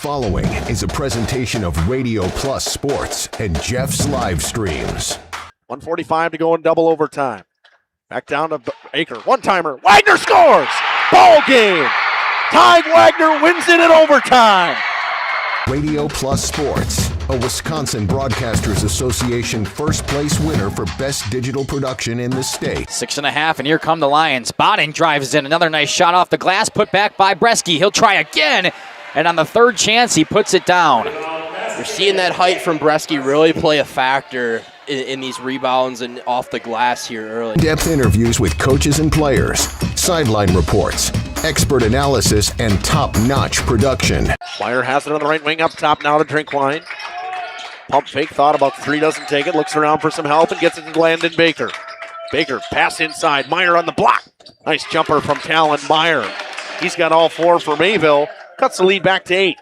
following is a presentation of Radio Plus Sports and Jeff's live streams. 1:45 to go in double overtime. Back down to Baker. One-timer. Wagner scores! Ball game! Ty Wagner wins it in overtime. Radio Plus Sports, a Wisconsin Broadcasters Association first place winner for best digital production in the state. 6.5, and here come the Lions. Bodden drives in. Another nice shot off the glass, put back by Bresky. He'll try again, and on the third chance, he puts it down. You're seeing that height from Bresky really play a factor in these rebounds and off the glass here early. In-depth interviews with coaches and players, sideline reports, expert analysis, and top-notch production. Meyer has it on the right wing up top now to Drinkwine. Pump fake, thought about three, doesn't take it, looks around for some help and gets it to Landon Baker. Baker, pass inside, Meyer on the block. Nice jumper from Talon Meyer. He's got all four for Mayville, cuts the lead back to 8.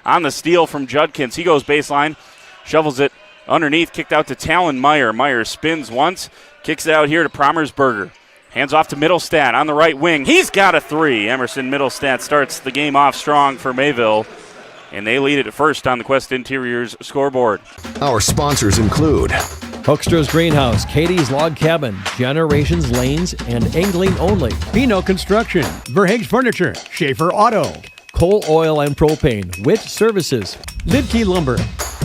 On the steal from Judkins, he goes baseline, shovels it underneath, kicked out to Talon Meyer. Meyer spins once, kicks it out here to Promersberger. Hands off to Middlestat on the right wing. He's got a three. Emerson Middlestat starts the game off strong for Mayville, and they lead it at first on the Quest Interiors scoreboard. Our sponsors include Hoekstra's Greenhouse, Katie's Log Cabin, Generations Lanes, and Angling Only. Pino Construction, Verhaeg's Furniture, Schaefer Auto, Coal Oil and Propane, Witt Services, Lidkey Lumber,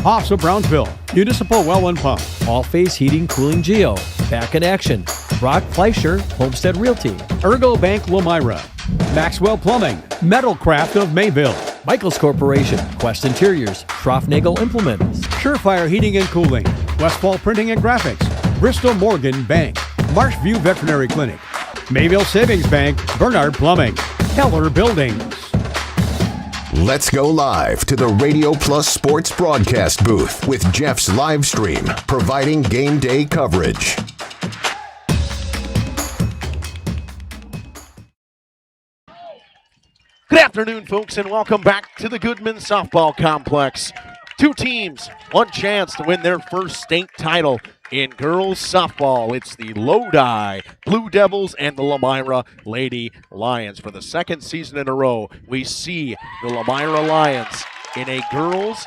Hoffs of Brownsville, Municipal Well and Pump, All-Phase Heating Cooling Geo, Back in Action, Brock Fleischer, Homestead Realty, Ergo Bank Lomira, Maxwell Plumbing, Metalcraft of Mayville, Michaels Corporation, Quest Interiors, Schroffnagel Implements, Surefire Heating and Cooling, Westfall Printing and Graphics, Bristol Morgan Bank, Marshview Veterinary Clinic, Mayville Savings Bank, Bernard Plumbing, Keller Buildings. Let's go live to the Radio Plus Sports broadcast booth with Jeff's live stream, providing game day coverage. Good afternoon, folks, and welcome back to the Goodman Softball Complex. Two teams, one chance to win their first state title in girls softball. It's the Lodi Blue Devils and the Lomira Lady Lions. For the second season in a row, we see the Lomira Lions in a girls'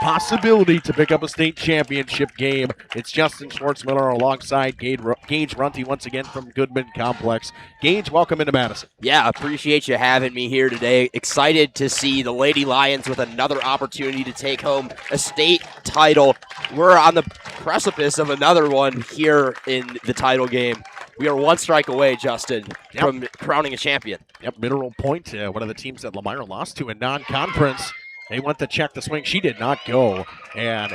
possibility to pick up a state championship game. It's Justin Schwartzmiller alongside Gage Runty once again from Goodman Complex. Gage, welcome into Madison. Yeah, appreciate you having me here today. Excited to see the Lady Lions with another opportunity to take home a state title. We're on the precipice of another one here in the title game. We are one strike away, Justin, from crowning a champion. Yep, Mineral Point, one of the teams that Lomira lost to in non-conference. They went to check the swing. She did not go. And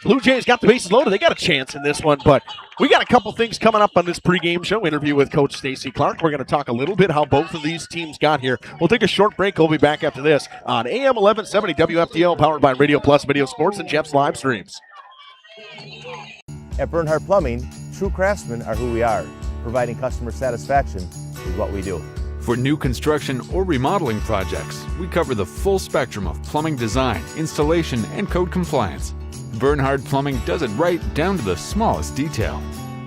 Blue Jays got the bases loaded. They got a chance in this one, but we got a couple things coming up on this pregame show interview with Coach Stacy Clark. We're going to talk a little bit how both of these teams got here. We'll take a short break. We'll be back after this on AM 1170 WFDL, powered by Radio Plus Video Sports and Jeff's live streams. At Bernhardt Plumbing, true craftsmen are who we are. Providing customer satisfaction is what we do. For new construction or remodeling projects, we cover the full spectrum of plumbing design, installation, and code compliance. Bernhardt Plumbing does it right down to the smallest detail.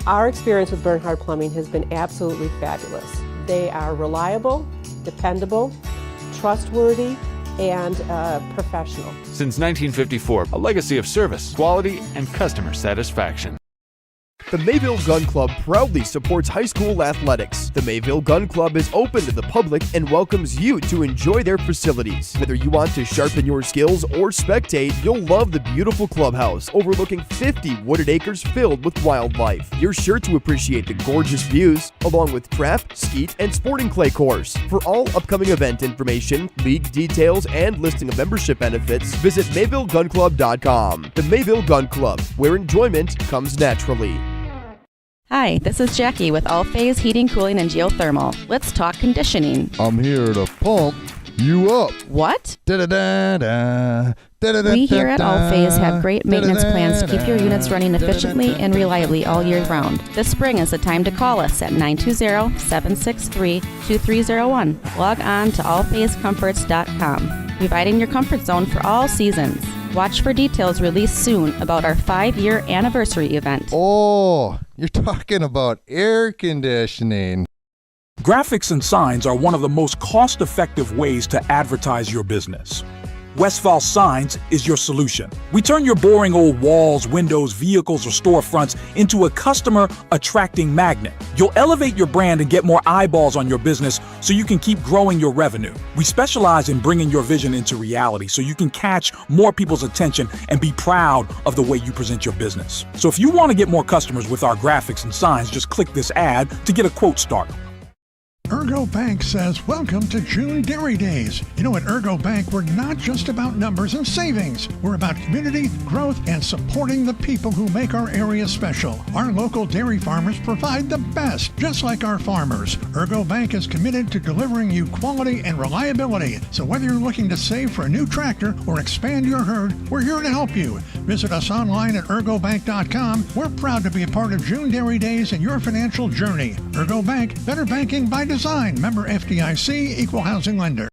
Our experience with Bernhardt Plumbing has been absolutely fabulous. They are reliable, dependable, trustworthy, and professional. Since 1954, a legacy of service, quality, and customer satisfaction. The Mayville Gun Club proudly supports high school athletics. The Mayville Gun Club is open to the public and welcomes you to enjoy their facilities. Whether you want to sharpen your skills or spectate, you'll love the beautiful clubhouse overlooking 50 wooded acres filled with wildlife. You're sure to appreciate the gorgeous views, along with craft, skeet, and sporting clay course. For all upcoming event information, league details, and listing of membership benefits, visit MayvilleGunClub.com. The Mayville Gun Club, where enjoyment comes naturally. Hi, this is Jackie with All-Phase Heating, Cooling, and Geothermal. Let's talk conditioning. I'm here to pump you up. What? Da-da-da-da. We here at All-Phase have great maintenance plans to keep your units running efficiently and reliably all year round. This spring is the time to call us at 920-763-2301. Log on to allphasecomforts.com, providing your comfort zone for all seasons. Watch for details released soon about our 5-year anniversary event. Oh, you're talking about air conditioning. Graphics and signs are one of the most cost-effective ways to advertise your business. Westfall Signs is your solution. We turn your boring old walls, windows, vehicles, or storefronts into a customer-attracting magnet. You'll elevate your brand and get more eyeballs on your business so you can keep growing your revenue. We specialize in bringing your vision into reality so you can catch more people's attention and be proud of the way you present your business. So if you want to get more customers with our graphics and signs, just click this ad to get a quote started. Ergo Bank says, welcome to June Dairy Days. You know, at Ergo Bank, we're not just about numbers and savings. We're about community, growth, and supporting the people who make our area special. Our local dairy farmers provide the best, just like our farmers. Ergo Bank is committed to delivering you quality and reliability. So whether you're looking to save for a new tractor or expand your herd, we're here to help you. Visit us online at ergobank.com. We're proud to be a part of June Dairy Days and your financial journey. Ergo Bank, better banking by design. Member FDIC, equal housing lender.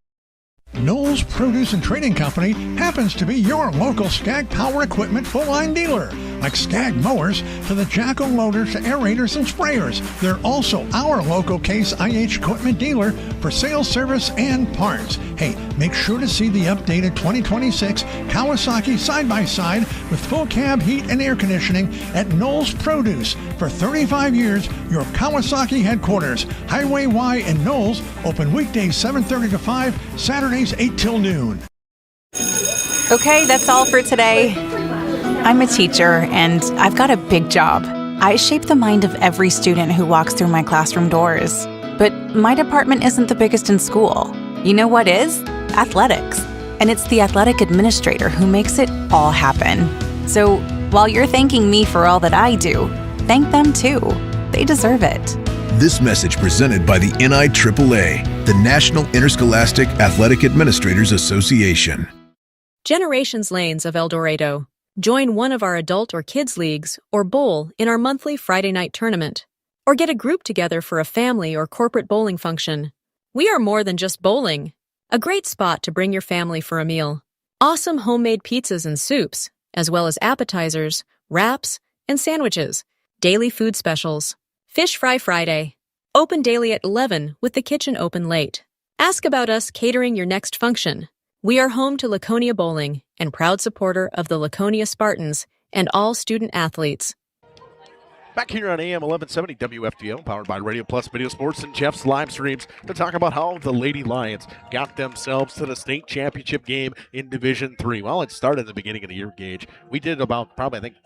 Knowles Produce and Trading Company happens to be your local Skag Power Equipment full-line dealer. Like Skag mowers to the Jackal loaders to aerators and sprayers. They're also our local Case IH equipment dealer for sales, service, and parts. Hey, make sure to see the updated 2026 Kawasaki side-by-side with full cab heat and air conditioning at Knowles Produce. For 35 years, your Kawasaki headquarters, Highway Y in Knowles, open weekdays 7:30 to 5, Saturdays 8 till noon. Okay, that's all for today. I'm a teacher, and I've got a big job. I shape the mind of every student who walks through my classroom doors. But my department isn't the biggest in school. You know what is? Athletics. And it's the athletic administrator who makes it all happen. So while you're thanking me for all that I do, thank them too. They deserve it. This message presented by the NIAAA, the National Interscholastic Athletic Administrators Association. Generations Lanes of El Dorado. Join one of our adult or kids leagues or bowl in our monthly Friday night tournament. Or get a group together for a family or corporate bowling function. We are more than just bowling. A great spot to bring your family for a meal. Awesome homemade pizzas and soups, as well as appetizers, wraps, and sandwiches. Daily food specials. Fish Fry Friday. Open daily at 11 with the kitchen open late. Ask about us catering your next function. We are home to Laconia Bowling and proud supporter of the Laconia Spartans and all student athletes. Back here on AM 1170 WFDO, powered by Radio Plus Video Sports and Jeff's live streams, to talk about how the Lady Lions got themselves to the state championship game in Division III. Well, it started at the beginning of the year, Gage. We did about probably, I think,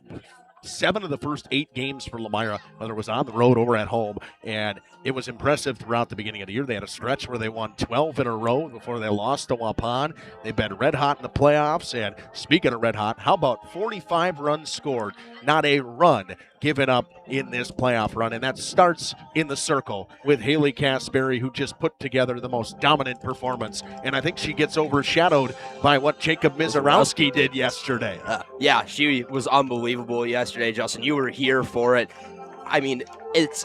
7 of the first 8 games for Lomira, whether it was on the road or at home, and it was impressive throughout the beginning of the year. They had a stretch where they won 12 in a row before they lost to Waupun. They've been red hot in the playoffs, and speaking of red hot, how about 45 runs scored, not a run given up in this playoff run, and that starts in the circle with Haley Casberry, who just put together the most dominant performance, and I think she gets overshadowed by what Jacob Mizarowski did yesterday. Yeah, she was unbelievable yesterday, Justin. You were here for it. I mean, it's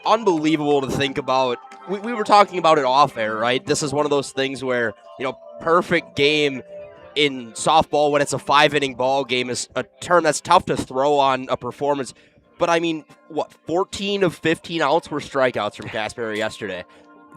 unbelievable to think about. We were talking about it off air, right? This is one of those things where, perfect game in softball when it's a 5-inning ball game is a term that's tough to throw on a performance. But I mean, 14 of 15 outs were strikeouts from Casberry yesterday.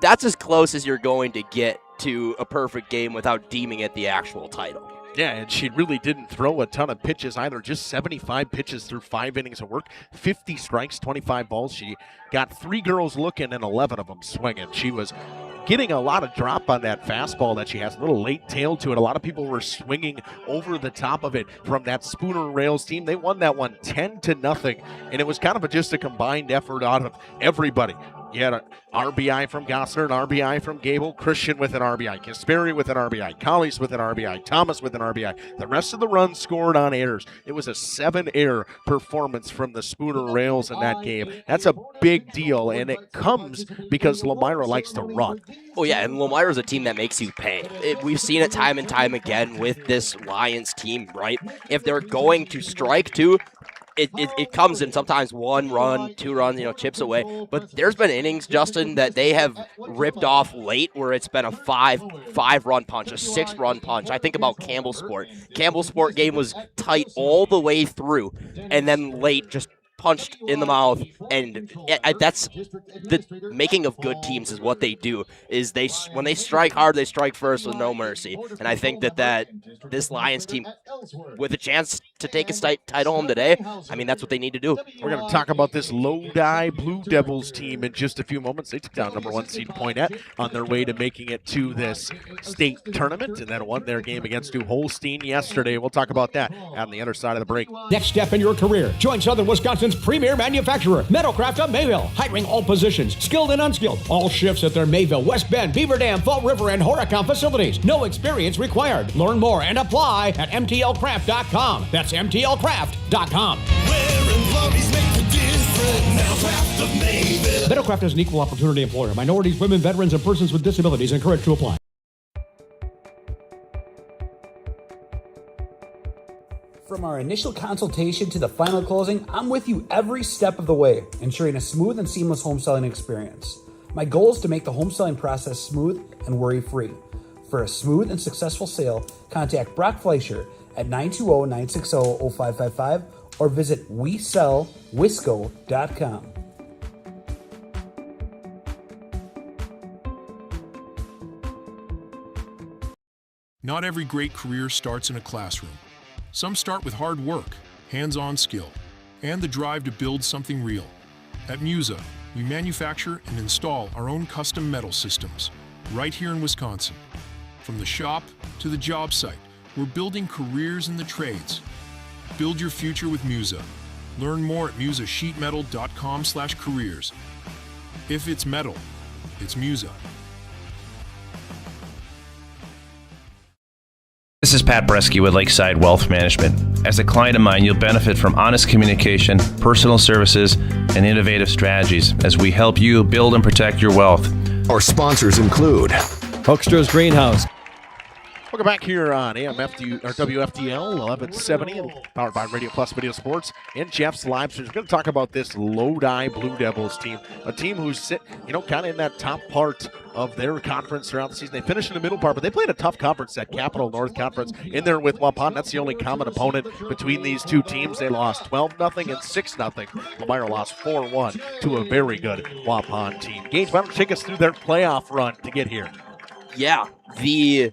That's as close as you're going to get to a perfect game without deeming it the actual title. Yeah, and she really didn't throw a ton of pitches either. Just 75 pitches through 5 innings of work, 50 strikes, 25 balls. She got 3 girls looking and 11 of them swinging. She was getting a lot of drop on that fastball that she has, a little late tail to it. A lot of people were swinging over the top of it from that Spooner Rails team. They won that one 10-0, and it was kind of just a combined effort out of everybody. You had an RBI from Gossner, an RBI from Gable, Christian with an RBI, Casberry with an RBI, Collies with an RBI, Thomas with an RBI. The rest of the runs scored on errors. It was a 7-error performance from the Spooner Rails in that game. That's a big deal, and it comes because Lomira likes to run. Oh, yeah, and Lomira's a team that makes you pay. We've seen it time and time again with this Lions team, right? If they're going to strike too, it comes in sometimes 1 run, 2 runs, chips away. But there's been innings, Justin, that they have ripped off late where it's been a 5-run punch, a 6-run punch. I think about Campbell Sport. Campbell Sport game was tight all the way through, and then late just punched in the mouth, and that's the making of good teams is what they do. Is when they strike hard, they strike first with no mercy. And I think that this Lions team, with a chance to take a state title home today, I mean, that's what they need to do. We're going to talk about this Lodi Blue Devils team in just a few moments. They took down number 1 seed Poinette on their way to making it to this state tournament, and then won their game against New Holstein yesterday. We'll talk about that on the other side of the break. Next step in your career. Join Southern Wisconsin's premier manufacturer, Metalcraft of Mayville. Hiring all positions, skilled and unskilled. All shifts at their Mayville, West Bend, Beaver Dam, Fall River, and Horicon facilities. No experience required. Learn more and apply at mtlcraft.com. That's mtlcraft.com. Metalcraft is an equal opportunity employer. Minorities, women, veterans, and persons with disabilities encouraged to apply. From our initial consultation to the final closing, I'm with you every step of the way, ensuring a smooth and seamless home selling experience. My goal is to make the home selling process smooth and worry-free. For a smooth and successful sale, contact Brock Fleischer at 920-960-0555 or visit WeSellWisco.com. Not every great career starts in a classroom. Some start with hard work, hands-on skill, and the drive to build something real. At Musa, we manufacture and install our own custom metal systems right here in Wisconsin. From the shop to the job site, we're building careers in the trades. Build your future with Musa. Learn more at musasheetmetal.com/careers. If it's metal, it's Musa. This is Pat Bresky with Lakeside Wealth Management. As a client of mine, you'll benefit from honest communication, personal services, and innovative strategies as we help you build and protect your wealth. Our sponsors include Hoekstra's Greenhouse. Welcome back here on WFDL 1170, powered by Radio Plus Video Sports and Jeff's Live Stream. We're going to talk about this Lodi Blue Devils team, a team who's kind of in that top part of their conference throughout the season. They finished in the middle part, but they played a tough conference, that Capital North Conference, in there with Waupun. That's the only common opponent between these two teams. They lost 12-0 and 6-0. Lomira lost 4-1 to a very good Waupun team. Gage, why don't you take us through their playoff run to get here? Yeah, the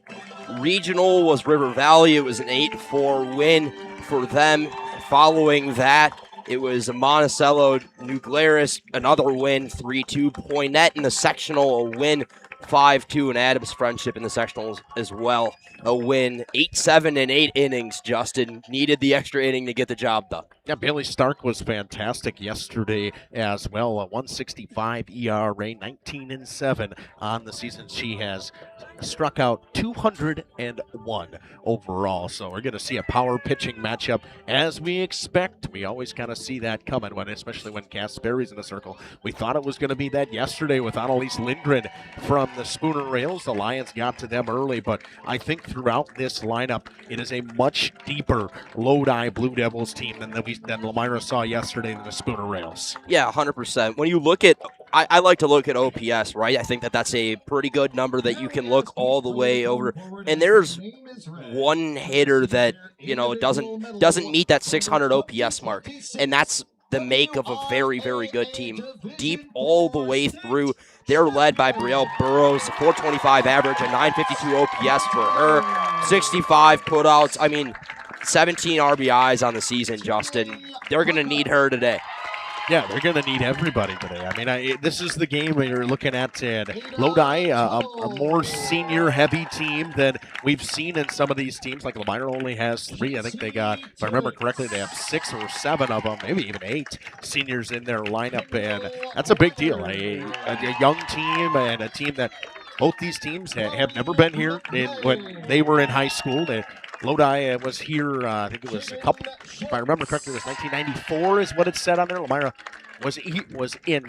regional was River Valley. It was an 8-4 win for them. Following that, it was Monticello, New Glarus, another win, 3-2. Poinette in the sectional, a win, 5-2. And Adams Friendship in the sectionals as well, a win, 8-7 in 8 innings. Justin needed the extra inning to get the job done. Yeah, Bailey Stark was fantastic yesterday as well. A 165 ERA, 19-7 on the season. She has struck out 201 overall. So we're going to see a power pitching matchup as we expect. We always kind of see that coming, especially when Cass Berry's in the circle. We thought it was going to be that yesterday with Annalise Lindgren from the Spooner Rails. The Lions got to them early, but I think throughout this lineup, it is a much deeper Lodi Blue Devils team than Lomira saw yesterday in the Spooner Rails. Yeah, 100%. When you look at, I like to look at OPS, right? I think that's a pretty good number that you can look all the way over. And there's one hitter that, doesn't meet that 600 OPS mark. And that's the make of a very, very good team. Deep all the way through. They're led by Brielle Burrows, a 425 average, a 952 OPS for her, 65 putouts. 17 RBIs on the season, Justin. They're going to need her today. Yeah, they're going to need everybody today. This is the game where you're looking at Lodi, a more senior-heavy team than we've seen in some of these teams. Like Lomira only has 3. I think they got, if I remember correctly, they have 6 or 7 of them, maybe even 8 seniors in their lineup, and that's a big deal. A young team and a team that both these teams have never been here when they were in high school. Lodi was here, I think it was if I remember correctly, it was 1994 is what it said on there. Lomira was in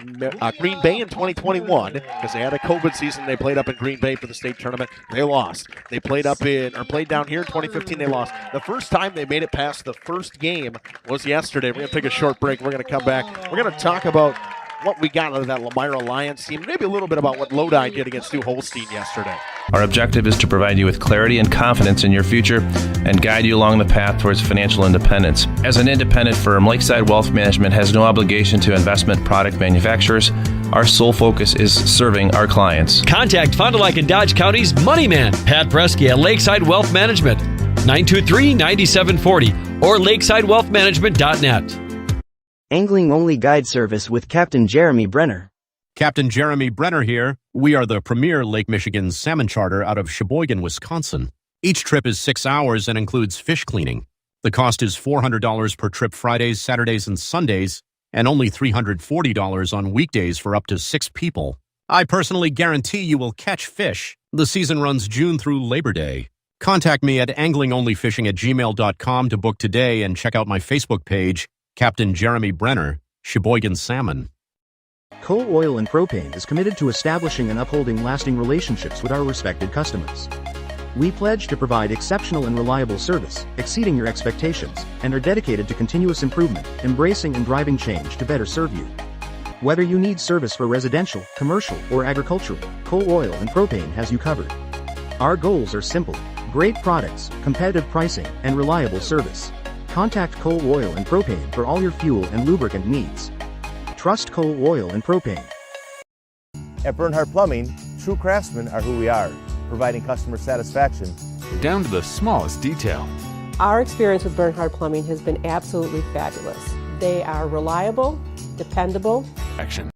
Green Bay in 2021 because they had a COVID season. They played up in Green Bay for the state tournament. They lost. They played down here in 2015. They lost. The first time they made it past the first game was yesterday. We're going to take a short break. We're going to come back. We're going to talk about what we got out of that Lomira Lions team, maybe a little bit about what Lodi did against New Holstein yesterday. Our objective is to provide you with clarity and confidence in your future and guide you along the path towards financial independence. As an independent firm, Lakeside Wealth Management has no obligation to investment product manufacturers. Our sole focus is serving our clients. Contact Fond du Lac and Dodge County's Money Man, Pat Bresky at Lakeside Wealth Management, 923-9740 or lakesidewealthmanagement.net. Angling-only guide service with Captain Jeremy Brenner. Captain Jeremy Brenner here. We are the premier Lake Michigan salmon charter out of Sheboygan, Wisconsin. Each trip is 6 hours and includes fish cleaning. The cost is $400 per trip Fridays, Saturdays, and Sundays, and only $340 on weekdays for up to 6 people. I personally guarantee you will catch fish. The season runs June through Labor Day. Contact me at anglingonlyfishing@gmail.com to book today and check out my Facebook page, Captain Jeremy Brenner, Sheboygan Salmon. Coal Oil and Propane is committed to establishing and upholding lasting relationships with our respected customers. We pledge to provide exceptional and reliable service, exceeding your expectations, and are dedicated to continuous improvement, embracing and driving change to better serve you. Whether you need service for residential, commercial, or agricultural, Coal Oil and Propane has you covered. Our goals are simple: great products, competitive pricing, and reliable service. Contact Coal Oil and Propane for all your fuel and lubricant needs. Trust Coal Oil and Propane. At Bernhard Plumbing, true craftsmen are who we are, providing customer satisfaction down to the smallest detail. Our experience with Bernhard Plumbing has been absolutely fabulous. They are reliable, dependable. Action.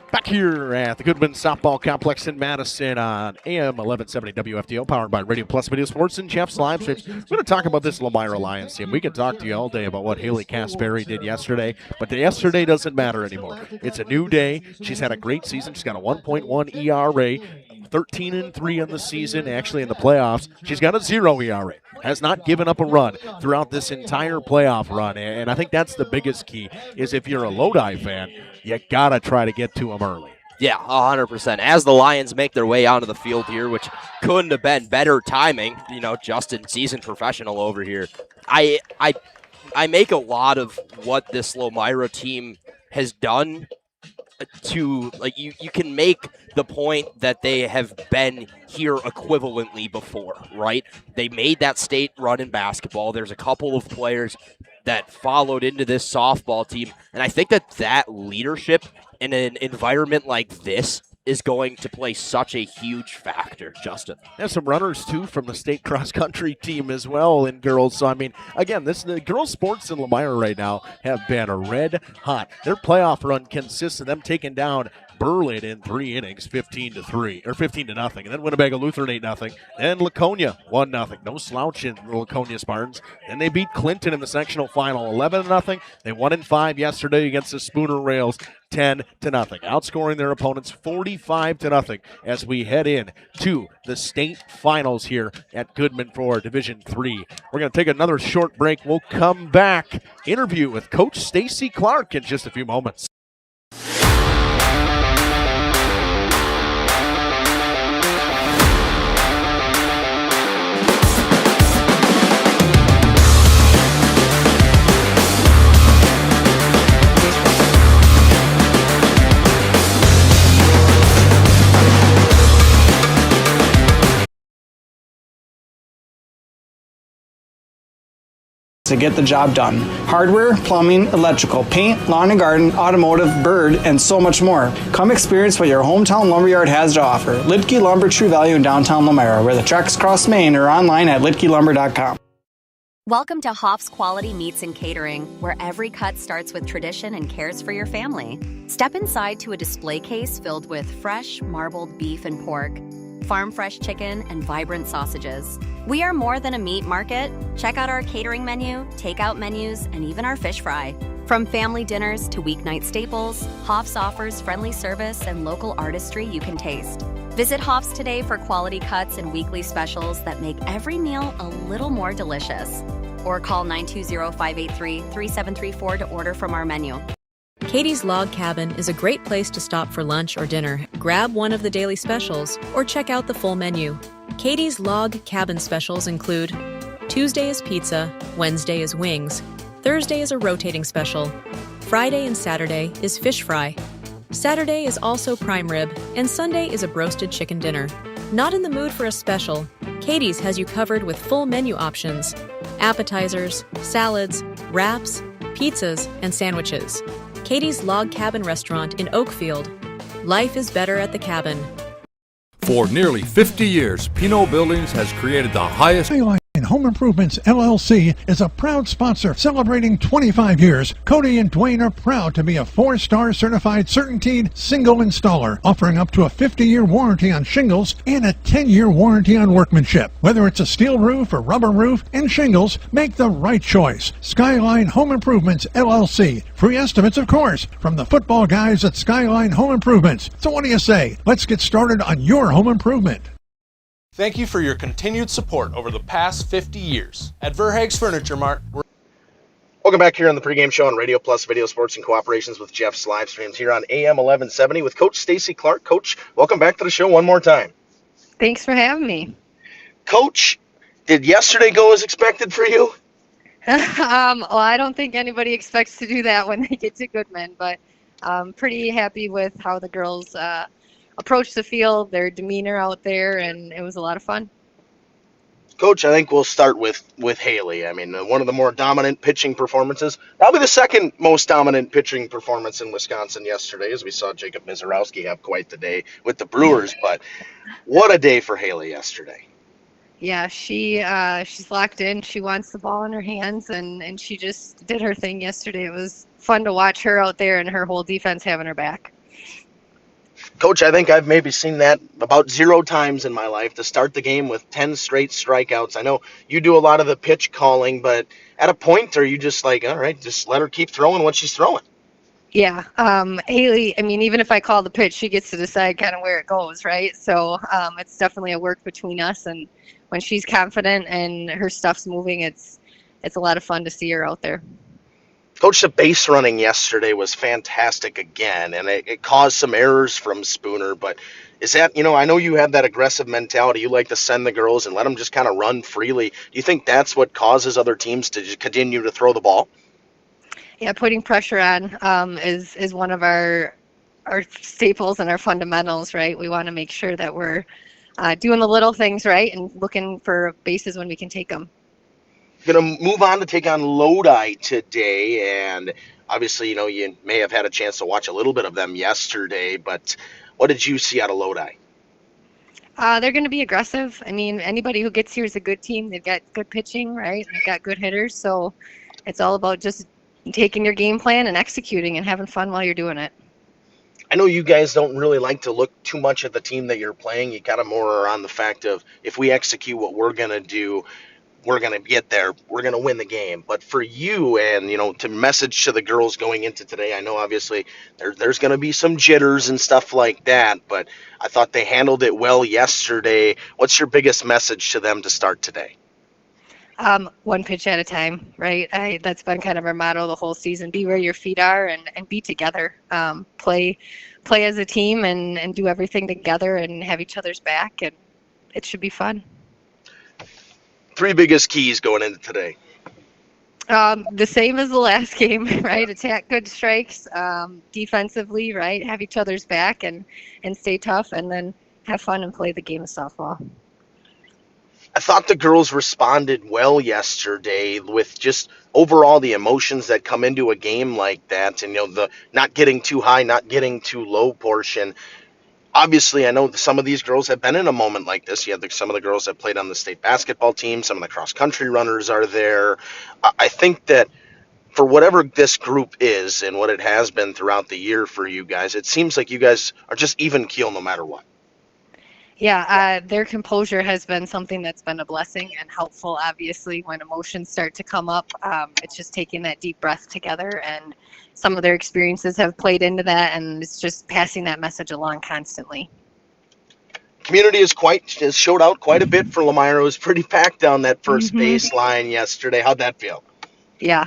Back here at the Goodman Softball Complex in Madison on AM 1170 WFDO, powered by Radio Plus Video Sports and Jeff's Live Streams. We're going to talk about this Lomira Lions team. We could talk to you all day about what Haley Casperry did yesterday, but the yesterday doesn't matter anymore. It's a new day. She's had a great season. She's got a 1.1 ERA. 13-3 in the season. Actually, in the playoffs, she's got a 0 ERA. Has not given up a run throughout this entire playoff run. And I think that's the biggest key, is if you're a Lodi fan, you got to try to get to them early. Yeah, 100%. As the Lions make their way onto the field here, which couldn't have been better timing, Justin, seasoned professional over here. I make a lot of what this Lomira team has done to, you can make the point that they have been here equivalently before, right? They made that state run in basketball. There's a couple of players that followed into this softball team, and I think that leadership in an environment like this is going to play such a huge factor, Justin. There's some runners, too, from the state cross-country team as well in girls. So, again, the girls' sports in Lomira right now have been red hot. Their playoff run consists of them taking down Berlin in 3 innings, 15-3 or 15-0, and then Winnebago Lutheran 8-0, and Laconia 1-0. No slouch in the Laconia Spartans. Then they beat Clinton in the sectional final 11-0. They won in 5 yesterday against the Spooner Rails 10-0, outscoring their opponents 45-0 as we head in to the state finals here at Goodman for Division 3. We're going to take another short break. We'll come back. Interview with Coach Stacy Clark in just a few moments. To get the job done. Hardware, plumbing, electrical, paint, lawn and garden, automotive, bird, and so much more. Come experience what your hometown lumberyard has to offer. Lidke Lumber, True Value in downtown Lomira, where the tracks cross Main, or online at lidkelumber.com. Welcome to Hoff's Quality Meats and Catering, where every cut starts with tradition and cares for your family. Step inside to a display case filled with fresh, marbled beef and pork, farm-fresh chicken, and vibrant sausages. We are more than a meat market. Check out our catering menu, takeout menus, and even our fish fry. From family dinners to weeknight staples, Hoff's offers friendly service and local artistry you can taste. Visit Hoff's today for quality cuts and weekly specials that make every meal a little more delicious. Or call 920-583-3734 to order from our menu. Katie's Log Cabin is a great place to stop for lunch or dinner, grab one of the daily specials, or check out the full menu. Katie's Log Cabin specials include Tuesday is pizza, Wednesday is wings, Thursday is a rotating special, Friday and Saturday is fish fry. Saturday is also prime rib, and Sunday is a broasted chicken dinner. Not in the mood for a special? Katie's has you covered with full menu options: appetizers, salads, wraps, pizzas, and sandwiches. Katie's Log Cabin Restaurant in Oakfield. Life is better at the cabin. For nearly 50 years, Pinot Buildings has created the highest... Skyline Home Improvements LLC is a proud sponsor celebrating 25 years. Cody and Dwayne are proud to be a 4-star certified CertainTeed single installer, offering up to a 50-year warranty on shingles and a 10-year warranty on workmanship. Whether it's a steel roof or rubber roof and shingles, make the right choice. Skyline Home Improvements LLC. Free estimates, of course, from the football guys at Skyline Home Improvements. So what do you say? Let's get started on your home improvement. Thank you for your continued support over the past 50 years. At Verhaeg's Furniture Mart, Welcome back here on the pregame show on Radio Plus Video Sports in cooperations with Jeff's live streams here on AM 1170 with Coach Stacy Clark. Coach, welcome back to the show one more time. Thanks for having me. Coach, did yesterday go as expected for you? Well, I don't think anybody expects to do that when they get to Goodman, but I'm pretty happy with how the girls approached the field, their demeanor out there, and it was a lot of fun. Coach, I think we'll start with Haley. I mean, one of the more dominant pitching performances, probably the second most dominant pitching performance in Wisconsin yesterday, as we saw Jacob Mizorowski have quite the day with the Brewers. But what a day for Haley yesterday. Yeah, she's locked in. She wants the ball in her hands, and she just did her thing yesterday. It was fun to watch her out there and her whole defense having her back. Coach, I think I've maybe seen that about 0 times in my life, to start the game with 10 straight strikeouts. I know you do a lot of the pitch calling, but at a point, are you just like, all right, just let her keep throwing what she's throwing? Yeah, Haley, I mean, even if I call the pitch, she gets to decide kind of where it goes, right? So it's definitely a work between us, and when she's confident and her stuff's moving, it's a lot of fun to see her out there. Coach, the base running yesterday was fantastic again, and it caused some errors from Spooner, but is that, I know you have that aggressive mentality. You like to send the girls and let them just kind of run freely. Do you think that's what causes other teams to just continue to throw the ball? Yeah, putting pressure on is one of our staples and our fundamentals, right? We want to make sure that we're doing the little things right and looking for bases when we can take them. Going to move on to take on Lodi today, and obviously, you may have had a chance to watch a little bit of them yesterday, but what did you see out of Lodi? They're going to be aggressive. I mean, anybody who gets here is a good team. They've got good pitching, right? They've got good hitters, so it's all about just taking your game plan and executing and having fun while you're doing it. I know you guys don't really like to look too much at the team that you're playing. You kind of more are on the fact of, if we execute what we're going to do, we're going to get there, we're going to win the game. But for you, and to message to the girls going into today, I know obviously there's going to be some jitters and stuff like that, but I thought they handled it well yesterday. What's your biggest message to them to start today? One pitch at a time, right? That's been kind of our motto the whole season. Be where your feet are and be together. Play as a team and do everything together and have each other's back, and it should be fun. 3 biggest keys going into today. The same as the last game, right? Attack good strikes, defensively, right? Have each other's back and stay tough, and then have fun and play the game of softball. I thought the girls responded well yesterday with just overall the emotions that come into a game like that, and the not getting too high, not getting too low portion. Obviously, I know some of these girls have been in a moment like this. You have some of the girls that played on the state basketball team. Some of the cross-country runners are there. I think that for whatever this group is and what it has been throughout the year for you guys, it seems like you guys are just even keel no matter what. Yeah, their composure has been something that's been a blessing and helpful, obviously, when emotions start to come up. It's just taking that deep breath together, and some of their experiences have played into that, and it's just passing that message along constantly. Community has showed out quite a bit for Lomira. It was pretty packed down that first baseline yesterday. How'd that feel? Yeah,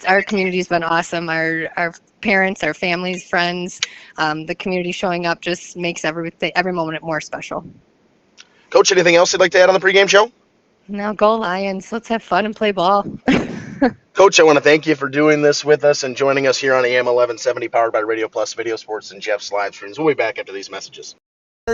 our community's been awesome. Our parents, our families, friends, the community showing up just makes every moment more special. Coach, anything else you'd like to add on the pregame show? Now go Lions. Let's have fun and play ball. Coach, I want to thank you for doing this with us and joining us here on AM 1170, powered by Radio Plus Video Sports and Jeff's live streams. We'll be back after these messages.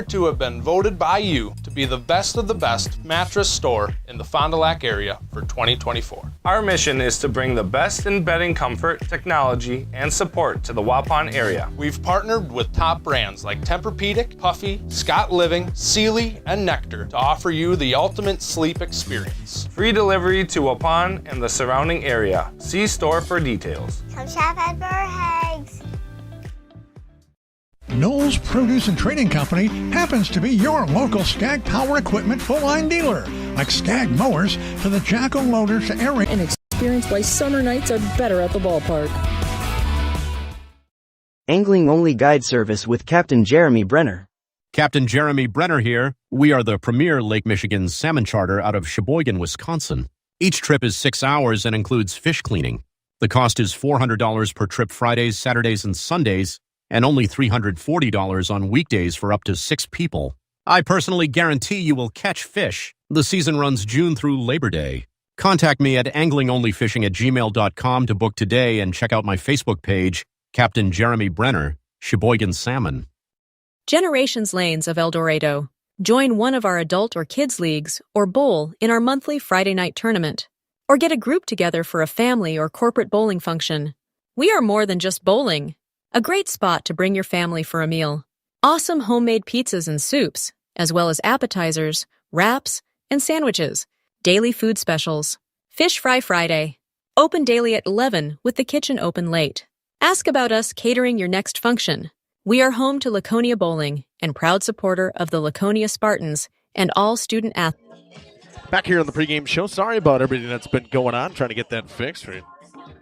To have been voted by you to be the best of the best mattress store in the Fond du Lac area for 2024. Our mission is to bring the best in bedding comfort, technology, and support to the Waupun area. We've partnered with top brands like Tempur-Pedic, Puffy, Scott Living, Sealy, and Nectar to offer you the ultimate sleep experience. Free delivery to Waupun and the surrounding area. See store for details. Come shop at Verhaeg's. Knowles Produce and Trading Company happens to be your local Skag Power Equipment full-line dealer. Like Skag mowers to the Jacko loaders to air and experience why summer nights are better at the ballpark. Angling-only guide service with Captain Jeremy Brenner. Captain Jeremy Brenner here. We are the premier Lake Michigan salmon charter out of Sheboygan, Wisconsin. Each trip is 6 hours and includes fish cleaning. The cost is $400 per trip Fridays, Saturdays, and Sundays, and only $340 on weekdays for up to 6 people. I personally guarantee you will catch fish. The season runs June through Labor Day. Contact me at anglingonlyfishing@gmail.com to book today and check out my Facebook page, Captain Jeremy Brenner, Sheboygan Salmon. Generations Lanes of El Dorado. Join one of our adult or kids leagues or bowl in our monthly Friday night tournament. Or get a group together for a family or corporate bowling function. We are more than just bowling. A great spot to bring your family for a meal. Awesome homemade pizzas and soups, as well as appetizers, wraps, and sandwiches. Daily food specials. Fish Fry Friday. Open daily at 11 with the kitchen open late. Ask about us catering your next function. We are home to Laconia Bowling and proud supporter of the Laconia Spartans and all student athletes. Back here on the pregame show. Sorry about everything that's been going on. Trying to get that fixed.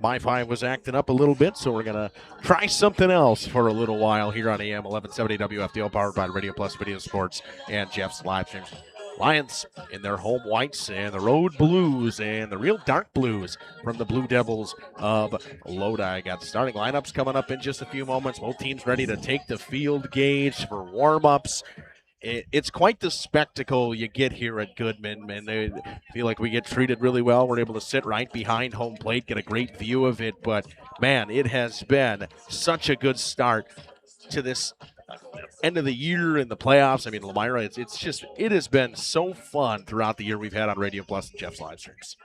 MiFi was acting up a little bit, so we're going to try something else for a little while here on AM 1170 WFDL, powered by Radio Plus Video Sports and Jeff's live streams. Lions in their home whites and the road blues and the real dark blues from the Blue Devils of Lodi. Got starting lineups coming up in just a few moments. Both teams ready to take the field gauge for warm-ups. It's quite the spectacle you get here at Goodman, and they feel like we get treated really well. We're able to sit right behind home plate, get a great view of it. But, man, it has been such a good start to this end of the year in the playoffs. I mean, Lomira, it has been so fun throughout the year we've had on Radio Plus and Jeff's live streams.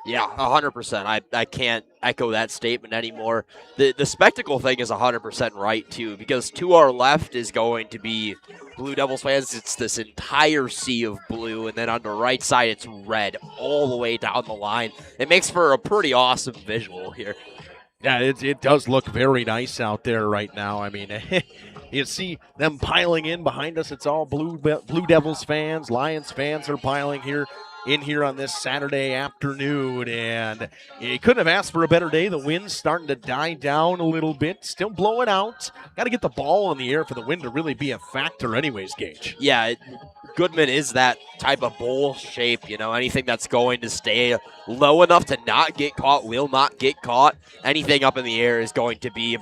Yeah, 100%. I can't echo that statement anymore. The spectacle thing is 100% right, too, because to our left is going to be Blue Devils fans. It's this entire sea of blue, and then on the right side it's red all the way down the line. It makes for a pretty awesome visual here. Yeah, it does look very nice out there right now. I mean, you see them piling in behind us. It's all Blue Devils fans. Lions fans are piling in here on this Saturday afternoon, and you couldn't have asked for a better day. The wind's starting to die down a little bit, still blowing out. Got to get the ball in the air for the wind to really be a factor anyways, Gage. Yeah, Goodman is that type of bowl shape, anything that's going to stay low enough to not get caught will not get caught. Anything up in the air is going to be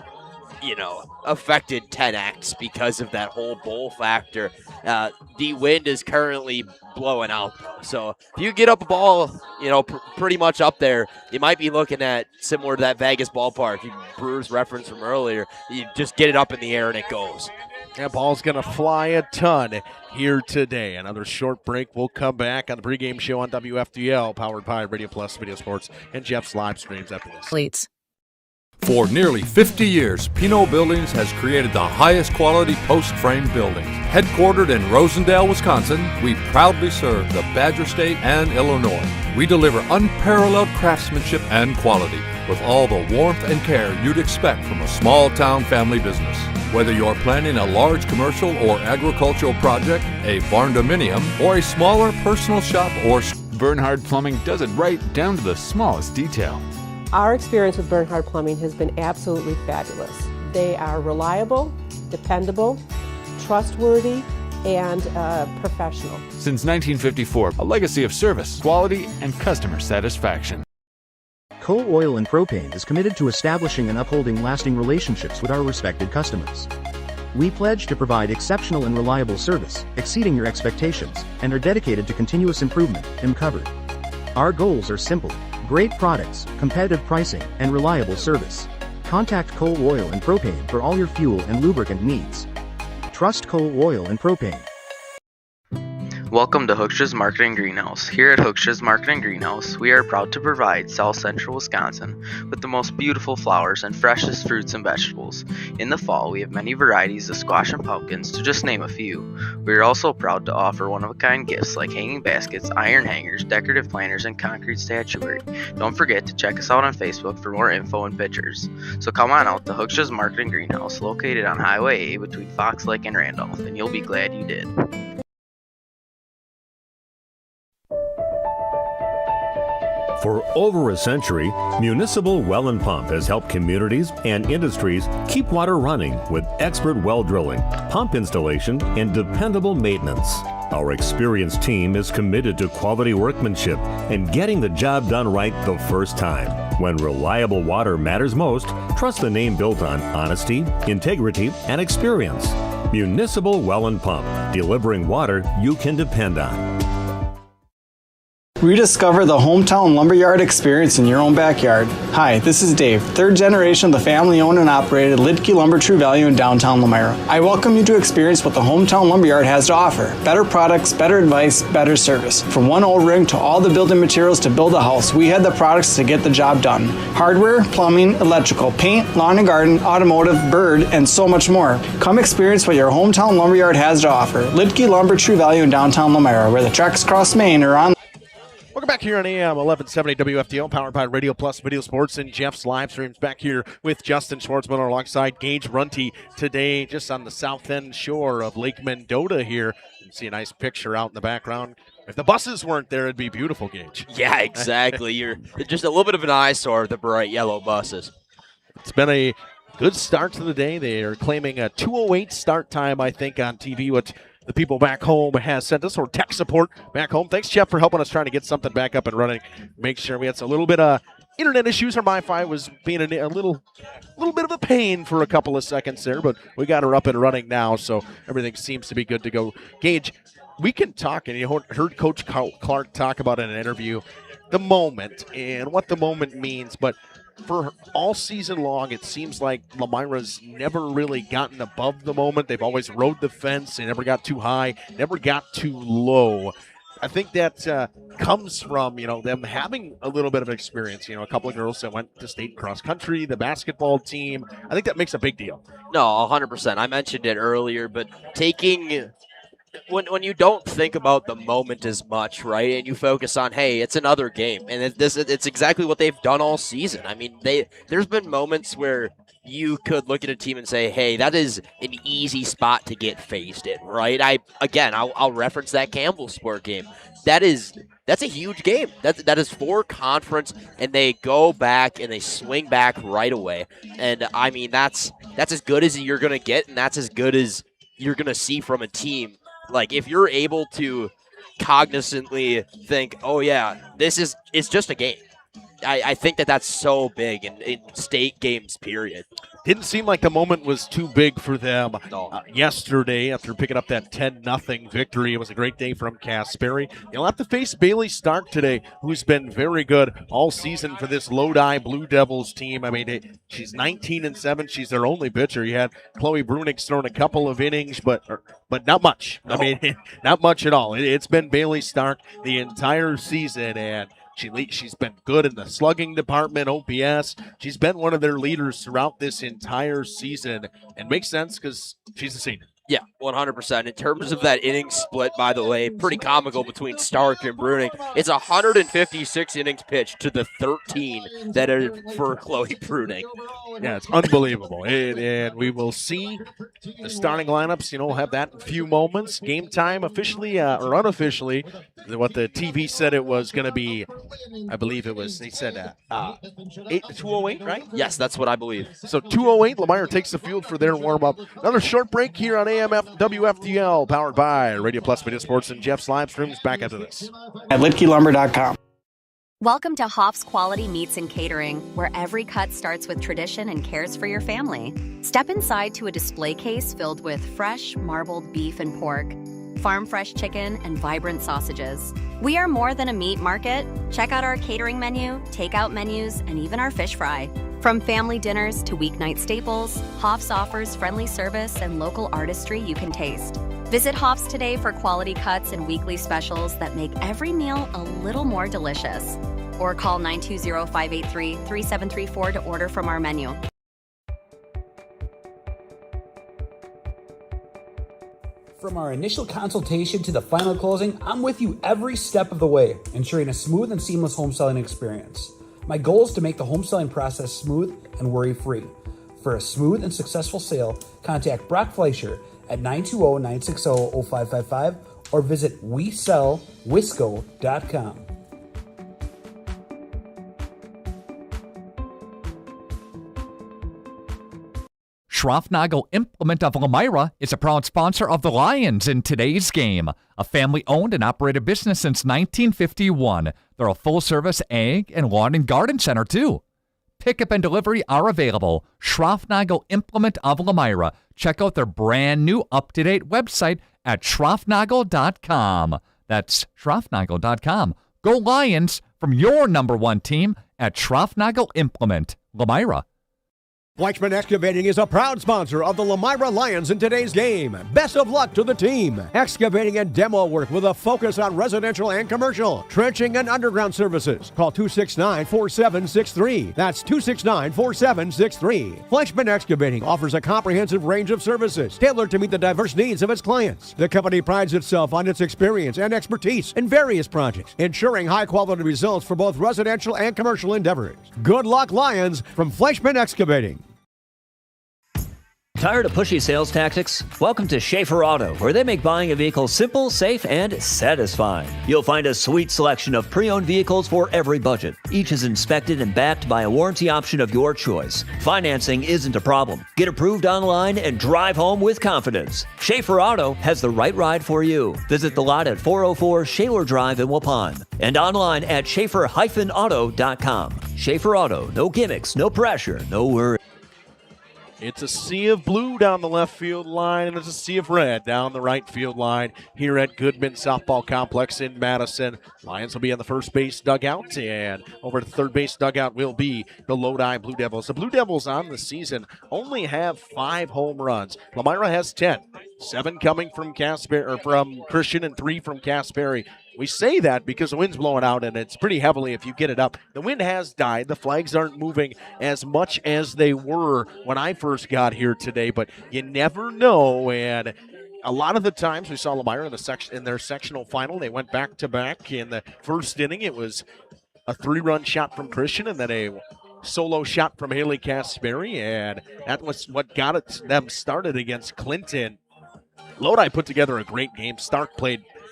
affected 10x because of that whole bowl factor. The wind is currently blowing out, though. So if you get up a ball, pretty much up there, you might be looking at similar to that Vegas ballpark, Brewers reference from earlier. You just get it up in the air and it goes. That ball's going to fly a ton here today. Another short break. We'll come back on the pregame show on WFDL, powered by Radio Plus Video Sports and Jeff's live streams after this. For nearly 50 years, Pinot Buildings has created the highest quality post-frame buildings. Headquartered in Rosendale, Wisconsin, we proudly serve the Badger State and Illinois. We deliver unparalleled craftsmanship and quality with all the warmth and care you'd expect from a small-town family business. Whether you're planning a large commercial or agricultural project, a barn-dominium, or a smaller personal shop or... Bernhard Plumbing does it right down to the smallest detail. Our experience with Bernhard Plumbing has been absolutely fabulous. They are reliable, dependable, trustworthy, and professional. Since 1954, a legacy of service, quality, and customer satisfaction. Coal Oil and Propane is committed to establishing and upholding lasting relationships with our respected customers. We pledge to provide exceptional and reliable service, exceeding your expectations, and are dedicated to continuous improvement, covered. Our goals are simple: Great products, competitive pricing, and reliable service. Contact Coal Oil and Propane for all your fuel and lubricant needs. Trust Coal Oil and Propane. Welcome to Hooksha's Marketing Greenhouse. Here at Hooksha's Marketing Greenhouse, we are proud to provide South Central Wisconsin with the most beautiful flowers and freshest fruits and vegetables. In the fall, we have many varieties of squash and pumpkins, to just name a few. We are also proud to offer one-of-a-kind gifts like hanging baskets, iron hangers, decorative planters, and concrete statuary. Don't forget to check us out on Facebook for more info and pictures. So come on out to Hooksha's Marketing Greenhouse, located on Highway A between Fox Lake and Randolph, and you'll be glad you did. For over a century, Municipal Well and Pump has helped communities and industries keep water running with expert well drilling, pump installation, and dependable maintenance. Our experienced team is committed to quality workmanship and getting the job done right the first time. When reliable water matters most, trust the name built on honesty, integrity, and experience. Municipal Well and Pump, delivering water you can depend on. Rediscover the hometown lumberyard experience in your own backyard. Hi, this is Dave, third generation of the family-owned and operated Lidke Lumber True Value in downtown Lomira. I welcome you to experience what the hometown lumberyard has to offer. Better products, better advice, better service. From one O-ring to all the building materials to build a house, we had the products to get the job done. Hardware, plumbing, electrical, paint, lawn and garden, automotive, bird, and so much more. Come experience what your hometown lumberyard has to offer. Lidke Lumber True Value in downtown Lomira, where the tracks cross Main are on. Welcome back here on AM 1170 WFDL, powered by Radio Plus Video Sports and Jeff's live streams. Back here with Justin Schwartzman alongside Gage Runty today, just on the south end shore of Lake Mendota here. You can see a nice picture out in the background. If the buses weren't there, it'd be beautiful, Gage. Yeah, exactly. You're just a little bit of an eyesore, the bright yellow buses. It's been a good start to the day. They are claiming a 2:08 start time, I think, on TV, which the people back home has sent us, or tech support back home. Thanks, Jeff, for helping us trying to get something back up and running. Make sure we had a little bit of internet issues. Our Wi-Fi was being a little bit of a pain for a couple of seconds there, but we got her up and running now, so everything seems to be good to go. Gage, we can talk, and you heard Coach Clark talk about in an interview the moment and what the moment means, but for all season long, it seems like Lomira's never really gotten above the moment. They've always rode the fence. They never got too high, never got too low. I think that comes from, them having a little bit of experience. A couple of girls that went to state cross country, the basketball team. I think that makes a big deal. No, 100%. I mentioned it earlier, but when you don't think about the moment as much, right, and you focus on, hey, it's another game, and it's exactly what they've done all season. I mean, there's been moments where you could look at a team and say, hey, that is an easy spot to get phased in, right? I'll reference that Campbell Sport game. That's a huge game. That is for conference, and they go back and they swing back right away. And I mean, that's as good as you're gonna get, and that's as good as you're gonna see from a team. Like, if you're able to cognizantly think, oh, yeah, it's just a game. I think that's so big in state games, period. Didn't seem like the moment was too big for them yesterday after picking up that 10-0 victory. It was a great day from Casperi. They'll have to face Bailey Stark today, who's been very good all season for this Lodi Blue Devils team. I mean, she's 19-7. She's their only pitcher. You had Chloe Brunick's thrown a couple of innings, but not much. No. I mean, not much at all. It's been Bailey Stark the entire season, and she's been good in the slugging department, OPS. She's been one of their leaders throughout this entire season, and makes sense because she's a senior. Yeah, 100%. In terms of that inning split, by the way, pretty comical between Stark and Bruning. It's 156 innings pitched to the 13 that are for Chloe Bruning. Yeah, it's unbelievable. And we will see the starting lineups, we'll have that in a few moments. Game time officially or unofficially, what the TV said it was going to be, I believe it was, they said 2:08, right? Yes, that's what I believe. So 2:08, Lomira takes the field for their warm-up. Another short break here on AMF WFDL, powered by Radio Plus Video Sports and Jeff's live streams. Back after this. At LitkeLumber.com. Welcome to Hoff's Quality Meats and Catering, where every cut starts with tradition and cares for your family. Step inside to a display case filled with fresh, marbled beef and pork. farm fresh chicken, and vibrant sausages. We are more than a meat market. Check out our catering menu, takeout menus, and even our fish fry. From family dinners to weeknight staples, Hoff's offers friendly service and local artistry you can taste. Visit Hoff's today for quality cuts and weekly specials that make every meal a little more delicious. Or call 920-583-3734 to order from our menu. From our initial consultation to the final closing, I'm with you every step of the way, ensuring a smooth and seamless home selling experience. My goal is to make the home selling process smooth and worry-free. For a smooth and successful sale, contact Brock Fleischer at 920-960-0555 or visit WeSellWisco.com. Schroffnagel Implement of Lomira is a proud sponsor of the Lions in today's game. A family-owned and operated business since 1951. They're a full-service ag and lawn and garden center, too. Pickup and delivery are available. Schroffnagel Implement of Lomira. Check out their brand new up-to-date website at schroffnagel.com. That's schroffnagel.com. Go Lions from your number one team at Schroffnagel Implement, Lomira. Fleischman Excavating is a proud sponsor of the Lomira Lions in today's game. Best of luck to the team. Excavating and demo work with a focus on residential and commercial. Trenching and underground services. Call 269-4763. That's 269-4763. Fleischman Excavating offers a comprehensive range of services tailored to meet the diverse needs of its clients. The company prides itself on its experience and expertise in various projects, ensuring high-quality results for both residential and commercial endeavors. Good luck, Lions, from Fleischman Excavating. Tired of pushy sales tactics? Welcome to Schaefer Auto, where they make buying a vehicle simple, safe, and satisfying. You'll find a sweet selection of pre-owned vehicles for every budget. Each is inspected and backed by a warranty option of your choice. Financing isn't a problem. Get approved online and drive home with confidence. Schaefer Auto has the right ride for you. Visit the lot at 404 Shaler Drive in Waupun and online at schaefer-auto.com. Schaefer Auto, no gimmicks, no pressure, no worries. It's a sea of blue down the left field line, and it's a sea of red down the right field line here at Goodman Softball Complex in Madison. Lions will be in the first base dugout, and over at the third base dugout will be the Lodi Blue Devils. The Blue Devils on the season only have 5 home runs. Lomira has 10, 7 coming from Christian and 3 from Casperry. We say that because the wind's blowing out, and it's pretty heavily if you get it up. The wind has died. The flags aren't moving as much as they were when I first got here today, but you never know. And a lot of the times we saw Lomira in their sectional final. They went back-to-back. In the first inning, it was a 3-run shot from Christian and then a solo shot from Haley Casperry, and that was what got them started against Clinton. Lodi put together a great game. Stark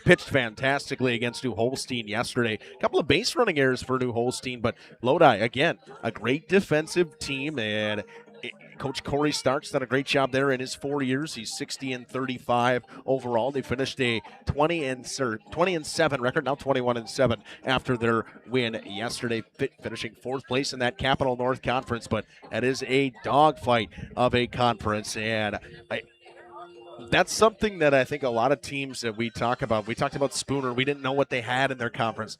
pitched fantastically against New Holstein yesterday. A couple of base running errors for New Holstein, but Lodi, again, a great defensive team, and Coach Corey Stark's done a great job there in his 4 years. He's 60-35 overall. They finished a 20-7 record, now 21-7 after their win yesterday, finishing 4th place in that Capital North Conference, but that is a dogfight of a conference, and that's something that I think a lot of teams that we talk about. We talked about Spooner. We didn't know what they had in their conference.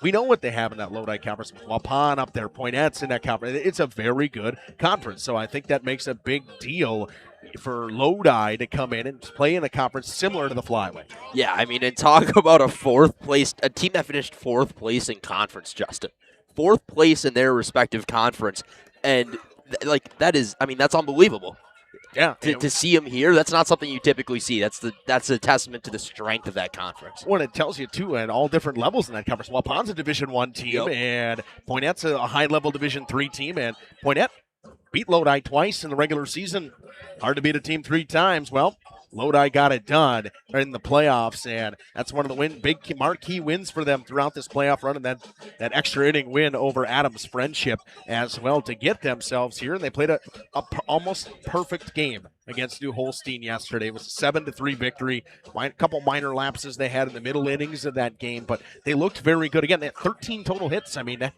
We know what they have in that Lodi conference. Waupun up there, Poinette's in that conference. It's a very good conference. So I think that makes a big deal for Lodi to come in and play in a conference similar to the Flyway. Yeah, I mean, and talk about a team that finished 4th place in conference, Justin. 4th place in their respective conference. And that's unbelievable. Yeah, to see him here, that's not something you typically see. That's a testament to the strength of that conference. Well, it tells you too at all different levels in that conference. Waupun's a Division I team, and Poinette's a high-level Division III team, and Poinette beat Lodi twice in the regular season. Hard to beat a team 3 times. Well, Lodi got it done in the playoffs, and that's one of the big marquee wins for them throughout this playoff run, and that extra inning win over Adams Friendship as well to get themselves here. And they played a almost perfect game against New Holstein yesterday. It was a 7-3 victory. A couple minor lapses they had in the middle innings of that game, but they looked very good. Again, they had 13 total hits. I mean,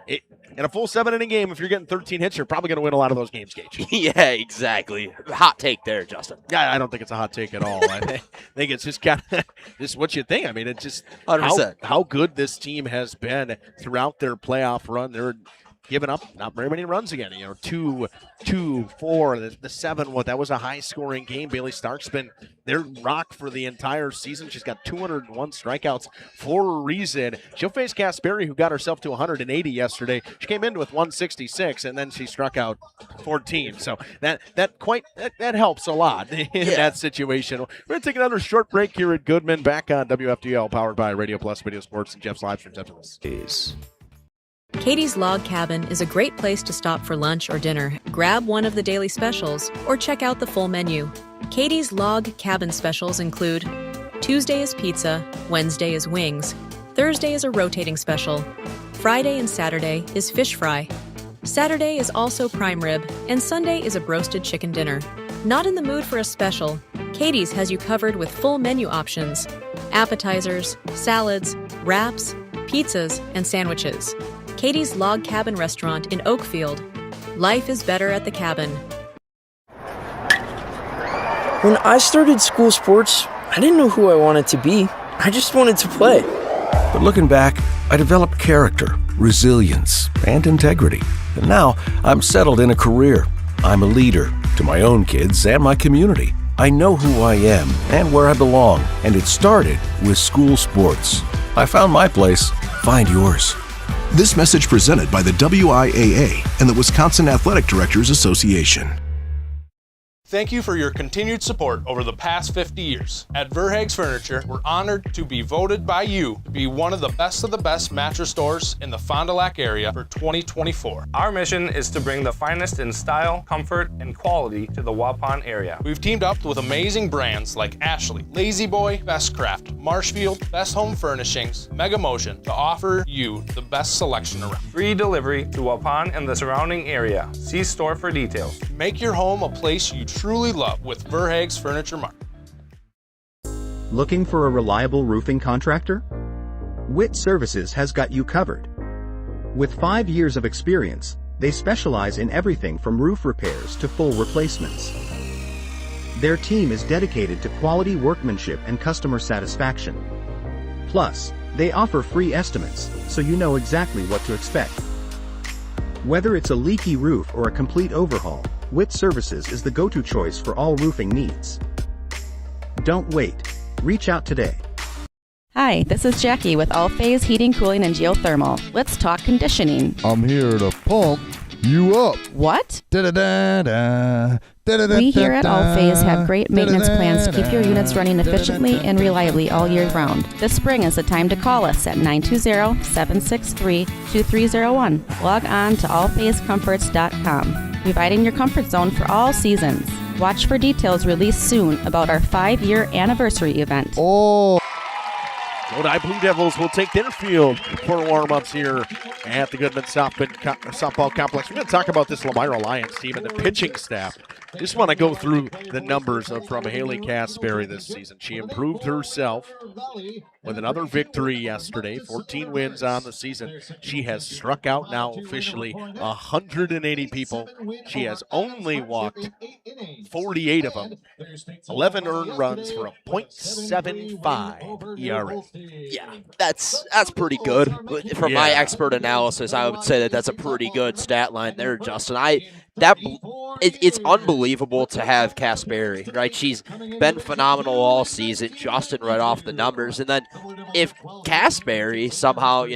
In a full 7-inning game, if you're getting 13 hits, you're probably going to win a lot of those games, Gage. Yeah, exactly. Hot take there, Justin. Yeah, I don't think it's a hot take at all. I think it's just kind of just what you think. I mean, it's just 100%. how good this team has been throughout their playoff run. They're giving up not very many runs again. 2, 4, the 7. That was a high-scoring game. Bailey Stark's been their rock for the entire season. She's got 201 strikeouts for a reason. She'll face Casperi, who got herself to 180 yesterday. She came in with 166, and then she struck out 14. So that helps a lot in that situation. We're going to take another short break here at Goodman. Back on WFDL, powered by Radio Plus Video Sports and Jeff's live streams after this. Katie's Log Cabin is a great place to stop for lunch or dinner. Grab one of the daily specials or check out the full menu. Katie's Log Cabin specials include Tuesday is pizza, Wednesday is wings, Thursday is a rotating special, Friday and Saturday is fish fry, Saturday is also prime rib, and Sunday is a broasted chicken dinner. Not in the mood for a special? Katie's has you covered with full menu options, appetizers, salads, wraps, pizzas, and sandwiches. Katie's Log Cabin Restaurant in Oakfield. Life is better at the cabin. When I started school sports, I didn't know who I wanted to be. I just wanted to play. But looking back, I developed character, resilience, and integrity. And now I'm settled in a career. I'm a leader to my own kids and my community. I know who I am and where I belong, and it started with school sports. I found my place. Find yours. This message presented by the WIAA and the Wisconsin Athletic Directors Association. Thank you for your continued support over the past 50 years. At Verhaeg's Furniture, we're honored to be voted by you to be one of the best mattress stores in the Fond du Lac area for 2024. Our mission is to bring the finest in style, comfort, and quality to the Waupun area. We've teamed up with amazing brands like Ashley, Lazy Boy, Best Craft, Marshfield, Best Home Furnishings, Mega Motion to offer you the best selection around. Free delivery to Waupun and the surrounding area. See store for details. Make your home a place you truly love with Verhaeg's Furniture Mart. Looking for a reliable roofing contractor? WIT Services has got you covered. With 5 years of experience, they specialize in everything from roof repairs to full replacements. Their team is dedicated to quality workmanship and customer satisfaction. Plus, they offer free estimates, so you know exactly what to expect. Whether it's a leaky roof or a complete overhaul, WIT Services is the go-to choice for all roofing needs. Don't wait. Reach out today. Hi, this is Jackie with All Phase Heating, Cooling, and Geothermal. Let's talk conditioning. I'm here to pump you up. What? Da-da-da-da. We here at All Phase have great maintenance plans to keep your units running efficiently and reliably all year round. This spring is the time to call us at 920-763-2301. Log on to allphasecomforts.com, providing your comfort zone for all seasons. Watch for details released soon about our 5-year anniversary event. Oh. Lodi Blue Devils will take their field for warm-ups here at the Goodman Softball Complex. We're going to talk about this Lomira Lions team and the pitching staff. Just want to go through the numbers from Haley Casperi this season. She improved herself with another victory yesterday, 14 wins on the season. She has struck out now officially 180 people. She has only walked 48 of them, 11 earned runs for a .75 ERA. Yeah, that's pretty good. From my expert analysis, I would say that's a pretty good stat line there, Justin. It's unbelievable to have Casperi, right? She's been phenomenal all season. Justin read off the numbers. And then if Casperi somehow,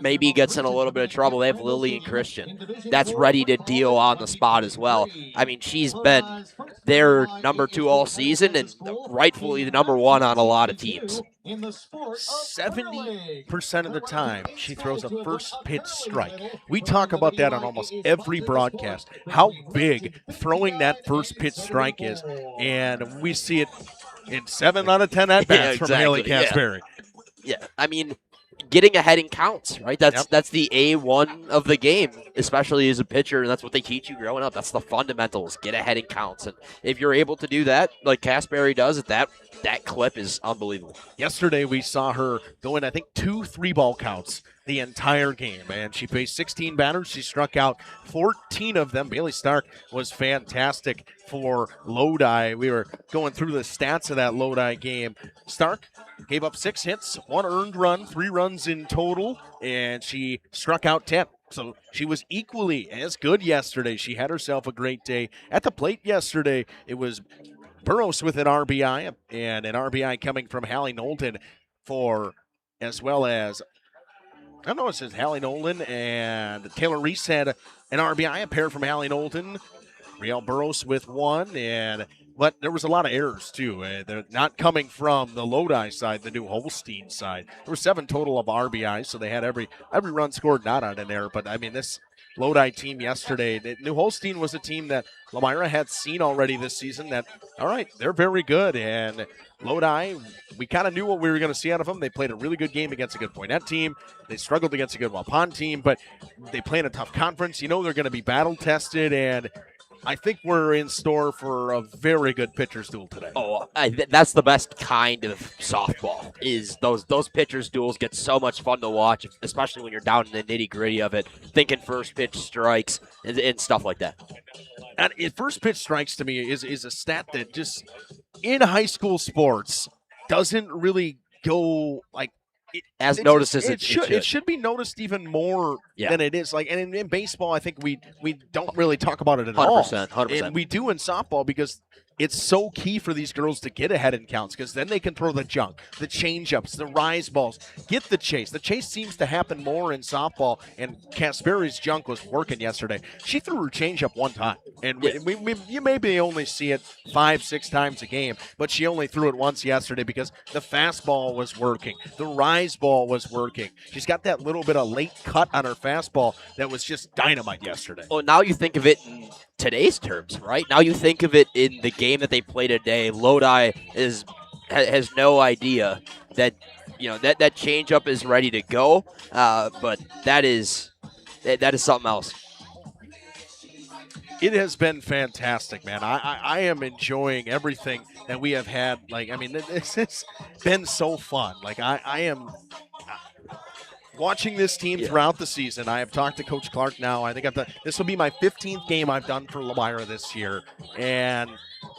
maybe gets in a little bit of trouble, they have Lily and Christian. That's ready to deal on the spot as well. I mean, she's been their number 2 all season and rightfully the number 1 on a lot of teams. 70% of the time, she throws a first pitch strike. We talk about that on almost every broadcast, how big throwing that first pitch strike is. And we see it in 7 out of 10 at-bats from Haley Casperi. Yeah, I mean, getting ahead in counts, right? That's the A1 of the game, especially as a pitcher, and that's what they teach you growing up. That's the fundamentals, get ahead in counts. And if you're able to do that, like Casperi does at that that clip is unbelievable. Yesterday, we saw her go in, I think, 2 3-ball counts the entire game, and she faced 16 batters. She struck out 14 of them. Bailey Stark was fantastic for Lodi. We were going through the stats of that Lodi game. Stark gave up 6 hits, 1 earned run, 3 runs in total, and she struck out 10. So she was equally as good yesterday. She had herself a great day. At the plate yesterday, it was Burroughs with an RBI, and an RBI coming from Hallie Knowlton as well as, I don't know, it says Hallie Nolan and Taylor Reese had an RBI, a pair from Hallie Knowlton. Riel Burroughs with 1, but there was a lot of errors, too. They're not coming from the Lodi side, the New Holstein side. There were 7 total of RBIs, so they had every run scored not on an error. But, I mean, this Lodi team yesterday, New Holstein was a team that Lomira had seen already this season that, all right, they're very good. And Lodi, we kind of knew what we were going to see out of them. They played a really good game against a good Poinette team. They struggled against a good Waupun team, but they play in a tough conference. You know they're going to be battle-tested, and I think we're in store for a very good pitcher's duel today. Oh, that's the best kind of softball. Is those pitcher's duels get so much fun to watch, especially when you're down in the nitty gritty of it, thinking first pitch strikes and stuff like that. And first pitch strikes to me is a stat that just in high school sports doesn't really go like. As noticed as it should. It should be noticed even more than it is. Like, and in baseball, I think we don't really talk about it at all. 100%. And we do in softball because it's so key for these girls to get ahead in counts because then they can throw the junk, the change-ups, the rise balls, get the chase. The chase seems to happen more in softball, and Kasperi's junk was working yesterday. She threw her change-up 1 time, and you maybe only see it 5-6 times a game, but she only threw it once yesterday because the fastball was working. The rise ball was working. She's got that little bit of late cut on her fastball that was just dynamite yesterday. Well, now you think of it in today's terms, right? Now you think of it in the game that they play today. Lodi has no idea that that changeup is ready to go, but that is something else. It has been fantastic, man. I am enjoying everything that we have had. Like, I mean, this has been so fun. Like, I am watching this team throughout the season. I have talked to Coach Clark now. I think this will be my 15th game I've done for Lomira this year. And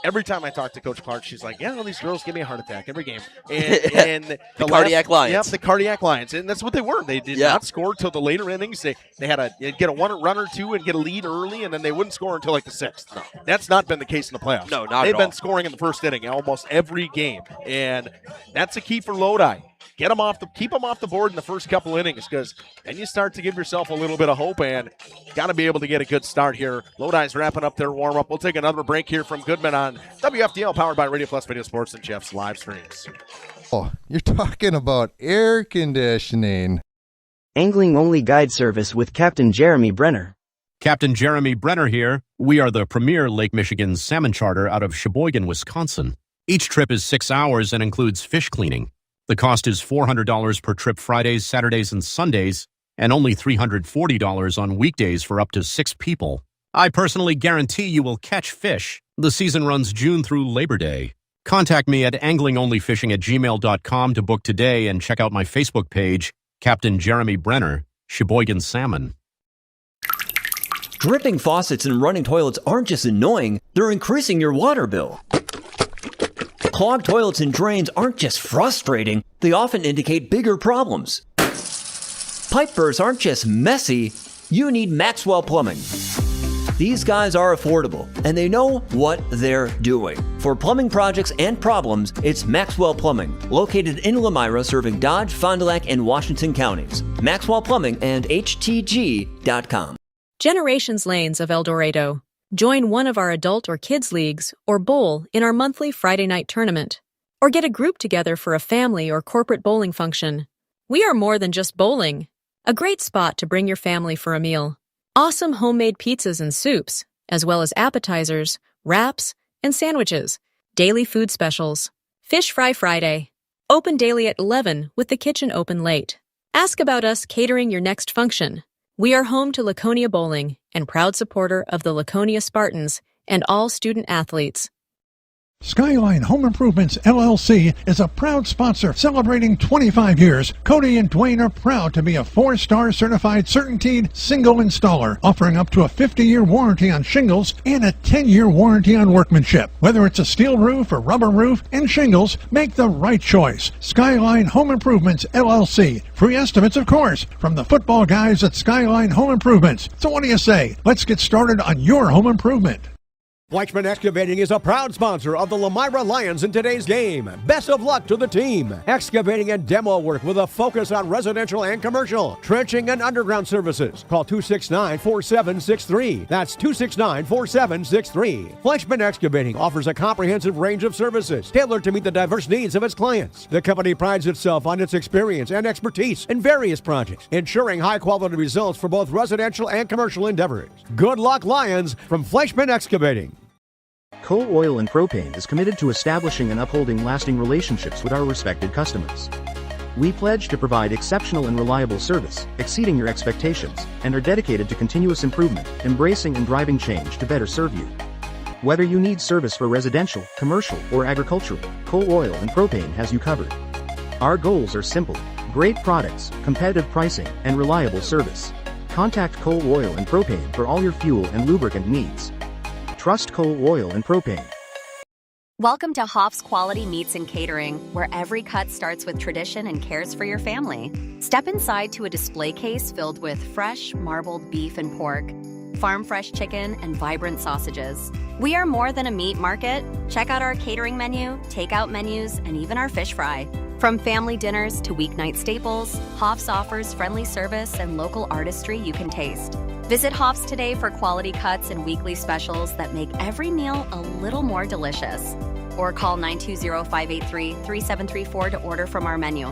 every time I talk to Coach Clark, she's like, yeah, these girls give me a heart attack every game. And the Cardiac Lions. Yep, the Cardiac Lions. And that's what they were. They did not score till the later innings. They had get a run or two and get a lead early, and then they wouldn't score until like the 6th. No. That's not been the case in the playoffs. No, not They've at all. been scoring in the first inning almost every game. And that's a key for Lodi. Keep them off the board in the first couple innings because then you start to give yourself a little bit of hope and got to be able to get a good start here. Lodi's wrapping up their warm-up. We'll take another break here from Goodman on WFDL, powered by Radio Plus Video Sports and Jeff's live streams. Oh, you're talking about air conditioning. Angling-only guide service with Captain Jeremy Brenner. Captain Jeremy Brenner here. We are the premier Lake Michigan salmon charter out of Sheboygan, Wisconsin. Each trip is 6 hours and includes fish cleaning. The cost is $400 per trip Fridays, Saturdays, and Sundays, and only $340 on weekdays for up to 6 people. I personally guarantee you will catch fish. The season runs June through Labor Day. Contact me at anglingonlyfishing@gmail.com to book today and check out my Facebook page, Captain Jeremy Brenner, Sheboygan Salmon. Dripping faucets and running toilets aren't just annoying, they're increasing your water bill. Clogged toilets and drains aren't just frustrating, they often indicate bigger problems. Pipe bursts aren't just messy, you need Maxwell Plumbing. These guys are affordable, and they know what they're doing. For plumbing projects and problems, it's Maxwell Plumbing, located in Lomira, serving Dodge, Fond du Lac, and Washington counties. Maxwell Plumbing and HTG.com. Generations Lanes of El Dorado. Join one of our adult or kids leagues or bowl in our monthly Friday night tournament. Or get a group together for a family or corporate bowling function. We are more than just bowling. A great spot to bring your family for a meal. Awesome homemade pizzas and soups, as well as appetizers, wraps, and sandwiches. Daily food specials. Fish Fry Friday. Open daily at 11 with the kitchen open late. Ask about us catering your next function. We are home to Laconia Bowling and proud supporter of the Laconia Spartans and all student athletes. Skyline Home Improvements LLC is a proud sponsor celebrating 25 years. Cody and Dwayne are proud to be a 4-star certified CertainTeed single installer, offering up to a 50-year warranty on shingles and a 10-year warranty on workmanship. Whether it's a steel roof or rubber roof and shingles, make the right choice. Skyline Home Improvements LLC. Free estimates, of course, from the football guys at Skyline Home Improvements. So what do you say? Let's get started on your home improvement. Fleischman Excavating is a proud sponsor of the Lomira Lions in today's game. Best of luck to the team. Excavating and demo work with a focus on residential and commercial. Trenching and underground services. Call 269-4763. That's 269-4763. Fleischman Excavating offers a comprehensive range of services tailored to meet the diverse needs of its clients. The company prides itself on its experience and expertise in various projects, ensuring high-quality results for both residential and commercial endeavors. Good luck, Lions, from Fleischman Excavating. Coal Oil and Propane is committed to establishing and upholding lasting relationships with our respected customers. We pledge to provide exceptional and reliable service, exceeding your expectations, and are dedicated to continuous improvement, embracing and driving change to better serve you. Whether you need service for residential, commercial, or agricultural, Coal Oil and Propane has you covered. Our goals are simple: great products, competitive pricing, and reliable service. Contact Coal Oil and Propane for all your fuel and lubricant needs. Trust Coal Oil and Propane. Welcome to Hoff's Quality Meats and Catering, where every cut starts with tradition and cares for your family. Step inside to a display case filled with fresh, marbled beef and pork, farm-fresh chicken, and vibrant sausages. We are more than a meat market. Check out our catering menu, takeout menus, and even our fish fry. From family dinners to weeknight staples, Hoff's offers friendly service and local artistry you can taste. Visit Hoff's today for quality cuts and weekly specials that make every meal a little more delicious. Or call 920-583-3734 to order from our menu.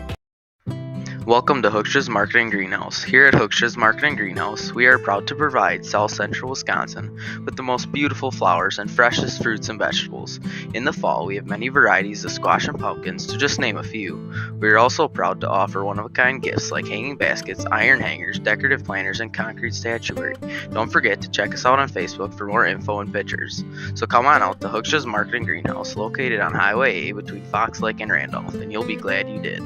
Welcome to Hooksha's Marketing Greenhouse. Here at Hooksha's Marketing Greenhouse, we are proud to provide South Central Wisconsin with the most beautiful flowers and freshest fruits and vegetables. In the fall, we have many varieties of squash and pumpkins, to just name a few. We are also proud to offer one-of-a-kind gifts like hanging baskets, iron hangers, decorative planters, and concrete statuary. Don't forget to check us out on Facebook for more info and pictures. So come on out to Hooksha's Marketing Greenhouse, located on Highway A between Fox Lake and Randolph, and you'll be glad you did.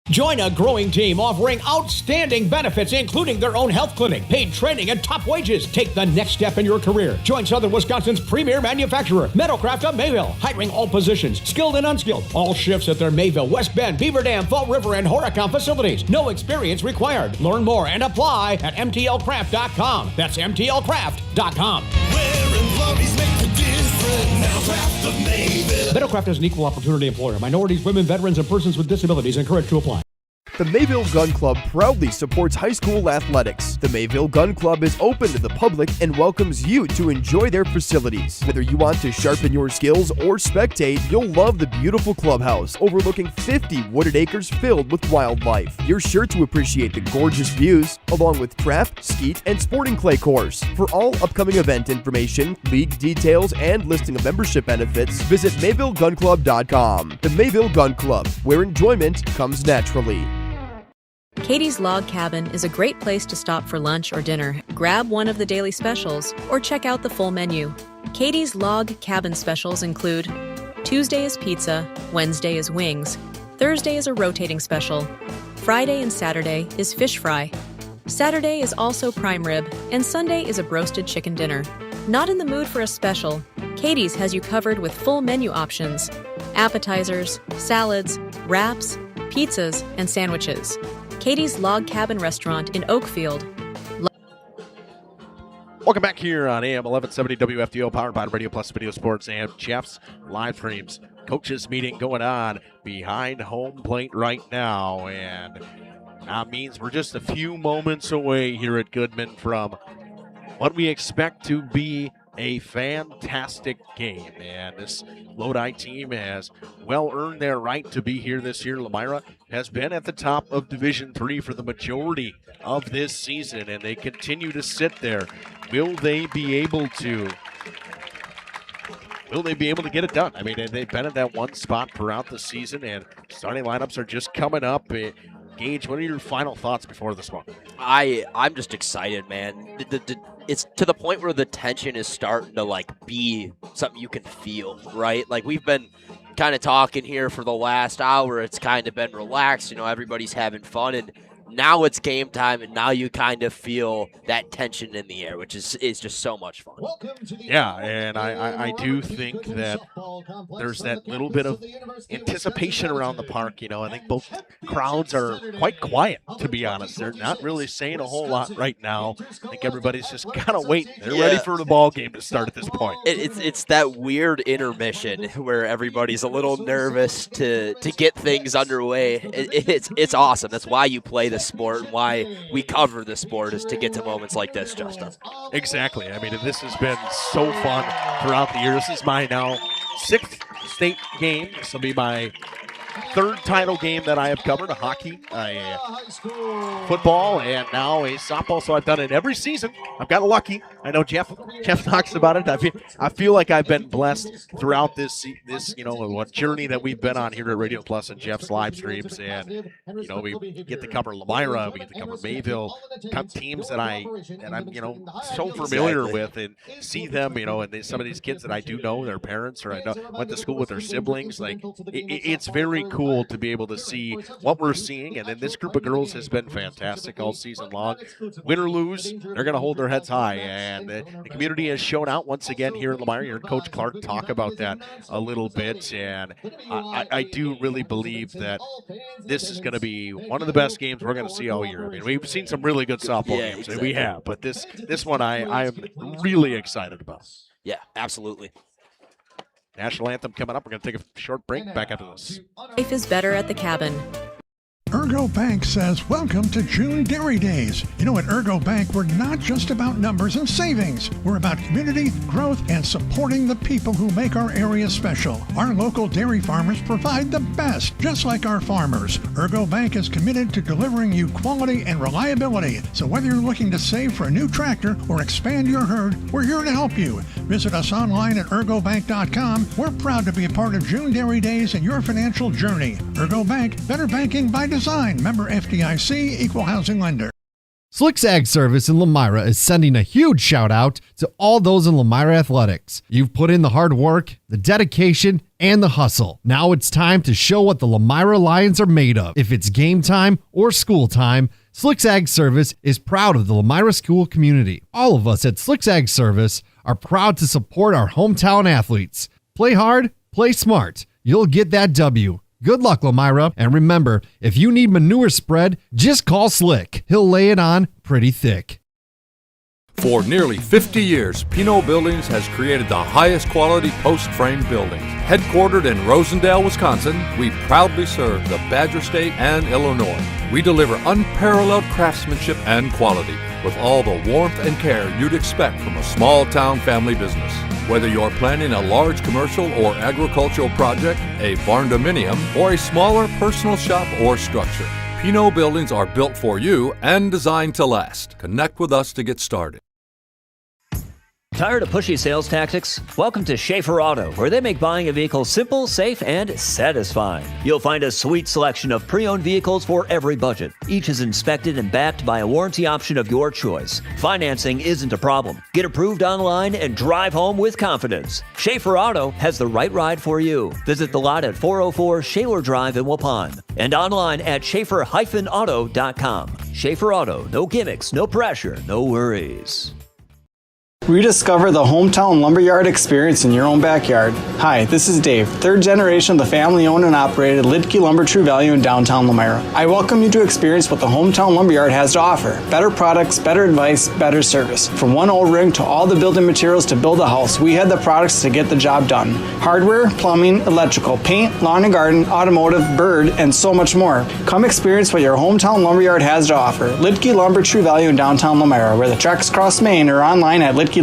Join a growing team offering outstanding benefits, including their own health clinic, paid training, and top wages. Take the next step in your career. Join Southern Wisconsin's premier manufacturer, Metalcraft of Mayville, hiring all positions, skilled and unskilled. All shifts at their Mayville, West Bend, Beaver Dam, Fall River, and Horicon facilities. No experience required. Learn more and apply at mtlcraft.com. That's mtlcraft.com. Metalcraft is an equal opportunity employer. Minorities, women, veterans, and persons with disabilities encouraged to apply. The Mayville Gun Club proudly supports high school athletics. The Mayville Gun Club is open to the public and welcomes you to enjoy their facilities. Whether you want to sharpen your skills or spectate, you'll love the beautiful clubhouse overlooking 50 wooded acres filled with wildlife. You're sure to appreciate the gorgeous views, along with craft, skeet, and sporting clay course. For all upcoming event information, league details, and listing of membership benefits, visit MayvilleGunClub.com. The Mayville Gun Club, where enjoyment comes naturally. Katie's Log Cabin is a great place to stop for lunch or dinner. Grab one of the daily specials or check out the full menu. Katie's Log Cabin specials include Tuesday is pizza, Wednesday is wings, Thursday is a rotating special, Friday and Saturday is fish fry, Saturday is also prime rib, and Sunday is a broasted chicken dinner. Not in the mood for a special? Katie's has you covered with full menu options, appetizers, salads, wraps, pizzas, and sandwiches. Katie's Log Cabin Restaurant in Oakfield. Welcome back here on AM 1170 WFDO, powered by Radio Plus Video Sports and Jeff's live streams. Coaches meeting going on behind home plate right now, and that means we're just a few moments away here at Goodman from what we expect to be a fantastic game, and this Lodi team has well earned their right to be here this year. Lomira has been at the top of Division III for the majority of this season, and they continue to sit there. Will they be able to get it done? I mean, they've been at that one spot throughout the season, and starting lineups are just coming up. Gage, what are your final thoughts before this one? I'm just excited, man. it's to the point where the tension is starting to like be something you can feel, right? Like we've been kind of talking here for the last hour. It's kind of been relaxed, everybody's having fun, and now it's game time, and now you kind of feel that tension in the air, which is just so much fun. Yeah, and I do think that there's that little bit of anticipation around the park. I think both crowds are quite quiet, to be honest. They're not really saying a whole lot right now. I think everybody's just kind of waiting. They're ready for the ball game to start at this point. It's that weird intermission where everybody's a little nervous to get things underway. It's awesome. That's why you play the sport and why we cover the sport, is to get to moments like this, Justin. Exactly. I mean, this has been so fun throughout the year. This is my now 6th state game. This will be my 3rd title game that I have covered, a hockey, a football, and now a softball. So I've done it every season. I've gotten lucky. I know Jeff talks about it. I feel like I've been blessed throughout this what journey that we've been on here at Radio Plus and Jeff's live streams. And we get to cover Lomira, we get to cover Mayville, teams that I'm so familiar with, and see them, and some of these kids that I do know, their parents, or I went to school with their siblings. Like it's very cool to be able to see what we're seeing, and then this group of girls has been fantastic all season long. Win or lose, they're going to hold their heads high, and the community has shown out once again here in Lomira. You heard Coach Clark talk about that a little bit, and I do really believe that this is going to be one of the best games we're going to see all year. I mean, we've seen some really good softball games, and we have, but this one I am really excited about. Yeah, absolutely. National anthem coming up. We're going to take a short break. Back after this. Life is better at the cabin. Ergo Bank says, welcome to June Dairy Days. At Ergo Bank, we're not just about numbers and savings. We're about community, growth, and supporting the people who make our area special. Our local dairy farmers provide the best, just like our farmers. Ergo Bank is committed to delivering you quality and reliability. So whether you're looking to save for a new tractor or expand your herd, we're here to help you. Visit us online at ergobank.com. We're proud to be a part of June Dairy Days and your financial journey. Ergo Bank, better banking by design. Member FDIC, equal housing lender. Slicks Ag Service in Lomira is sending a huge shout out to all those in Lomira athletics. You've put in the hard work, the dedication, and the hustle. Now it's time to show what the Lomira Lions are made of. If it's game time or school time, Slicks Ag Service is proud of the Lomira school community. All of us at Slicks Ag Service are proud to support our hometown athletes. Play hard, play smart. You'll get that W. Good luck, Lomira, and remember, if you need manure spread, just call Slick. He'll lay it on pretty thick. For nearly 50 years, Pinot Buildings has created the highest quality post-frame buildings. Headquartered in Rosendale, Wisconsin, we proudly serve the Badger State and Illinois. We deliver unparalleled craftsmanship and quality with all the warmth and care you'd expect from a small-town family business. Whether you're planning a large commercial or agricultural project, a barn-dominium, or a smaller personal shop or structure, Pinot Buildings are built for you and designed to last. Connect with us to get started. Tired of pushy sales tactics? Welcome to Schaefer Auto, where they make buying a vehicle simple, safe, and satisfying. You'll find a sweet selection of pre-owned vehicles for every budget. Each is inspected and backed by a warranty option of your choice. Financing isn't a problem. Get approved online and drive home with confidence. Schaefer Auto has the right ride for you. Visit the lot at 404 Shaler Drive in Waupun and online at schaefer-auto.com. Schaefer Auto, no gimmicks, no pressure, no worries. Rediscover the hometown lumberyard experience in your own backyard. Hi, this is Dave, third generation of the family-owned and operated Lidke Lumber True Value in downtown Lomira. I welcome you to experience what the hometown lumberyard has to offer. Better products, better advice, better service. From one O-ring to all the building materials to build a house, we had the products to get the job done. Hardware, plumbing, electrical, paint, lawn and garden, automotive, bird, and so much more. Come experience what your hometown lumberyard has to offer. Lidke Lumber True Value in downtown Lomira, where the tracks cross Main, or online at lidkelumber.com.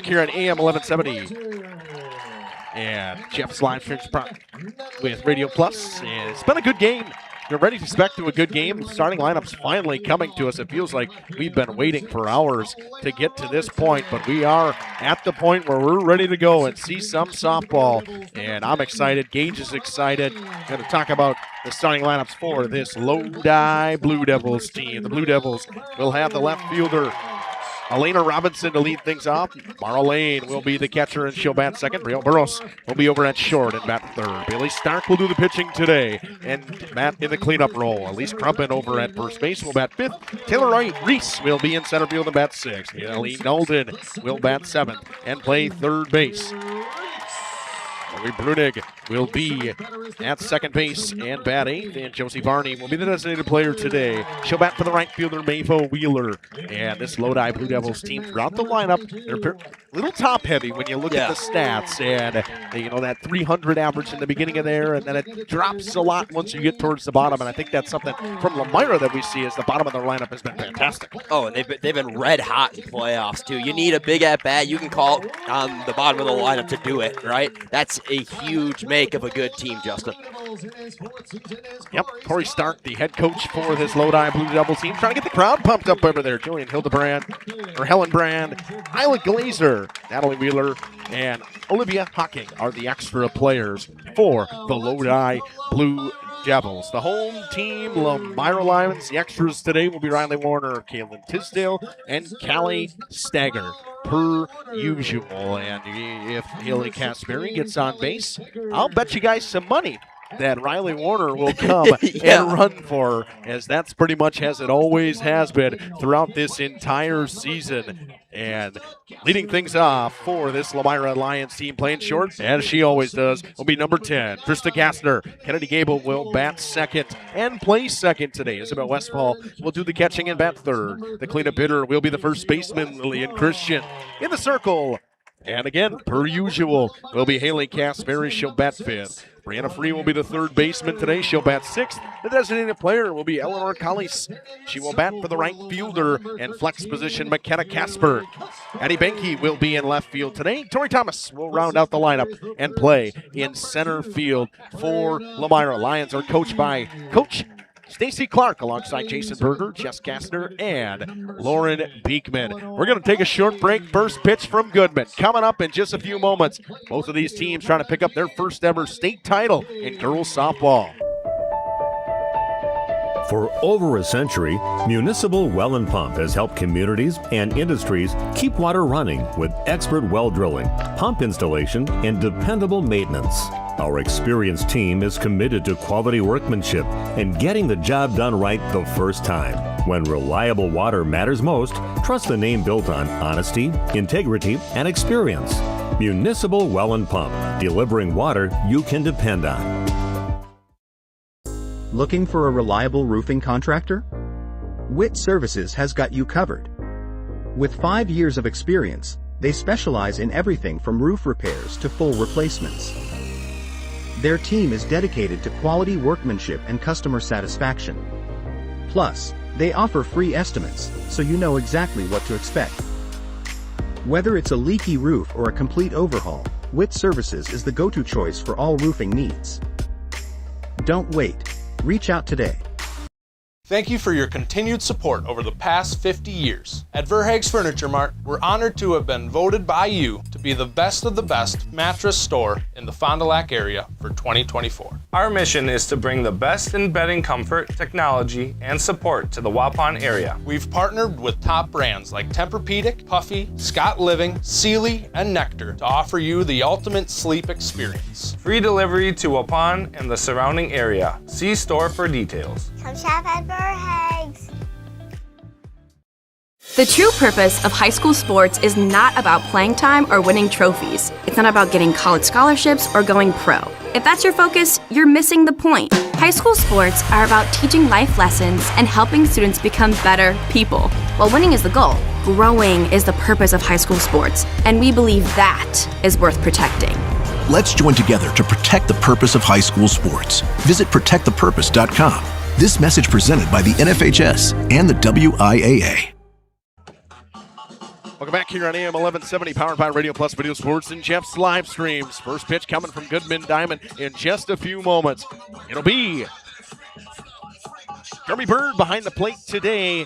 back here on AM 1170. And Jeff's live stream with Radio Plus. And it's been a good game. You're ready to expect to a good game. Starting lineup's finally coming to us. It feels like we've been waiting for hours to get to this point, but we are at the point where we're ready to go and see some softball. And I'm excited. Gage is excited. Going to talk about the starting lineups for this Lodi Blue Devils team. The Blue Devils will have the left fielder Elena Robinson to lead things off. Mara Lane will be the catcher and she'll bat second. Brielle Burros will be over at short and bat third. Bailey Stark will do the pitching today and bat in the cleanup role. Elise Crumpin over at first base will bat fifth. Taylor Reese will be in center field and bat sixth. Ellie Nolden will bat seventh and play third base. Marie Brunig will be at second base and bat eighth, and Josie Varney will be the designated player today. She'll bat for the right fielder, Mavo Wheeler. And this Lodi Blue Devils team throughout the lineup, they're a little top-heavy when you look at the stats. And, that 300 average in the beginning of there, and then it drops a lot once you get towards the bottom. And I think that's something from Lomira that we see as the bottom of their lineup has been fantastic. Oh, and they've been red hot in playoffs, too. You need a big at-bat. You can call it on the bottom of the lineup to do it, right? That's a huge make of a good team, Justin. Yep, Corey Stark, the head coach for this Lodi Blue Devils team, trying to get the crowd pumped up over there. Helen Brand, Isla Glazer, Natalie Wheeler, and Olivia Hawking are the extra players for the Lodi Blue Devils. The home team, Lomira Lions. The extras today will be Riley Warner, Kaylin Tisdale, and Callie Stagger, per usual. And if Haley Kasperi gets on base, I'll bet you guys some money that Riley Warner will come and run for her, as that's pretty much as it always has been throughout this entire season. And leading things off for this Lomira Lions team, playing short, as she always does, will be number 10, Trista Gassner. Kennedy Gable will bat second and play second today. Isabel Westfall will do the catching and bat third. The cleanup hitter will be the first baseman, Lillian Christian. In the circle, and again, per usual, will be Haley Kasperi. She'll bat fifth. Brianna Free will be the third baseman today. She'll bat sixth. The designated player will be Eleanor Collis. She will bat for the right fielder and flex position McKenna Casper. Addie Benke will be in left field today. Tori Thomas will round out the lineup and play in center field for Lomira. Lions are coached by Coach Stacy Clark alongside Jason Berger, Jess Kastner, and Lauren Beekman. We're going to take a short break. First pitch from Goodman coming up in just a few moments. Both of these teams trying to pick up their first ever state title in girls softball. For over a century, Municipal Well and Pump has helped communities and industries keep water running with expert well drilling, pump installation, and dependable maintenance. Our experienced team is committed to quality workmanship and getting the job done right the first time. When reliable water matters most, trust the name built on honesty, integrity, and experience. Municipal Well and Pump, delivering water you can depend on. Looking for a reliable roofing contractor? WIT Services has got you covered. With 5 years of experience, they specialize in everything from roof repairs to full replacements. Their team is dedicated to quality workmanship and customer satisfaction. Plus, they offer free estimates, so you know exactly what to expect. Whether it's a leaky roof or a complete overhaul, WIT Services is the go-to choice for all roofing needs. Don't wait. Reach out today. Thank you for your continued support over the past 50 years. At Verhaeg's Furniture Mart, we're honored to have been voted by you to be the best of the best mattress store in the Fond du Lac area for 2024. Our mission is to bring the best in bedding comfort, technology, and support to the Waupun area. We've partnered with top brands like Tempur-Pedic, Puffy, Scott Living, Sealy, and Nectar to offer you the ultimate sleep experience. Free delivery to Waupun and the surrounding area. See store for details. Come shop at Verhaeg's. The true purpose of high school sports is not about playing time or winning trophies. It's not about getting college scholarships or going pro. If that's your focus, you're missing the point. High school sports are about teaching life lessons and helping students become better people. While winning is the goal, growing is the purpose of high school sports, and we believe that is worth protecting. Let's join together to protect the purpose of high school sports. Visit protectthepurpose.com. This message presented by the NFHS and the WIAA. Welcome back here on AM 1170, powered by Radio Plus Video Sports and Jeff's live streams. First pitch coming from Goodman Diamond in just a few moments. It'll be Jeremy Bird behind the plate today.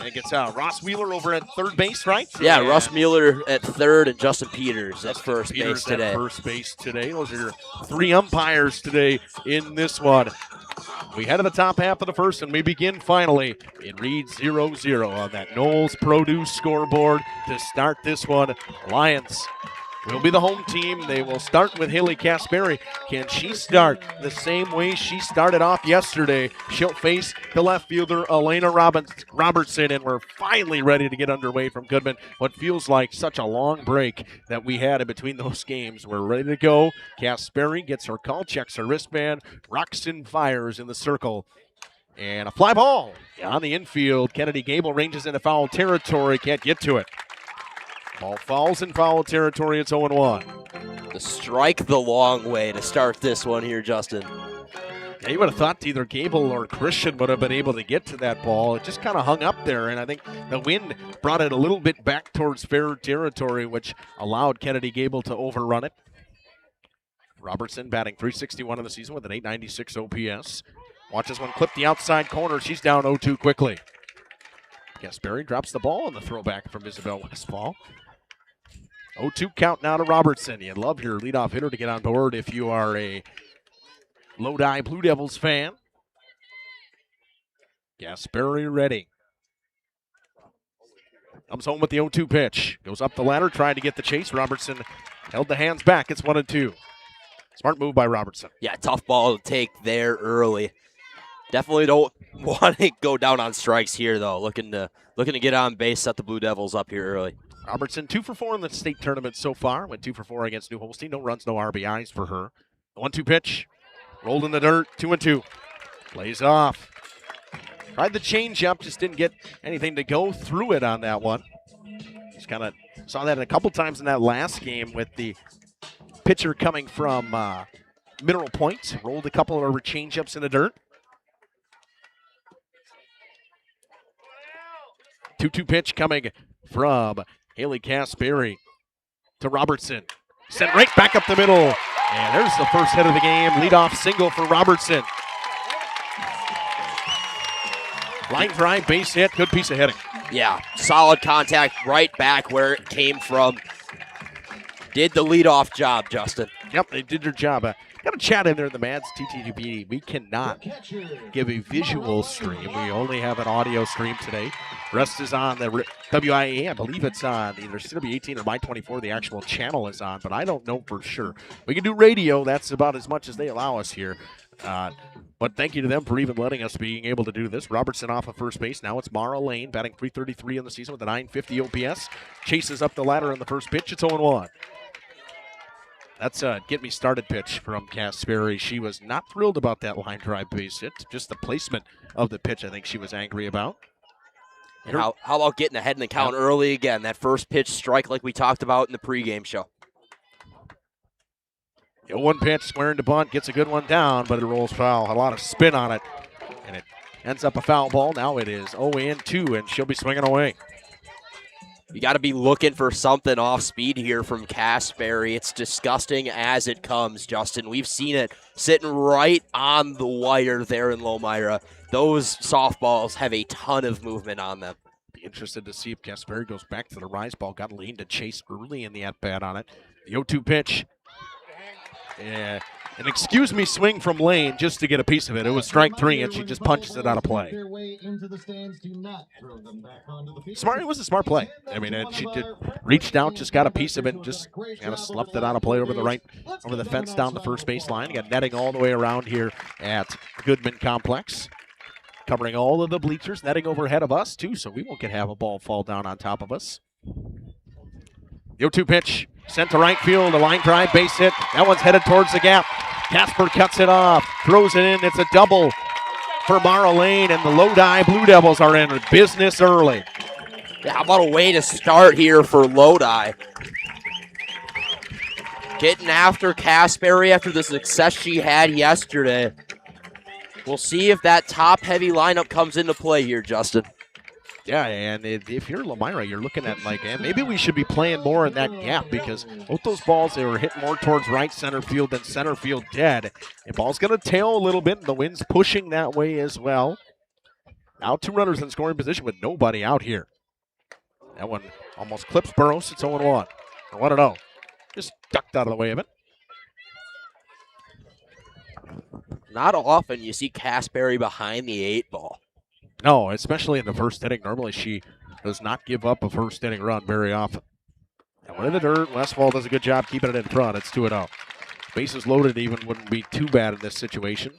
And gets Ross Wheeler over at third base, right? Yeah, Russ Mueller at third and Justin Peters at first base today. First base today. Those are your three umpires today in this one. We head to the top half of the first, and we begin finally. It reads 0-0 on that Knowles Produce scoreboard to start this one. Lions will be the home team. They will start with Haley Kasperi. Can she start the same way she started off yesterday? She'll face the left fielder, Elena Robertson, and we're finally ready to get underway from Goodman. What feels like such a long break that we had in between those games. We're ready to go. Kasperi gets her call, checks her wristband, rocks and fires in the circle. And a fly ball on the infield. Kennedy Gable ranges into foul territory, can't get to it. Ball falls in foul territory. It's 0-1. The strike the long way to start this one here, Justin. Yeah, you would have thought either Gable or Christian would have been able to get to that ball. It just kind of hung up there, and I think the wind brought it a little bit back towards fair territory, which allowed Kennedy Gable to overrun it. Robertson batting .361 in the season with an .896 OPS. Watch this one clip the outside corner. She's down 0-2 quickly. Kasperi drops the ball on the throwback from Isabel Westfall. 0-2 count now to Robertson. You'd love your leadoff hitter to get on board if you are a Lodi Blue Devils fan. Kasperi ready. Comes home with the 0-2 pitch. Goes up the ladder, trying to get the chase. Robertson held the hands back. It's 1-2. Smart move by Robertson. Yeah, tough ball to take there early. Definitely don't want to go down on strikes here, though. Looking to get on base, set the Blue Devils up here early. Robertson 2 for 4 in the state tournament so far. Went 2 for 4 against New Holstein. No runs, no RBIs for her. The 1-2 pitch. Rolled in the dirt. 2-2. Plays off. Tried the changeup, just didn't get anything to go through it on that one. Just kind of saw that a couple times in that last game with the pitcher coming from Mineral Point. Rolled a couple of changeups in the dirt. 2-2 pitch coming from Haley Kasperi to Robertson. Sent right back up the middle. And there's the first hit of the game. Leadoff single for Robertson. Line drive, base hit, good piece of hitting. Yeah, solid contact right back where it came from. Did the leadoff job, Justin. Yep, they did their job. Got a chat in there in the Mads TTGP. We cannot give a visual stream. We only have an audio stream today. Rest is on the WIAA. I believe it's on either CW18 or My24. The actual channel is on, but I don't know for sure. We can do radio. That's about as much as they allow us here. But thank you to them for even letting us being able to do this. Robertson off of first base. Now it's Mara Lane batting .333 in the season with a .950 OPS. Chases up the ladder on the first pitch. It's 0-1. That's a get-me-started pitch from Kasperi. She was not thrilled about that line drive base hit. Just the placement of the pitch I think she was angry about. And how about getting ahead in the count early again? That first pitch strike like we talked about in the pregame show. The 0-1 pitch, squaring to bunt, gets a good one down, but it rolls foul. A lot of spin on it, and it ends up a foul ball. Now it is 0-2, and she'll be swinging away. You got to be looking for something off speed here from Kasperi. It's disgusting as it comes, Justin. We've seen it sitting right on the wire there in Lomira. Those softballs have a ton of movement on them. Be interested to see if Kasperi goes back to the rise ball. Got Lane to chase early in the at-bat on it. The 0-2 pitch. Yeah, an excuse me swing from Lane just to get a piece of it. It was strike 3, and she just punches it out of play. Smart. It was a smart play. I mean, she reached out, just got a piece of it, and just kind of sloughed it out of play over the fence down the first base line. Got netting all the way around here at Goodman Complex, covering all of the bleachers, netting overhead of us too, so we won't have a ball fall down on top of us. The 0-2 pitch. Sent to right field, a line drive, base hit. That one's headed towards the gap. Casper cuts it off, throws it in. It's a double for Mara Lane, and the Lodi Blue Devils are in business early. Yeah, how about a way to start here for Lodi? Getting after Kasperi after the success she had yesterday. We'll see if that top-heavy lineup comes into play here, Justin. Yeah, and if you're Lomira, you're looking at like, maybe we should be playing more in that gap because both those balls, they were hitting more towards right center field than center field dead. The ball's going to tail a little bit, and the wind's pushing that way as well. Now 2 runners in scoring position with nobody out here. That one almost clips Burrows. It's 0-1. Or 1-0. Just ducked out of the way of it. Not often you see Casberry behind the 8 ball. No, especially in the first inning. Normally she does not give up a first inning run very often. And one in the dirt. Westfall does a good job keeping it in front. It's 2-0. Bases loaded even wouldn't be too bad in this situation.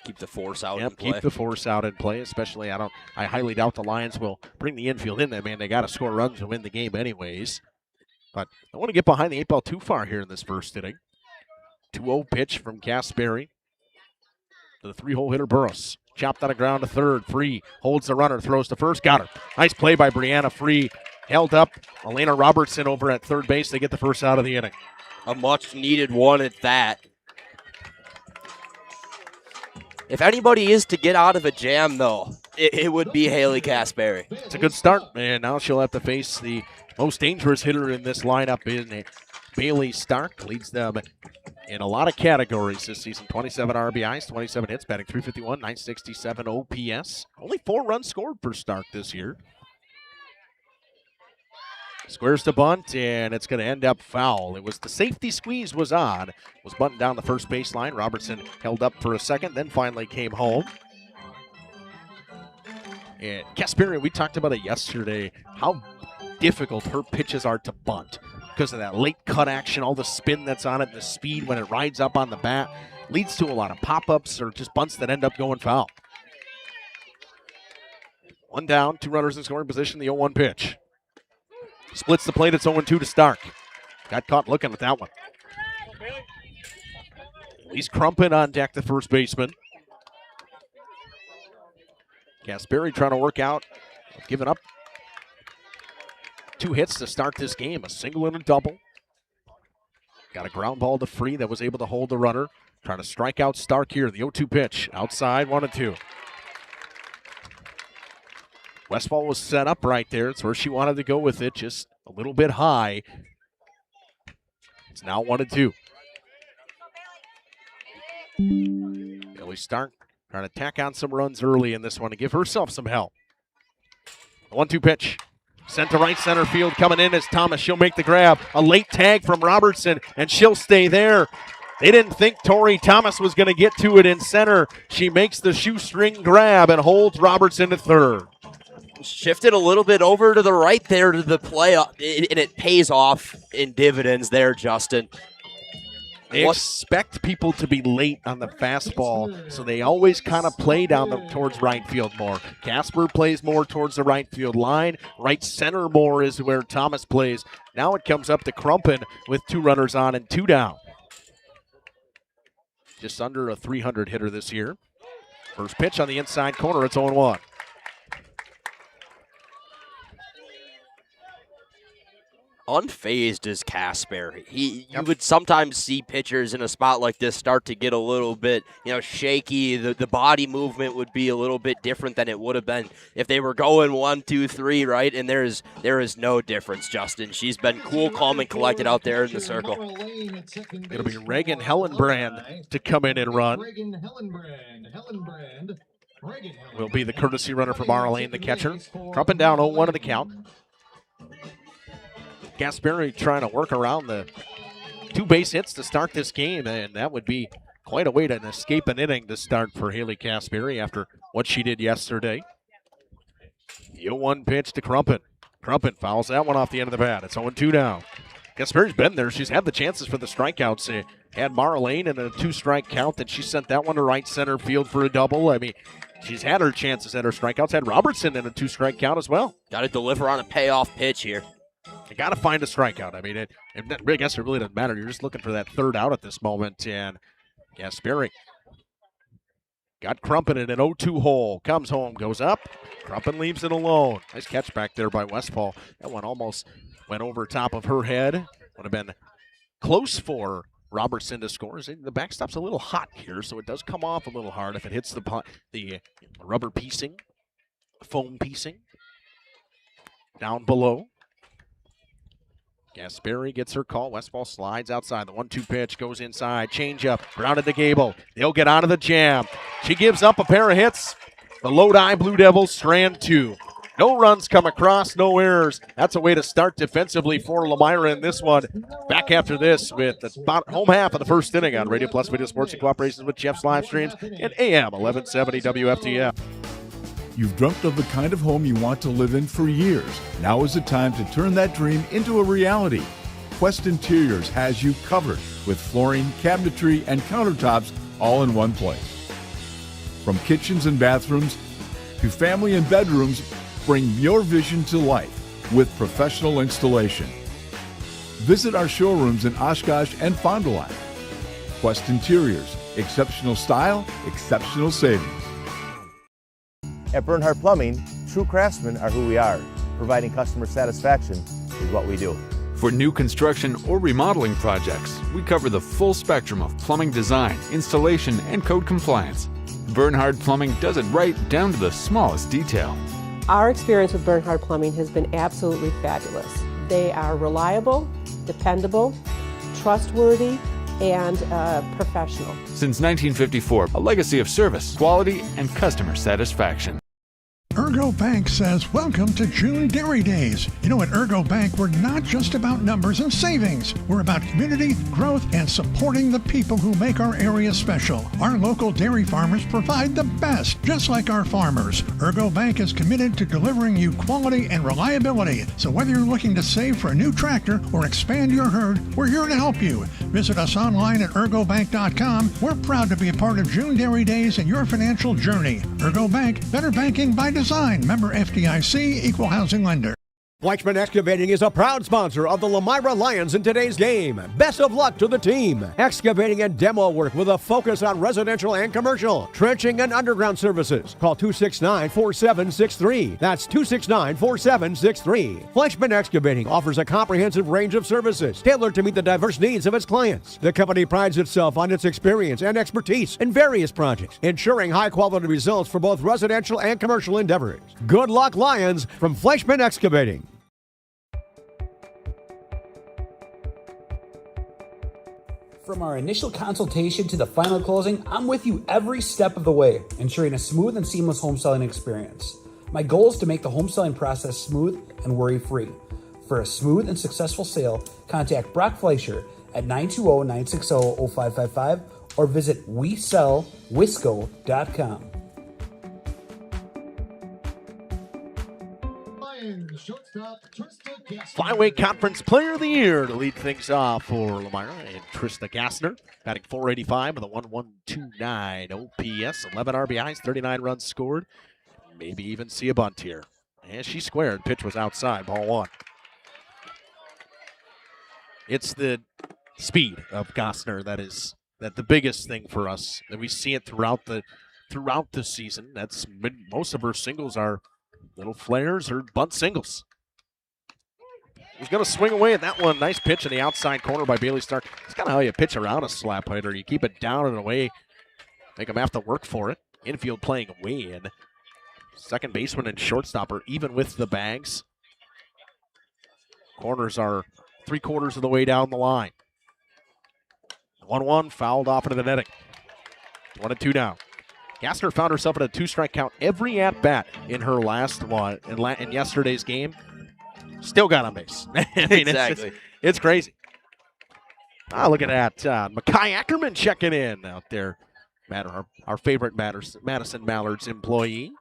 Keep the force out in play. Keep the force out in play, especially I highly doubt the Lions will bring the infield in there, man. They got to score runs to win the game anyways. But I don't want to get behind the 8 ball too far here in this first inning. 2-0 pitch from Casberry to the 3-hole hitter Burrows. Chopped on the ground to third. Free holds the runner, throws to first. Got her. Nice play by Brianna Free. Held up. Elena Robertson over at third base. They get the first out of the inning. A much-needed one at that. If anybody is to get out of a jam, though, it would be Haley Casberry. It's a good start, and now she'll have to face the most dangerous hitter in this lineup in Bailey Stark. Leads them in a lot of categories this season. 27 RBIs, 27 hits, batting .351, .967 OPS. Only 4 runs scored for Stark this year. Squares to bunt, and it's going to end up foul. It was the safety squeeze was on. Was bunting down the first baseline. Robertson held up for a second, then finally came home. And Casberry, we talked about it yesterday, how difficult her pitches are to bunt because of that late cut action, all the spin that's on it, and the speed when it rides up on the bat. Leads to a lot of pop-ups or just bunts that end up going foul. 1 down, 2 runners in scoring position, the 0-1 pitch. Splits the plate, it's 0-2 to Stark. Got caught looking at that one. Elise Crumpin on deck, the first baseman. Casberry trying to work out, giving up 2 hits to start this game, a single and a double. Got a ground ball to Free that was able to hold the runner. Trying to strike out Stark here, the 0-2 pitch. Outside, 1-2. Westfall was set up right there. It's where she wanted to go with it, just a little bit high. It's now 1-2. Billy Stark trying to tack on some runs early in this one to give herself some help. 1-2 pitch. Sent to right center field. Coming in is Thomas. She'll make the grab. A late tag from Robertson, and she'll stay there. They didn't think Tori Thomas was going to get to it in center. She makes the shoestring grab and holds Robertson to third. Shifted a little bit over to the right there to the play, and it pays off in dividends there, Justin. They expect people to be late on the fastball, so they always kind of play down towards right field more. Casper plays more towards the right field line. Right center more is where Thomas plays. Now it comes up to Crumpin with 2 runners on and 2 down. Just under a 300 hitter this year. First pitch on the inside corner, it's 0-1. Unfazed is Casberry. You would sometimes see pitchers in a spot like this start to get a little bit, shaky. The body movement would be a little bit different than it would have been if they were going 1, 2, 3, right? And there is no difference, Justin. She's been cool, calm, and collected out there in the circle. It'll be Reagan Hellenbrand to come in and run. Will be the courtesy runner for Marlene, the catcher. Crumpin down 0-1 in the count. Casberry trying to work around the 2 base hits to start this game, and that would be quite a way to escape an inning to start for Haley Casberry after what she did yesterday. The 0-1 pitch to Crumpin. Crumpin fouls that one off the end of the bat. It's 0-2 down. Casberry's been there. She's had the chances for the strikeouts. Had Marlene in a 2-strike count, and she sent that one to right center field for a double. I mean, she's had her chances at her strikeouts. Had Robertson in a 2-strike count as well. Got to deliver on a payoff pitch here. You got to find a strikeout. I mean, I guess it really doesn't matter. You're just looking for that 3rd out at this moment. And Casberry got Crumpin in an 0-2 hole. Comes home, goes up. Crumpin leaves it alone. Nice catch back there by Westfall. That one almost went over top of her head. Would have been close for Robertson to score. The backstop's a little hot here, so it does come off a little hard if it hits the rubber piecing, foam piecing. down below. Gasperi gets her call. Westfall slides outside. The 1-2 pitch goes inside. Changeup. Grounded to Gable. They'll get out of the jam. She gives up a pair of hits. The Lodi Blue Devils strand 2. No runs come across, no errors. That's a way to start defensively for Lomira in this one. Back after this with about home half of the first inning on Radio Plus Video Sports in cooperation with Jeff's live streams and AM 1170 WFTF. You've dreamt of the kind of home you want to live in for years. Now is the time to turn that dream into a reality. Quest Interiors has you covered with flooring, cabinetry, and countertops all in one place. From kitchens and bathrooms to family and bedrooms, bring your vision to life with professional installation. Visit our showrooms in Oshkosh and Fond du Lac. Quest Interiors, exceptional style, exceptional savings. At Bernhardt Plumbing, true craftsmen are who we are. Providing customer satisfaction is what we do. For new construction or remodeling projects, we cover the full spectrum of plumbing design, installation, and code compliance. Bernhardt Plumbing does it right down to the smallest detail. Our experience with Bernhardt Plumbing has been absolutely fabulous. They are reliable, dependable, trustworthy, and professional. Since 1954, a legacy of service, quality, and customer satisfaction. Ergo Bank says, welcome to June Dairy Days. You know, at Ergo Bank, we're not just about numbers and savings. We're about community, growth, and supporting the people who make our area special. Our local dairy farmers provide the best, just like our farmers. Ergo Bank is committed to delivering you quality and reliability. So whether you're looking to save for a new tractor or expand your herd, we're here to help you. Visit us online at ergobank.com. We're proud to be a part of June Dairy Days and your financial journey. Ergo Bank, better banking by design. Member FDIC, equal housing lender. Fleischman Excavating is a proud sponsor of the Lomira Lions in today's game. Best of luck to the team. Excavating and demo work with a focus on residential and commercial, trenching and underground services. Call 269-4763. That's 269-4763. Fleischman Excavating offers a comprehensive range of services tailored to meet the diverse needs of its clients. The company prides itself on its experience and expertise in various projects, ensuring high-quality results for both residential and commercial endeavors. Good luck, Lions, from Fleischman Excavating. From our initial consultation to the final closing, I'm with you every step of the way, ensuring a smooth and seamless home selling experience. My goal is to make the home selling process smooth and worry-free. For a smooth and successful sale, contact Brock Fleischer at 920-960-0555 or visit WeSellWisco.com. Flyweight Conference Player of the Year to lead things off for Lomira and Trista Gassner, batting .485 with a 1.129 OPS, 11 RBIs, 39 runs scored. Maybe even see a bunt here. And she squared. Pitch was outside. Ball 1. It's the speed of Gassner that is the biggest thing for us. That we see it throughout the season. That's most of her singles are little flares or bunt singles. He's going to swing away at that one. Nice pitch in the outside corner by Bailey Stark. It's kind of how you pitch around a slap hitter. You keep it down and away, make them have to work for it. Infield playing way in. Second baseman and shortstop are even with the bags. Corners are 3/4 of the way down the line. 1-1 fouled off into the netting. 1-2 now. Gassner found herself in a 2-strike count every at-bat in her last one in yesterday's game. Still got on base. I mean, Exactly. It's crazy. Look at that. Makai Ackerman checking in out there. Our favorite Madison Mallards employee.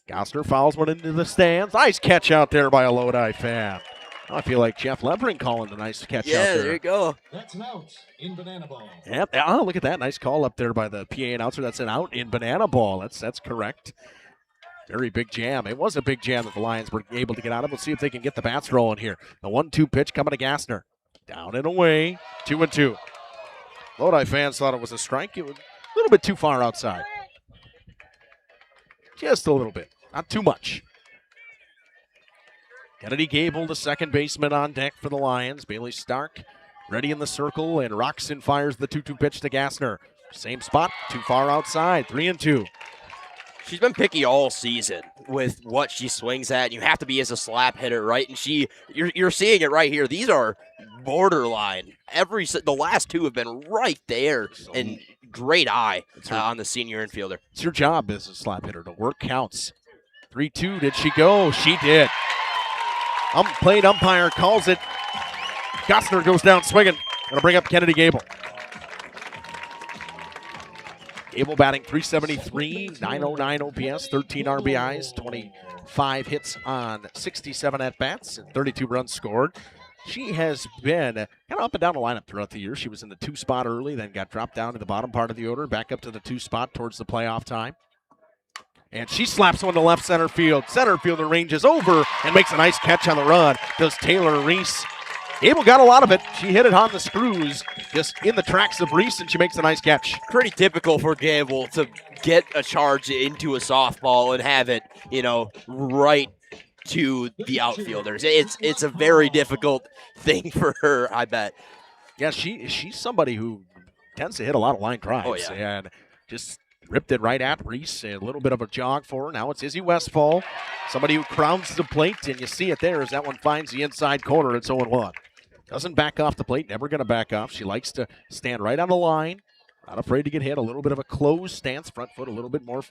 Gassner fouls one into the stands. Nice catch out there by a Lodi fan. I feel like Jeff Levering calling the nice catch out there. Yeah, there you go. That's an out in banana ball. Yep. Look at that. Nice call up there by the PA announcer. That's an out in banana ball. That's correct. Very big jam. It was a big jam that the Lions were able to get out of. We'll see if they can get the bats rolling here. The 1-2 pitch coming to Gassner. Down and away. 2-2. Lodi fans thought it was a strike. It was a little bit too far outside. Just a little bit. Not too much. Kennedy Gable, the second baseman on deck for the Lions. Bailey Stark ready in the circle, and Roxon fires the 2-2 pitch to Gassner. Same spot, too far outside. 3-2. She's been picky all season with what she swings at. You have to be as a slap hitter, right? And you're seeing it right here. These are borderline. The last two have been right there, and great eye on the senior infielder. It's your job as a slap hitter to work counts. 3-2, did she go? She did. Plate umpire calls it. Gostner goes down swinging. Going to bring up Kennedy Gable. Gable batting .373, 909 OPS, 13 RBIs, 25 hits on 67 at-bats, and 32 runs scored. She has been kind of up and down the lineup throughout the year. She was in the 2 spot early, then got dropped down to the bottom part of the order, back up to the 2 spot towards the playoff time. And she slaps one to left center field. Center fielder ranges over and makes a nice catch on the run. Does Taylor Reese. Gable got a lot of it. She hit it on the screws, just in the tracks of Reese, and she makes a nice catch. Pretty typical for Gable to get a charge into a softball and have it, right to the outfielders. It's a very difficult thing for her, I bet. Yeah, she's somebody who tends to hit a lot of line drives. Oh, yeah. And just ripped it right at Reese. A little bit of a jog for her. Now it's Izzy Westfall, somebody who crowns the plate, and you see it there as that one finds the inside corner. It's 0-1. Doesn't back off the plate, never going to back off. She likes to stand right on the line, not afraid to get hit. A little bit of a closed stance, front foot a little bit more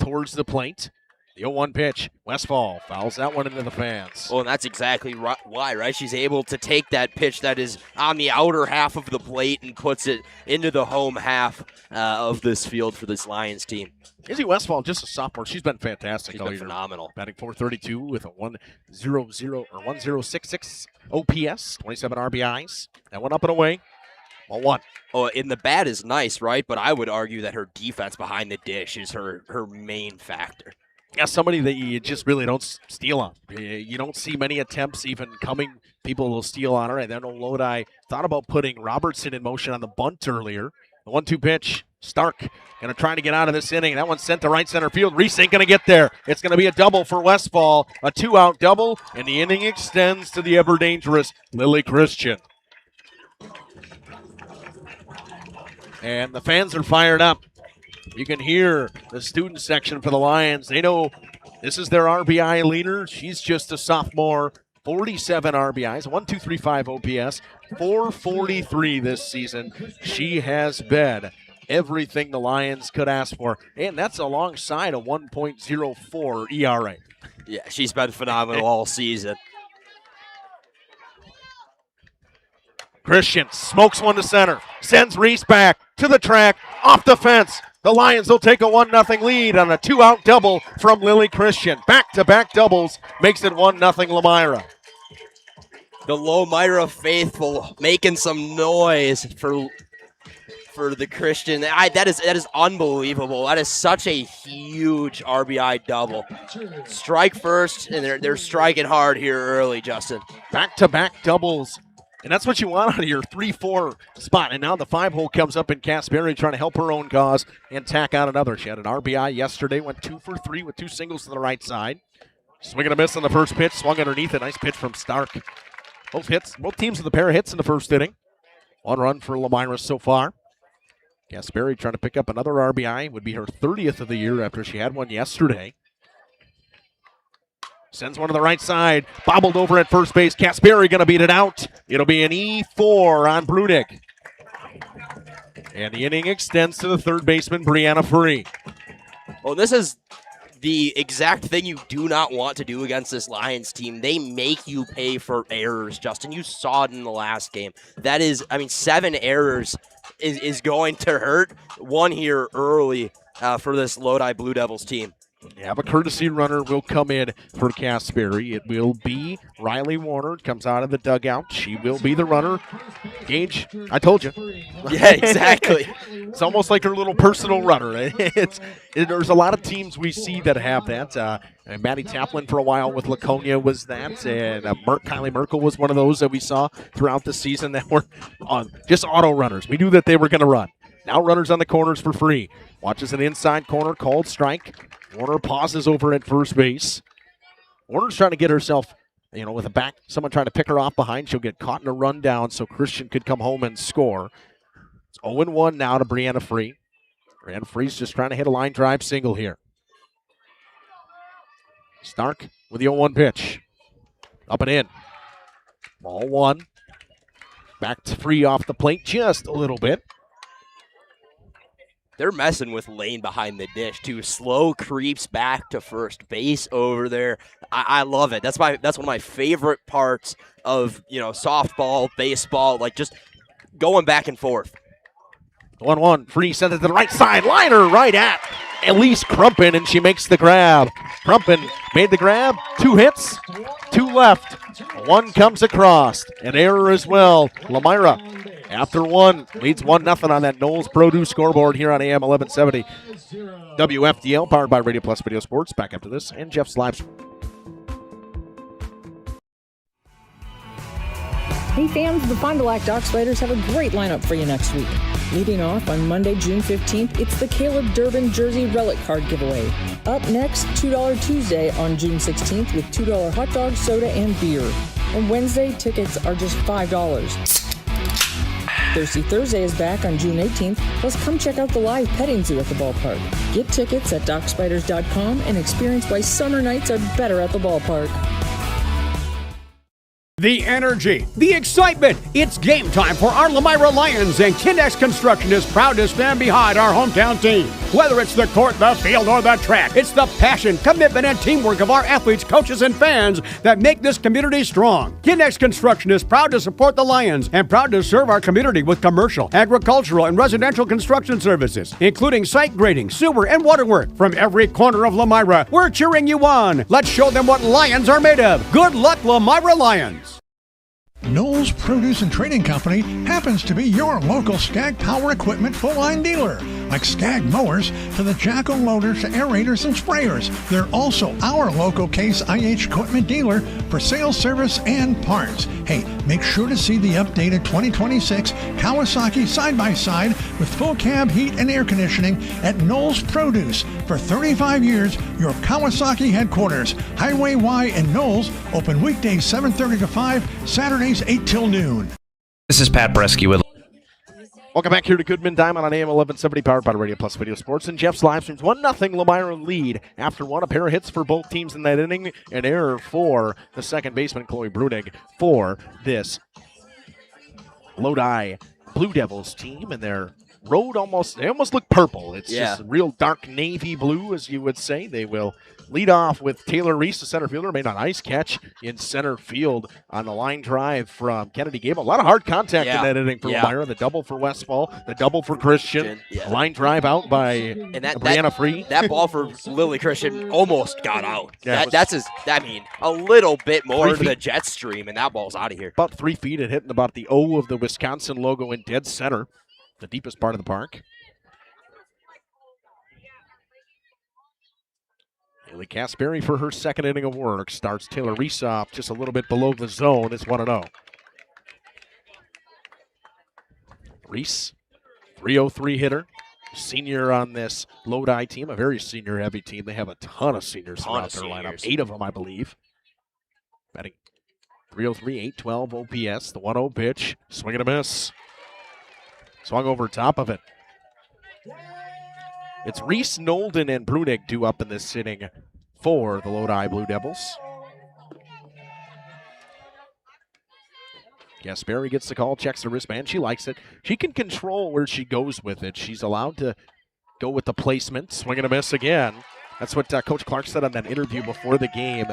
towards the plate. The 0-1 pitch, Westfall fouls that one into the fans. Well, and that's exactly why, right? She's able to take that pitch that is on the outer half of the plate and puts it into the home half of this field for this Lions team. Izzy Westfall, just a sophomore, she's been fantastic. She's been phenomenal. Batting .432 with a 1.0066 OPS, 27 RBIs. That one up and away. 1-1. Oh, and the bat is nice, right? But I would argue that her defense behind the dish is her main factor. Yeah, somebody that you just really don't steal on. You don't see many attempts even coming. People will steal on her. And then Lodi thought about putting Robertson in motion on the bunt earlier. The 1-2 pitch, Stark going to try to get out of this inning. That one's sent to right center field. Reese ain't going to get there. It's going to be a double for Westfall. A 2-out double, and the inning extends to the ever-dangerous Lily Christian. And the fans are fired up. You can hear the student section for the Lions. They know this is their RBI leader. She's just a sophomore. 47 RBIs, 1.235 OPS, 443 this season. She has been everything the Lions could ask for, and that's alongside a 1.04 ERA. Yeah, she's been phenomenal all season. Christian smokes one to center, sends Reese back to the track, off the fence. The Lions will take a 1-0 lead on a 2-out double from Lily Christian. Back-to-back doubles makes it 1-0 Lomira. The Lomira faithful making some noise for the Christian. That is unbelievable. That is such a huge RBI double. Strike first, and they're striking hard here early, Justin. Back-to-back doubles. And that's what you want out of your 3-4 spot. And now the 5-hole comes up in Casperry trying to help her own cause and tack out another. She had an RBI yesterday, went 2 for 3 with 2 singles to the right side. Swing and a miss on the first pitch, swung underneath. A nice pitch from Stark. Both teams with a pair of hits in the first inning. 1 run for Lomira so far. Casperry trying to pick up another RBI. Would be her 30th of the year after she had one yesterday. Sends one to the right side. Bobbled over at first base. Casperry going to beat it out. It'll be an E4 on Brunick. And the inning extends to the third baseman, Brianna Free. Well, this is the exact thing you do not want to do against this Lions team. They make you pay for errors, Justin. You saw it in the last game. That is, 7 errors is going to hurt. 1 here early for this Lodi Blue Devils team. Yeah, a courtesy runner will come in for Casperry. It will be Riley Warner. Comes out of the dugout. She will be the runner. Gage, I told you. Yeah, exactly. It's almost like her little personal runner. There's a lot of teams we see that have that. And Maddie Taplin for a while with Laconia was that. And Kylie Merkel was one of those that we saw throughout the season that were just auto runners. We knew that they were going to run. Now runners on the corners for Free. Watches an inside corner, called strike. Warner pauses over at first base. Warner's trying to get herself, with a back, someone trying to pick her off behind. She'll get caught in a rundown so Christian could come home and score. It's 0-1 now to Brianna Free. Brianna Free's just trying to hit a line drive single here. Stark with the 0-1 pitch. Up and in. Ball one. Back to free off the plate just a little bit. They're messing with Lane behind the dish, too. Slow creeps back to first base over there. I love it. That's one of my favorite parts of, softball, baseball, like just going back and forth. 1-1. Free sent it to the right side. Liner right at Elise Crumpin, and she makes the grab. Crumpin made the grab. 2 hits, 2 left. 1 comes across. An error as well. Lomira, after 1, leads 1-0 on that Knowles Produce scoreboard here on AM 1170. WFDL, powered by Radio Plus Video Sports. Back after this, and Jeff's live. Hey fans, the Fond du Lac Dock Spiders have a great lineup for you next week. Leading off on Monday, June 15th, it's the Caleb Durbin Jersey Relic Card giveaway. Up next, $2 Tuesday on June 16th with $2 hot dog, soda, and beer. And Wednesday, tickets are just $5. Thirsty Thursday is back on June 18th, plus come check out the live petting zoo at the ballpark. Get tickets at DocSpiders.com and experience why summer nights are better at the ballpark. The energy, the excitement. It's game time for our Lomira Lions, and Kindex Construction is proud to stand behind our hometown team. Whether it's the court, the field, or the track, it's the passion, commitment, and teamwork of our athletes, coaches, and fans that make this community strong. Kindex Construction is proud to support the Lions and proud to serve our community with commercial, agricultural, and residential construction services, including site grading, sewer, and water work. From every corner of Lomira, we're cheering you on. Let's show them what Lions are made of. Good luck, Lomira Lions. Knowles Produce and Trading Company happens to be your local Skag Power Equipment full-line dealer. Like Skag mowers to the Jacko loaders to aerators and sprayers. They're also our local Case IH equipment dealer for sales, service, and parts. Hey, make sure to see the updated 2026 Kawasaki side-by-side with full cab heat and air conditioning at Knowles Produce. For 35 years, your Kawasaki headquarters, Highway Y in Knowles, open weekdays 7:30 to 5, Saturdays 8 till noon. This is Pat Bresky with Welcome back here to Goodman Diamond on AM 1170, powered by Radio Plus Video Sports. And Jeff's live streams 1-0 Lomira lead after 1. A pair of hits for both teams in that inning. An error for the second baseman, Chloe Brunig, for this Lodi Blue Devils team. And their road they almost look purple. It's just real dark navy blue, as you would say. They will lead off with Taylor Reese, the center fielder, made a nice catch in center field on the line drive from Kennedy Gable. A lot of hard contact in that inning for Lomira. The double for Westfall, the double for Christian. Line drive out by Brianna Free. That ball for Lily Christian almost got out. That's a little bit more to the jet stream, and that ball's out of here. About 3 feet and hitting about the O of the Wisconsin logo in dead center, the deepest part of the park. Haley Caspary for her second inning of work. Starts Taylor Reese off just a little bit below the zone. It's 1-0. Reese, 303 hitter. Senior on this Lodi team, a very senior-heavy team. They have a ton of seniors throughout their lineup. 8 of them, I believe. Batting 303, 812 OPS. The 1-0 pitch. Swing and a miss. Swung over top of it. It's Reese, Nolden, and Brunig due up in this inning for the Lodi Blue Devils. Gaspari gets the call, checks the wristband. She likes it. She can control where she goes with it. She's allowed to go with the placement. Swing and a miss again. That's what Coach Clark said on that interview before the game.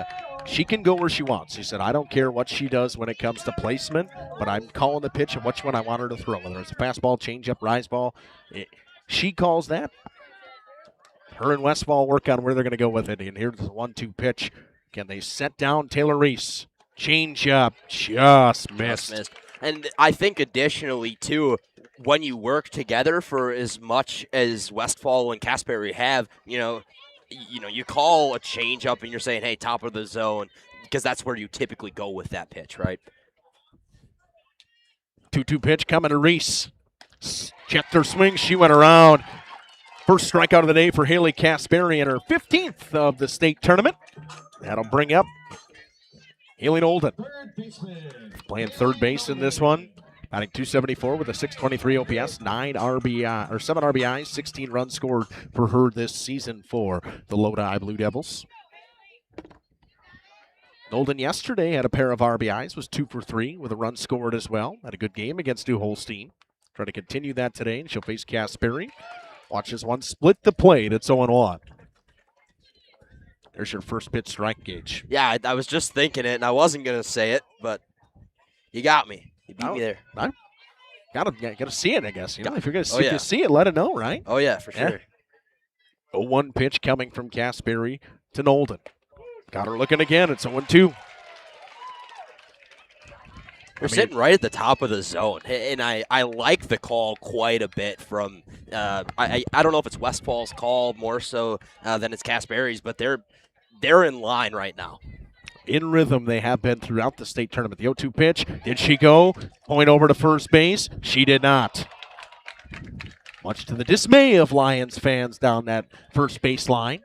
She can go where she wants. He said, I don't care what she does when it comes to placement, but I'm calling the pitch and which one I want her to throw. Whether it's a fastball, changeup, rise ball, she calls that. Her and Westfall work on where they're going to go with it. And here's the 1-2 pitch. Can they set down Taylor Reese? Change up, just missed. And I think additionally, too, when you work together for as much as Westfall and Caspary have, you call a change up and you're saying, hey, top of the zone, because that's where you typically go with that pitch, right? 2-2 pitch coming to Reese. Checked her swing. She went around. First strikeout of the day for Haley Caspary in her 15th of the state tournament. That'll bring up Haley Nolden. Playing third base in this one. Batting .274 with a .623 OPS, 7 RBIs, 16 runs scored for her this season for the Lodi Blue Devils. Nolden yesterday had a pair of RBIs, was 2 for 3 with a run scored as well. Had a good game against New Holstein. Try to continue that today, and she'll face Casperi. Watch this one split the plate. It's 0-1. There's your first pitch strike, Gage. Yeah, I was just thinking it, and I wasn't going to say it, but you got me. You beat me there. I gotta see it, I guess. You know, if you're gonna Oh, yeah. see it, let it know, right? Oh, yeah, for sure. 0-1 pitch coming from Casperi to Nolden. Got her looking again. It's 0-2. We're sitting right at the top of the zone, and I like the call quite a bit from I don't know if it's Westfall's call more so than it's Casperi's, but they're in line right now. In rhythm, they have been throughout the state tournament. The 0-2 pitch. Did she go? Point over to first base. She did not. Much to the dismay of Lions fans down that first base line.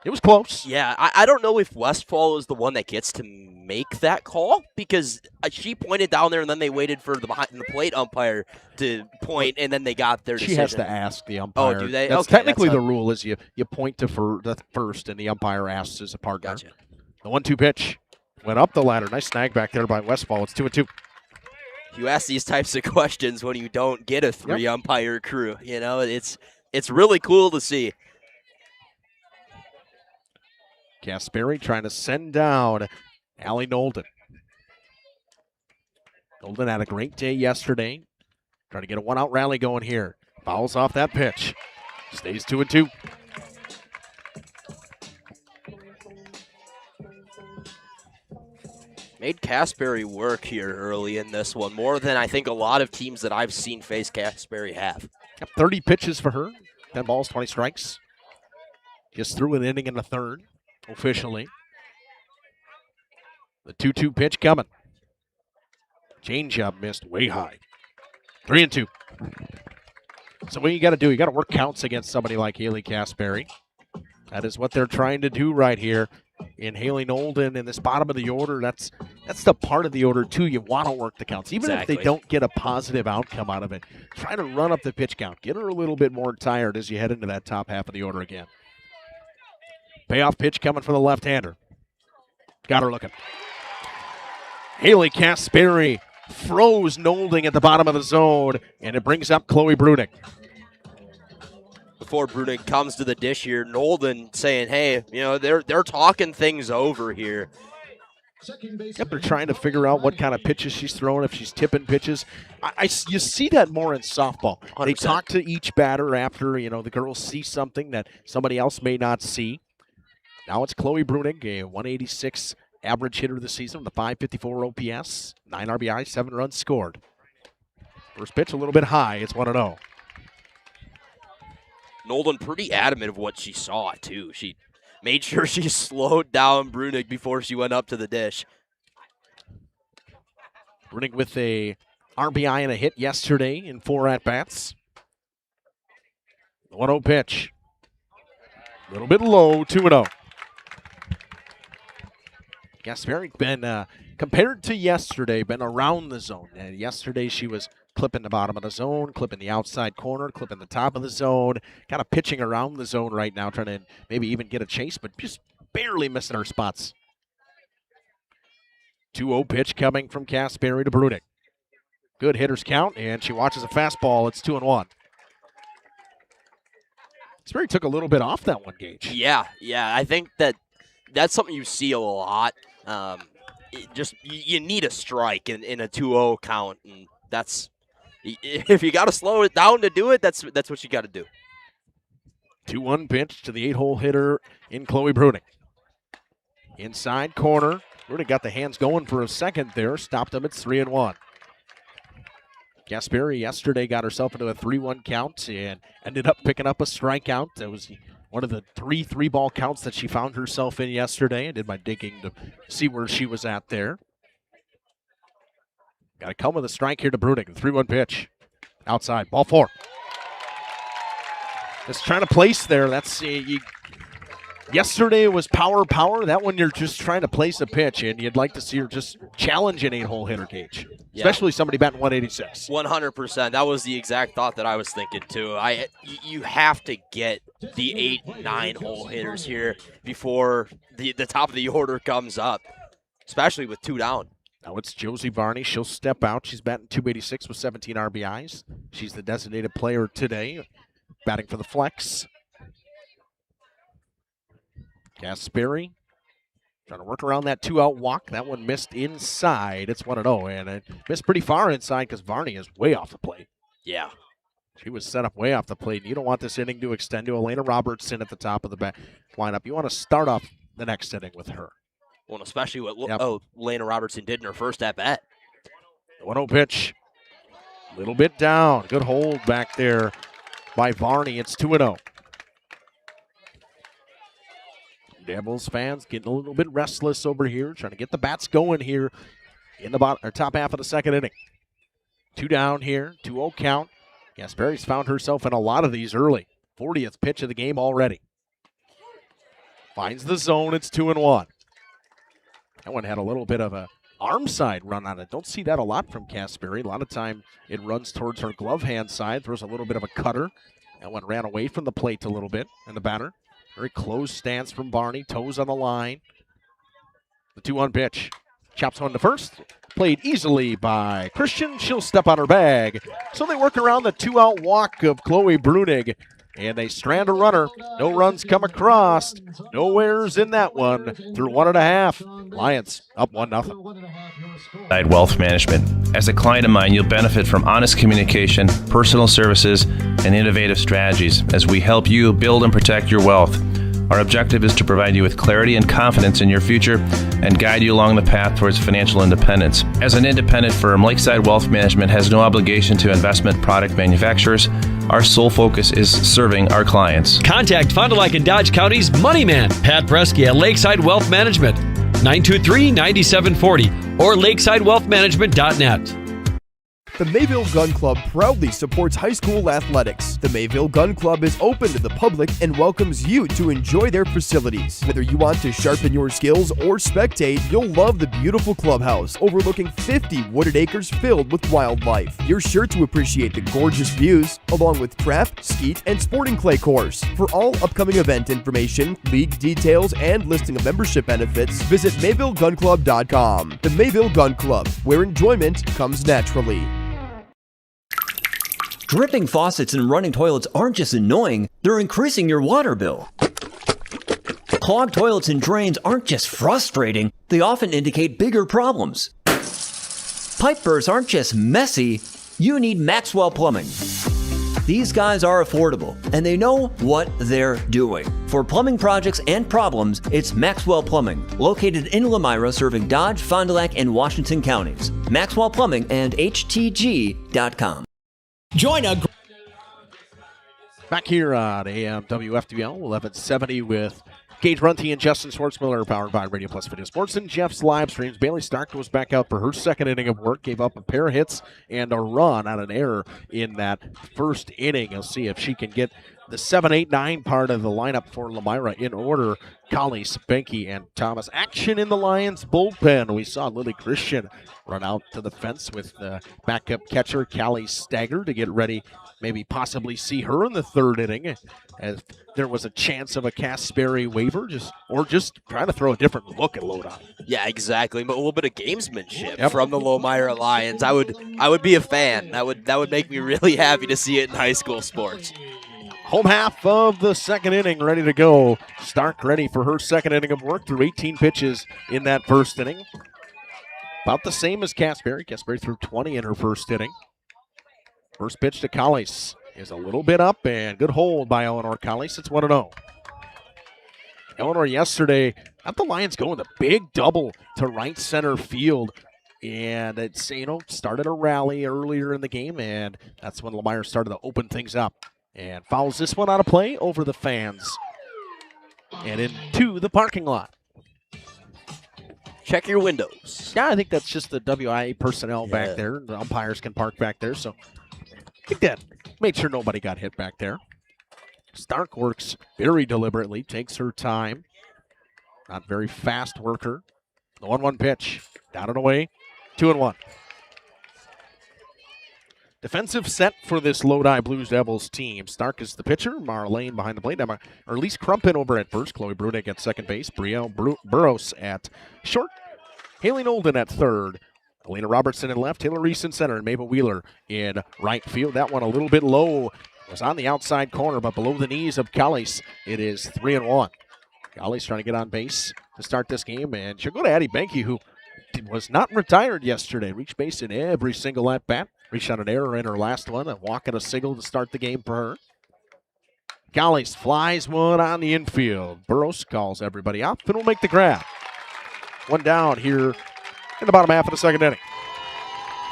It was close. Yeah, I don't know if Westfall is the one that gets to make that call because she pointed down there and then they waited for the behind the plate umpire to point and then they got their decision. She has to ask the umpire. Oh, do they? That's okay, technically the rule is you point to the first and the umpire asks as a partner. Gotcha. The 1-2 pitch went up the ladder. Nice snag back there by Westfall. It's 2-2. You ask these types of questions when you don't get a three umpire crew. You know, it's really cool to see. Casperi trying to send down Allie Nolden. Nolden had a great day yesterday. Trying to get a one-out rally going here. Fouls off that pitch. Stays 2-2. Made Casperi work here early in this one, more than I think a lot of teams that I've seen face Casperi have. 30 pitches for her. 10 balls, 20 strikes. Just threw an inning in the third, officially. The 2-2 pitch coming. Changeup missed way high. 3-2. So what you got to do, you got to work counts against somebody like Haley Casperi. That is what they're trying to do right here in Haley Nolden in this bottom of the order. That's the part of the order, too. You want to work the counts. Even if they don't get a positive outcome out of it, try to run up the pitch count. Get her a little bit more tired as you head into that top half of the order again. Payoff pitch coming from the left-hander. Got her looking. Haley Casperi froze Nolden at the bottom of the zone, and it brings up Chloe Bruning. Before Bruning comes to the dish here, Nolden saying, hey, you know, they're talking things over here. Yep, they're trying to figure out what kind of pitches she's throwing, if she's tipping pitches. You see that more in softball. 100%. They talk to each batter after, you know, the girls see something that somebody else may not see. Now it's Chloe Bruning, a 186 average hitter this season with a 554 OPS, 9 RBI, 7 runs scored. First pitch a little bit high. It's 1-0. Nolden pretty adamant of what she saw, too. She made sure she slowed down Bruning before she went up to the dish. Bruning with a RBI and a hit yesterday in 4 at-bats. The 1-0 pitch. A little bit low, 2-0. Casperi been, compared to yesterday, been around the zone. And yesterday she was clipping the bottom of the zone, clipping the outside corner, clipping the top of the zone, kind of pitching around the zone right now, trying to maybe even get a chase, but just barely missing her spots. 2-0 pitch coming from Casperi to Bruning. Good hitters count, and she watches a fastball. It's 2-1. Casperi took a little bit off that one, Gage. Yeah, I think that's something you see a lot. You need a strike in a 2-0 count, and that's if you got to slow it down to do it. That's what you got to do. 2-1 pitch to the 8-hole hitter in Chloe Bruning. Inside corner. Bruning got the hands going for a second there. Stopped him at 3-1. Casperi yesterday got herself into a 3-1 count and ended up picking up a strikeout. That was one of the 3-ball counts that she found herself in yesterday. I did my digging to see where she was at there. Got to come with a strike here to Bruning. 3-1 pitch. Outside. Ball 4. Just trying to place there. That's yesterday was power. That one you're just trying to place a pitch, and you'd like to see her just challenge an 8-hole hitter, Gage. Yeah. Especially somebody batting 186. 100%. That was the exact thought that I was thinking, too. You have to get the 8 and 9 hole hitters here before the top of the order comes up. especially with 2 down. Now it's Josie Varney. She'll step out. She's batting .286 with 17 RBIs. She's the designated player today, batting for the flex. Gasperi trying to work around that 2-out walk. That one missed inside. It's 1-0, and it missed pretty far inside because Varney is way off the plate. Yeah. She was set up way off the plate. You don't want this inning to extend to Elena Robertson at the top of the lineup. You want to start off the next inning with her. Well, especially what Lena Robertson did in her first at-bat. 1-0 pitch. Little bit down. Good hold back there by Varney. It's 2-0. Devils fans getting a little bit restless over here, trying to get the bats going here in the top half of the second inning. 2 down here, 2-0 count. Gasperi's found herself in a lot of these early. 40th pitch of the game already. Finds the zone, it's 2-1. That one had a little bit of a arm side run on it. Don't see that a lot from Gasperi. A lot of time it runs towards her glove hand side, throws a little bit of a cutter. That one ran away from the plate a little bit, and the batter. Very close stance from Varney, toes on the line. The 2-1 pitch. Chops one to first. Played easily by Christian. She'll step on her bag. So they work around the 2-out walk of Chloe Brunig, and they strand a runner. No runs come across. No errors in that one through 1.5. Lions up 1-0. Wealth Management. As a client of mine, you'll benefit from honest communication, personal services, and innovative strategies as we help you build and protect your wealth. Our objective is to provide you with clarity and confidence in your future and guide you along the path towards financial independence. As an independent firm, Lakeside Wealth Management has no obligation to investment product manufacturers. Our sole focus is serving our clients. Contact Fond du Lac and Dodge County's Money Man, Pat Bresky at Lakeside Wealth Management, 923-9740 or lakesidewealthmanagement.net. The Mayville Gun Club proudly supports high school athletics. The Mayville Gun Club is open to the public and welcomes you to enjoy their facilities. Whether you want to sharpen your skills or spectate, you'll love the beautiful clubhouse overlooking 50 wooded acres filled with wildlife. You're sure to appreciate the gorgeous views, along with craft, skeet, and sporting clay course. For all upcoming event information, league details, and listing of membership benefits, visit MayvilleGunClub.com. The Mayville Gun Club, where enjoyment comes naturally. Dripping faucets and running toilets aren't just annoying, they're increasing your water bill. Clogged toilets and drains aren't just frustrating, they often indicate bigger problems. Pipe bursts aren't just messy, you need Maxwell Plumbing. These guys are affordable, and they know what they're doing. For plumbing projects and problems, it's Maxwell Plumbing, located in Lomira, serving Dodge, Fond du Lac, and Washington counties. Maxwell Plumbing and HTG.com. Join a... Back here on AM WFDL, 1170 with Gage Runty and Justin Schwartzmiller, powered by Radio Plus Video Sports and Jeff's live streams. Bailey Stark goes back out for her second inning of work, gave up a pair of hits and a run on an error in that first inning. You'll see if she can get the 7, 8, 9 part of the lineup for Lomira in order. Collie, Spanky, and Thomas. Action in the Lions bullpen. We saw Lily Christian run out to the fence with the backup catcher, Callie Stagger, to get ready, maybe possibly see her in the third inning, as there was a chance of a Gasperi waiver, or just trying to throw a different look at Lodi. Yeah, exactly. But a little bit of gamesmanship from the Lomira Lions. I would be a fan. That would make me really happy to see it in high school sports. Home half of the second inning ready to go. Stark ready for her second inning of work through 18 pitches in that first inning. About the same as Gasperi. Gasperi threw 20 in her first inning. First pitch to Collies is a little bit up, and good hold by Eleanor Collies. It's 1-0. Eleanor yesterday got the Lions going the big double to right center field. And it's, started a rally earlier in the game, and that's when Lomira started to open things up. And fouls this one out of play over the fans and into the parking lot. Check your windows. Yeah, I think that's just the WIAA personnel back there. The umpires can park back there, so I think that made sure nobody got hit back there. Stark works very deliberately, takes her time. Not very fast worker. The 1-1 pitch. Down and away. 2-1. Defensive set for this Lodi Blues Devils team. Stark is the pitcher. Mara Lane behind the plate. Or Elise Crumpin over at first. Chloe Brunig at second base. Brielle Burrows at short. Haley Nolden at third. Alina Robertson in left, Taylor Reese in center, and Mabel Wheeler in right field. That one a little bit low. It was on the outside corner, but below the knees of Callis. It is 3-1. Callis trying to get on base to start this game, and she'll go to Addie Benke, who was not retired yesterday. Reached base in every single at-bat. Reached on an error in her last one, a walk and a single to start the game for her. Callis flies one on the infield. Burrows calls everybody up and will make the grab. One down here in the bottom half of the second inning.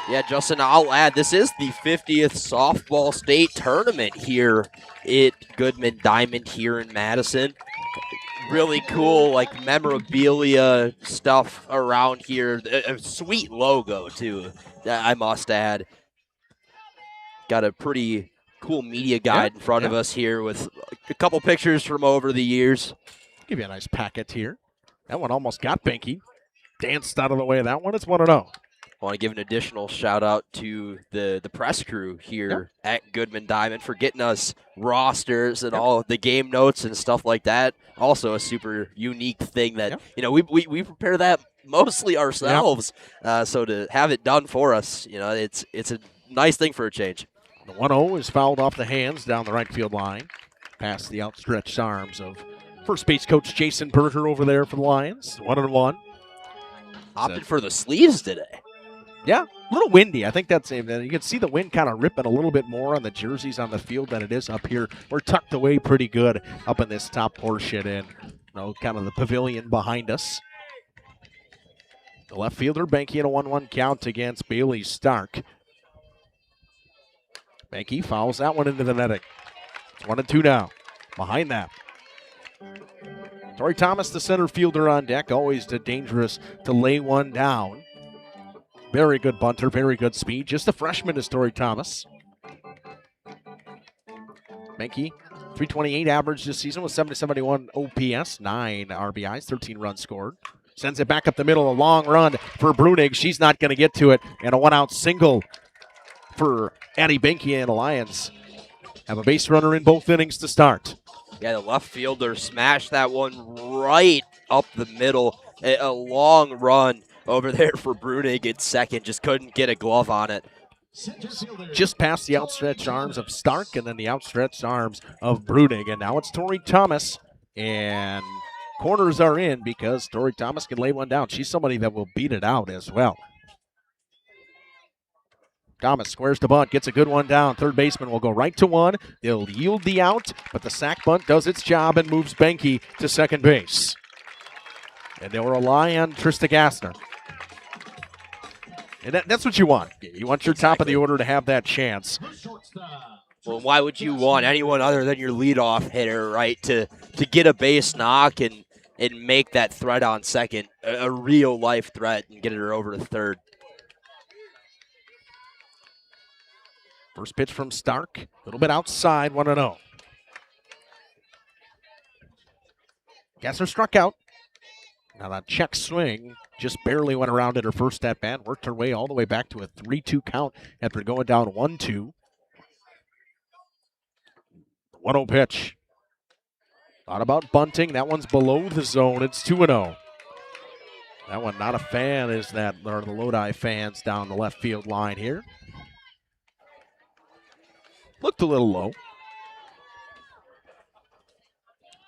Yeah, Justin, I'll add, this is the 50th softball state tournament here at Goodman Diamond here in Madison. Really cool, like, memorabilia stuff around here. A sweet logo, too, I must add. Got a pretty cool media guide in front of us here with a couple pictures from over the years. Give you a nice packet here. That one almost got Benke. Danced out of the way of that one. It's 1-0. I want to give an additional shout out to the press crew here at Goodman Diamond for getting us rosters and all the game notes and stuff like that. Also a super unique thing that, you know, we prepare that mostly ourselves. So to have it done for us, you know, it's a nice thing for a change. The 1-0 is fouled off the hands down the right field line. Past the outstretched arms of first base coach Jason Berger over there for the Lions. 1-1. Opted for the sleeves today. Yeah, a little windy. I think that's it. You can see the wind kind of ripping a little bit more on the jerseys on the field than it is up here. We're tucked away pretty good up in this top portion and, you know, kind of the pavilion behind us. The left fielder, Benke, in a 1-1 count against Bailey Stark. Benke fouls that one into the netting. It's 1-2 now. Behind that, Tori Thomas, the center fielder on deck, always dangerous to lay one down. Very good bunter, very good speed. Just a freshman is Tori Thomas. Benke, 328 average this season with 771 OPS, 9 RBIs, 13 runs scored. Sends it back up the middle, a long run for Brunig. She's not going to get to it, and a one-out single for Addie Benke, and the Lions have a base runner in both innings to start. Yeah, the left fielder smashed that one right up the middle. A long run over there for Brunig at second. Just couldn't get a glove on it. Just past the outstretched arms of Stark and then the outstretched arms of Brunig. And now it's Tori Thomas. And corners are in because Tori Thomas can lay one down. She's somebody that will beat it out as well. Thomas squares the bunt, gets a good one down. Third baseman will go right to one. They'll yield the out, but the sac bunt does its job and moves Benke to second base. And they'll rely on Trista Gassner. And that's what you want. You want your top of the order to have that chance. Well, why would you want anyone other than your leadoff hitter, right, to get a base knock and make that threat on second a real-life threat and get her over to third? First pitch from Stark, a little bit outside, 1-0. Gassner struck out. Now that check swing just barely went around at her first at-bat, worked her way all the way back to a 3-2 count after going down 1-2. 1-0 pitch. Thought about bunting. That one's below the zone. It's 2-0. That one not a fan is that, or the Lodi fans down the left field line here. Looked a little low.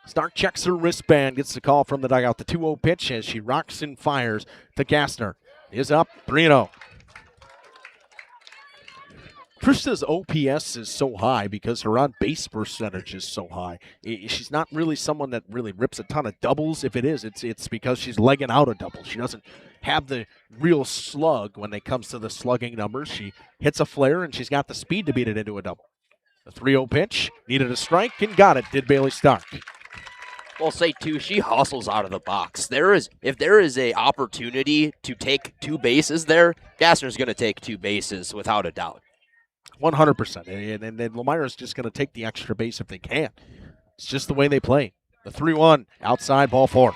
Stark checks her wristband, gets the call from the dugout. The 2-0 pitch as she rocks and fires to Gassner. Is up, 3-0. Trista's OPS is so high because her on-base percentage is so high. She's not really someone that really rips a ton of doubles. If it is, it's because she's legging out a double. She doesn't have the real slug when it comes to the slugging numbers. She hits a flare, and she's got the speed to beat it into a double. The 3-0 pitch, needed a strike, and got it, did Bailey Stark. Well, say, too, she hustles out of the box. If there is a opportunity to take two bases there, Gassner's going to take two bases without a doubt. 100%. And Lomira's just going to take the extra base if they can. It's just the way they play. The 3-1, outside, ball 4.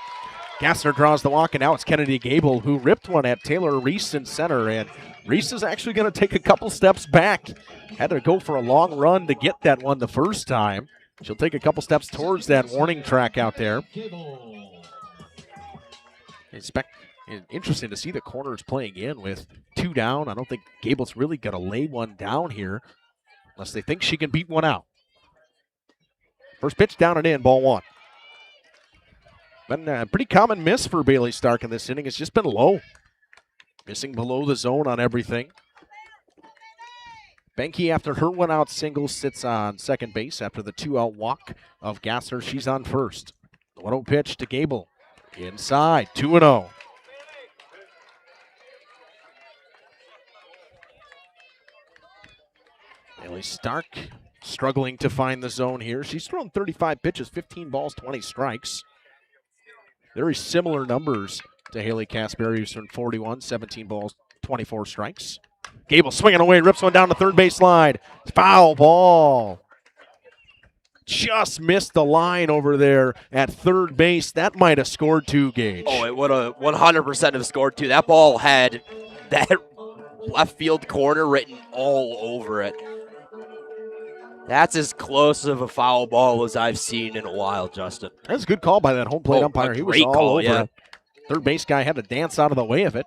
Gassner draws the walk, and now it's Kennedy Gable who ripped one at Taylor Reese in center, and Reese is actually going to take a couple steps back. Had to go for a long run to get that one the first time. She'll take a couple steps towards that warning track out there. And interesting to see the corners playing in with 2 down. I don't think Gable's really going to lay one down here unless they think she can beat one out. First pitch down and in, ball 1. Been a pretty common miss for Bailey Stark in this inning. It's just been low. Missing below the zone on everything. Benke, after her one-out single, sits on second base after the 2-out walk of Gasser. She's on first. The 1-0 pitch to Gable. Inside, 2-0. Bailey Stark struggling to find the zone here. She's thrown 35 pitches, 15 balls, 20 strikes. Very similar numbers to Haley Kasperi, who's thrown 41, 17 balls, 24 strikes. Gable swinging away, rips one down the third base line. Foul ball. Just missed the line over there at third base. That might have scored 2, Gage. Oh, it would have 100% have scored 2. That ball had that left field corner written all over it. That's as close of a foul ball as I've seen in a while, Justin. That's a good call by that home plate umpire. He was all over it. Third base guy had to dance out of the way of it.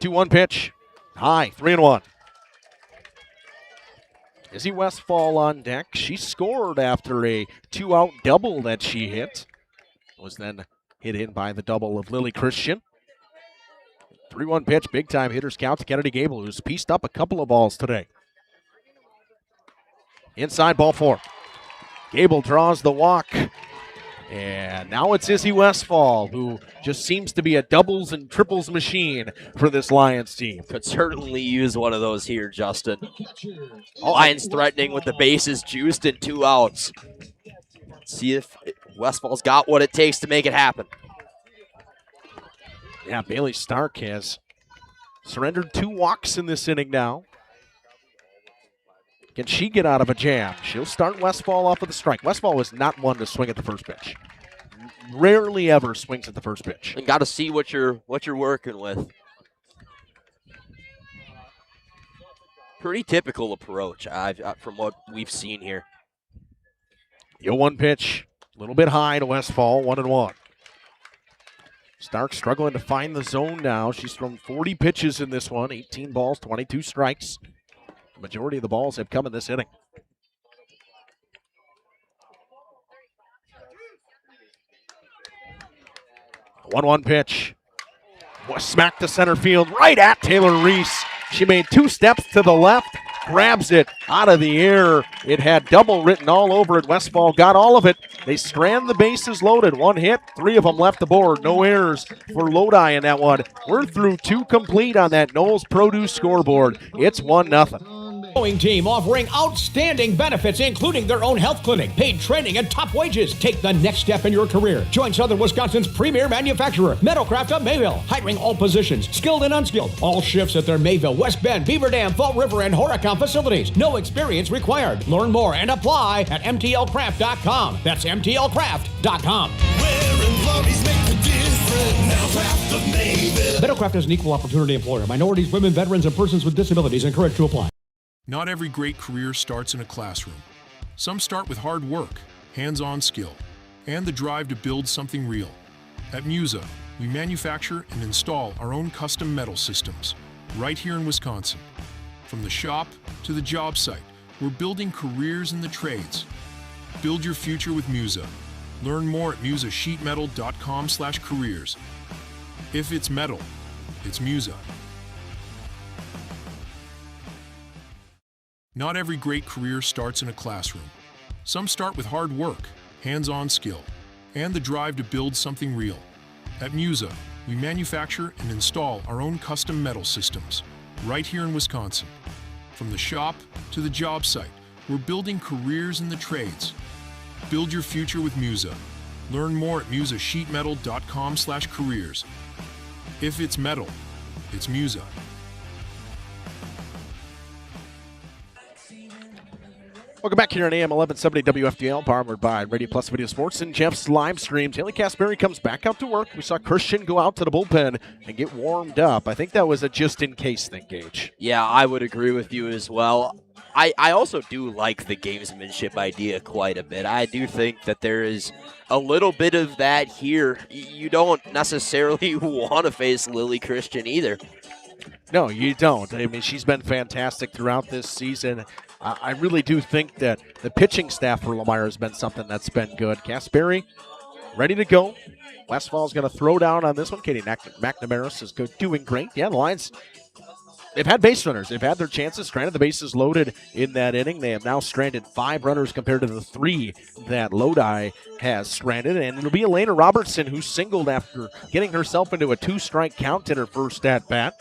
2-1 pitch. High, 3-1. Izzy Westfall on deck. She scored after a 2-out double that she hit. Was then hit in by the double of Lily Christian. 3-1 pitch, big time hitters count to Kennedy Gable, who's pieced up a couple of balls today. Inside, ball 4. Gable draws the walk. And now it's Izzy Westfall, who just seems to be a doubles and triples machine for this Lions team. Could certainly use one of those here, Justin. Lions threatening with the bases juiced and 2 outs. See if Westfall's got what it takes to make it happen. Yeah, Bailey Stark has surrendered 2 walks in this inning now. Can she get out of a jam? She'll start Westfall off with a strike. Westfall was not one to swing at the first pitch. Rarely ever swings at the first pitch. And got to see what you're working with. Pretty typical approach from what we've seen here. The 0-1 pitch, a little bit high to Westfall, 1-1. Stark struggling to find the zone now. She's thrown 40 pitches in this one, 18 balls, 22 strikes. The majority of the balls have come in this inning. 1-1 pitch. Smack to center field, right at Taylor Reese. She made 2 steps to the left, grabs it out of the air. It had double written all over it. Westfall got all of it. They strand the bases loaded. 1 hit, 3 of them left the board. No errors for Lodi in that one. We're through 2 complete on that Knowles Produce scoreboard. It's 1-0. Team offering outstanding benefits, including their own health clinic, paid training, and top wages. Take the next step in your career. Join Southern Wisconsin's premier manufacturer, Metalcraft of Mayville, hiring all positions, skilled and unskilled. All shifts at their Mayville, West Bend, Beaver Dam, Fall River, and Horicon facilities. No experience required. Learn more and apply at mtlcraft.com. That's mtlcraft.com. Metalcraft is an equal opportunity employer. Minorities, women, veterans, and persons with disabilities encouraged to apply. Not every great career starts in a classroom. Some start with hard work, hands-on skill, and the drive to build something real. At Musa, we manufacture and install our own custom metal systems, right here in Wisconsin. From the shop to the job site, we're building careers in the trades. Build your future with Musa. Learn more at musasheetmetal.com/careers. If it's metal, it's Musa. Not every great career starts in a classroom. Some start with hard work, hands-on skill, and the drive to build something real. At Musa, we manufacture and install our own custom metal systems, right here in Wisconsin. From the shop to the job site, we're building careers in the trades. Build your future with Musa. Learn more at musasheetmetal.com/careers. If it's metal, it's Musa. Welcome back here on AM 1170 WFDL, powered by Radio Plus Video Sports and Jeff's live streams. Haley Kasperi comes back out to work. We saw Christian go out to the bullpen and get warmed up. I think that was a just-in-case thing, Gage. Yeah, I would agree with you as well. I also do like the gamesmanship idea quite a bit. I do think that there is a little bit of that here. You don't necessarily want to face Lily Christian either. No, you don't. I mean, she's been fantastic throughout this season. I really do think that the pitching staff for Lomira has been something that's been good. Casperi, ready to go. Westfall's going to throw down on this one. Katie McNamara is doing great. Yeah, the Lions, they've had base runners. They've had their chances. Stranded the bases loaded in that inning. They have now stranded 5 runners compared to the 3 that Lodi has stranded. And it'll be Elena Robertson who singled after getting herself into a 2-strike count in her first at-bat.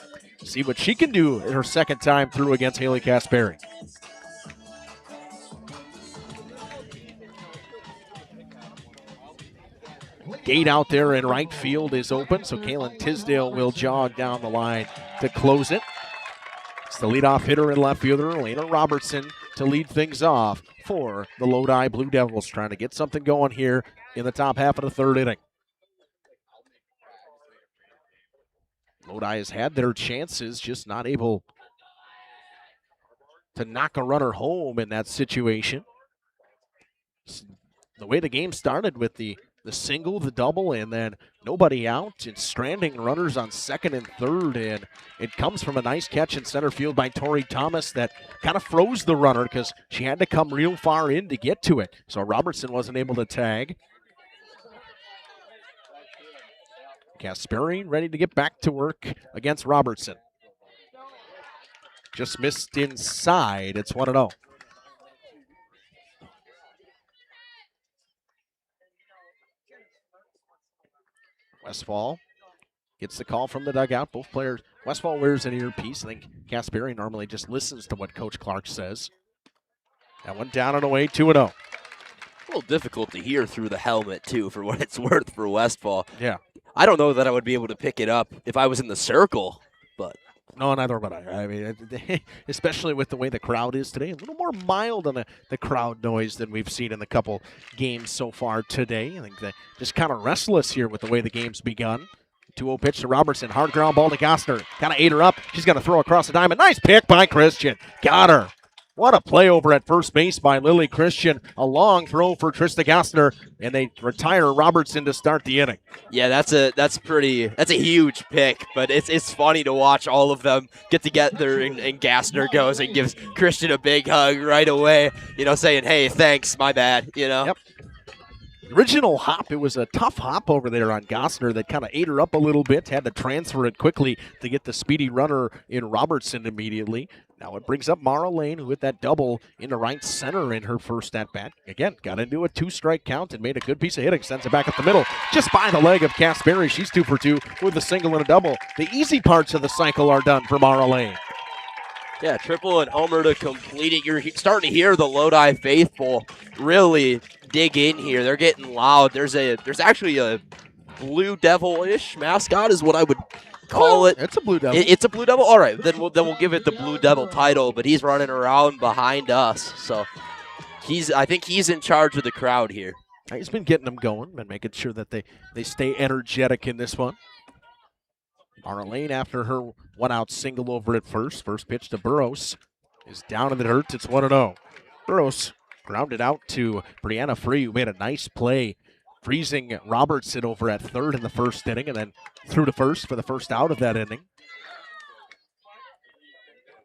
See what she can do in her second time through against Haley Casperi. Gate out there in right field is open, so Kaylin Tisdale will jog down the line to close it. It's the leadoff hitter and left fielder, Elena Robertson, to lead things off for the Lodi Blue Devils, trying to get something going here in the top half of the third inning. Lodi has had their chances, just not able to knock a runner home in that situation. The way the game started with the single, the double, and then nobody out and stranding runners on second and third, and it comes from a nice catch in center field by Tori Thomas that kind of froze the runner because she had to come real far in to get to it. So Robertson wasn't able to tag. Casperi ready to get back to work against Robertson. Just missed inside. It's 1-0. Westfall gets the call from the dugout. Both players, Westfall wears an earpiece. I think Casperi normally just listens to what Coach Clark says. That went down and away, 2-0. A little difficult to hear through the helmet, too, for what it's worth for Westfall. Yeah. I don't know that I would be able to pick it up if I was in the circle, but... No, neither would I. I mean, especially with the way the crowd is today, a little more mild on the crowd noise than we've seen in the couple games so far today. I think they're just kind of restless here with the way the game's begun. 2-0 pitch to Robertson. Hard ground ball to Gostner. Kind of ate her up. She's going to throw across the diamond. Nice pick by Christian. Got her. What a play over at first base by Lily Christian. A long throw for Trista Gostner, and they retire Robertson to start the inning. Yeah, that's a huge pick, but it's funny to watch all of them get together and Gostner goes and gives Christian a big hug right away, saying, hey, thanks, my bad, Yep. Original hop, it was a tough hop over there on Gostner that kind of ate her up a little bit, had to transfer it quickly to get the speedy runner in Robertson immediately. Now it brings up Mara Lane, who hit that double into right center in her first at-bat. Again, got into a 2-strike count and made a good piece of hitting, sends it back up the middle, just by the leg of Casperi. She's 2 for 2 with a single and a double. The easy parts of the cycle are done for Mara Lane. Yeah, triple and homer to complete it. You're starting to hear the Lodi faithful really dig in here. They're getting loud. There's actually a Blue Devil-ish mascot is what I would call it. It's a Blue Devil. It's a Blue Devil? All right, then we'll give it the Blue Devil title, but he's running around behind us. So I think he's in charge of the crowd here. He's been getting them going and making sure that they stay energetic in this one. Mara Lane, after her one-out single over at first pitch to Burrows, is down in the dirt. It's 1-0. Burrows grounded out to Brianna Free, who made a nice play, freezing Robertson over at third in the first inning, and then through to first for the first out of that inning.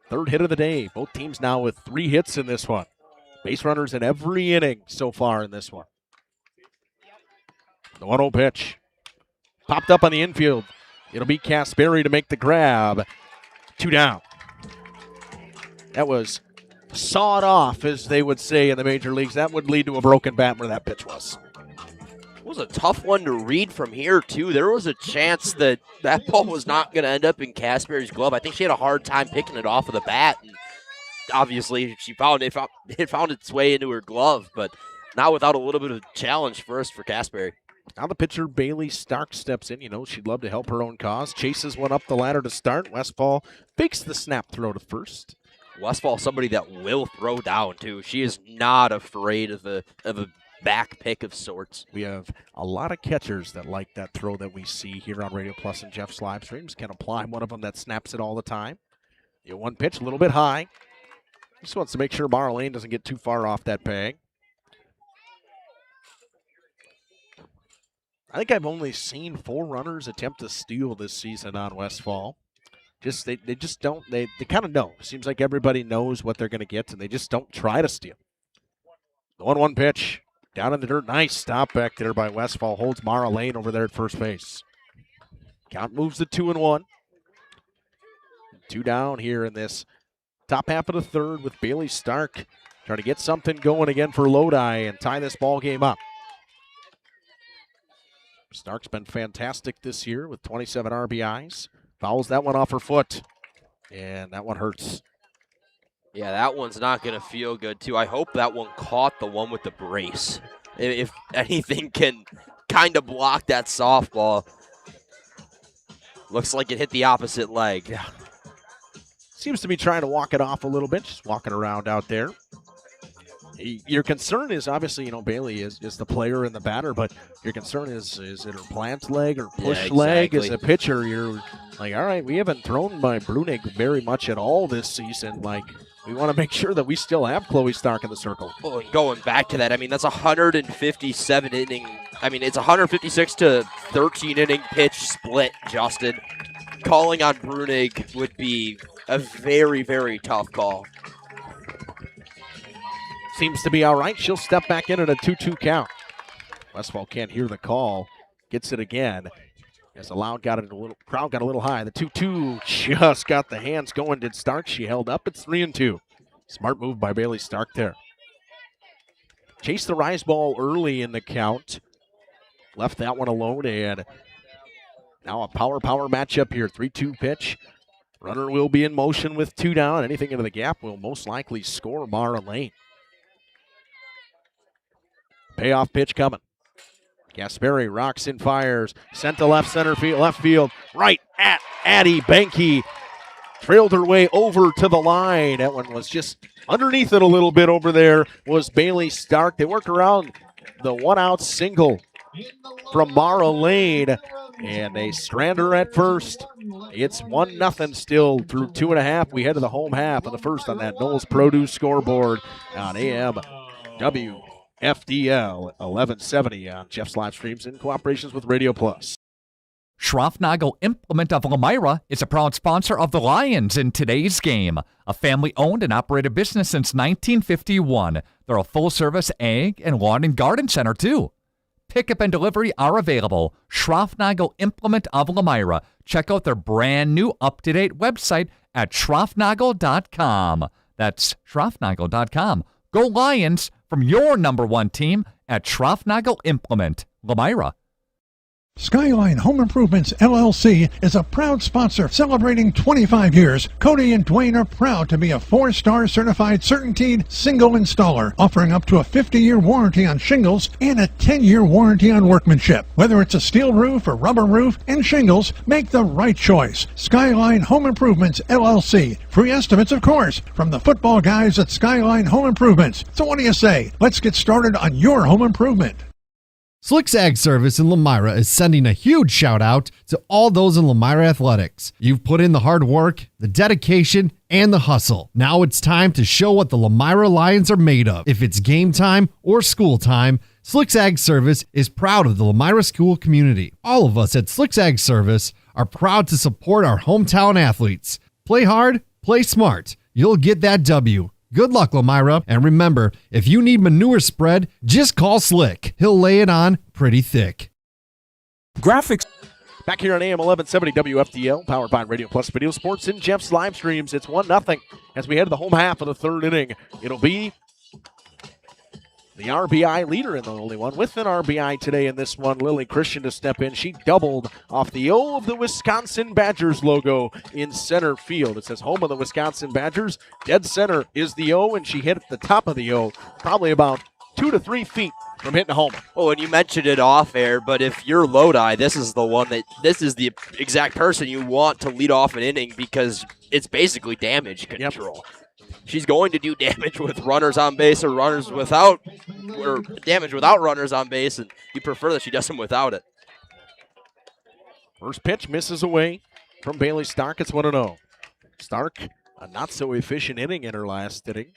Third hit of the day. Both teams now with 3 hits in this one. Base runners in every inning so far in this one. The 1-0 pitch. Popped up on the infield. It'll be Casperi to make the grab. 2 down. That was sawed off, as they would say in the major leagues. That would lead to a broken bat where that pitch was. It was a tough one to read from here, too. There was a chance that ball was not going to end up in Casperi's glove. I think she had a hard time picking it off of the bat. And obviously, it found its way into her glove, but not without a little bit of challenge first for Casperi. Now the pitcher, Bailey Stark, steps in. She'd love to help her own cause. Chases one up the ladder to start. Westfall fakes the snap throw to first. Westfall, somebody that will throw down, too. She is not afraid of a back pick of sorts. We have a lot of catchers that like that throw that we see here on Radio Plus and Jeff's live streams. Can apply one of them that snaps it all the time. One pitch, a little bit high. Just wants to make sure Mara Lane doesn't get too far off that bag. I think I've only seen 4 runners attempt to steal this season on Westfall. They just don't, they kind of know. Seems like everybody knows what they're going to get, and they just don't try to steal. The 1-1 pitch. Down in the dirt. Nice stop back there by Westfall. Holds Mara Lane over there at first base. Count moves to 2-1. 2 down here in this top half of the third with Bailey Stark trying to get something going again for Lodi and tie this ball game up. Stark's been fantastic this year with 27 RBIs. Fouls that one off her foot, and that one hurts. Yeah, that one's not going to feel good, too. I hope that one caught the one with the brace. If anything can kind of block that softball. Looks like it hit the opposite leg. Yeah. Seems to be trying to walk it off a little bit, just walking around out there. Your concern is obviously, Bailey is the player and the batter, but your concern is it her plant leg or push leg? As a pitcher, you're like, all right, we haven't thrown by Brunig very much at all this season. Like, we want to make sure that we still have Chloe Stark in the circle. Oh, and going back to that, that's 157 inning. It's 156 to 13 inning pitch split, Justin. Calling on Brunig would be a very, very tough call. Seems to be all right. She'll step back in at a 2-2 count. Westfall can't hear the call. Gets it again. As the crowd got a little high. The 2-2 just got the hands going. Did Stark? She held up. It's 3-2. Smart move by Bailey Stark there. Chased the rise ball early in the count. Left that one alone, and now a power matchup here. 3-2 pitch. Runner will be in motion with 2 down. Anything into the gap will most likely score Mara Lane. Payoff pitch coming. Gasperi rocks and fires. Sent to left field. Right at Addie Benke. Trailed her way over to the line. That one was just underneath it a little bit over there was Bailey Stark. They work around the 1-out single from Mara Lane, and they strand her at first. It's 1-0 still through 2.5. We head to the home half of the first on that Knowles Produce scoreboard on AM WFDL 1170 on Jeff's live streams in cooperations with Radio Plus. Schroffnagel Implement of Lomira is a proud sponsor of the Lions in today's game. A family-owned and operated business since 1951. They're a full-service ag and lawn and garden center, too. Pickup and delivery are available. Schroffnagel Implement of Lomira. Check out their brand new up-to-date website at schroffnagel.com. That's schroffnagel.com. Go Lions from your number 1 team at Schroffnagel Implement, Lomira. Skyline Home Improvements LLC is a proud sponsor celebrating 25 years. Cody and Dwayne are proud to be a 4-star certified CertainTeed single installer, offering up to a 50-year warranty on shingles and a 10-year warranty on workmanship. Whether it's a steel roof or rubber roof and shingles, make the right choice. Skyline Home Improvements LLC. Free estimates, of course, from the football guys at Skyline Home Improvements. So what do you say? Let's get started on your home improvement. Slick's Ag Service in Lomira is sending a huge shout out to all those in Lomira athletics. You've put in the hard work, the dedication, and the hustle. Now it's time to show what the Lomira Lions are made of. If it's game time or school time, Slick's Ag Service is proud of the Lomira school community. All of us at Slick's Ag Service are proud to support our hometown athletes. Play hard, play smart. You'll get that W. Good luck, Lomira. And remember, if you need manure spread, just call Slick. He'll lay it on pretty thick. Graphics. Back here on AM 1170 WFDL, powered by Radio Plus Video Sports in Jeff's live streams. It's 1-0 as we head to the home half of the third inning. It'll be the RBI leader and the only one with an RBI today in this one, Lily Christian, to step in. She doubled off the O of the Wisconsin Badgers logo in center field. It says home of the Wisconsin Badgers. Dead center is the O, and she hit at the top of the O, probably about 2 to 3 feet from hitting home. Oh, and you mentioned it off air, but if you're Lodi, this is the exact person you want to lead off an inning because it's basically damage control. Yep. She's going to do damage with runners on base or damage without runners on base, and you prefer that she does them without it. First pitch misses away from Bailey Stark. It's 1-0. Stark a not-so-efficient inning in her last inning.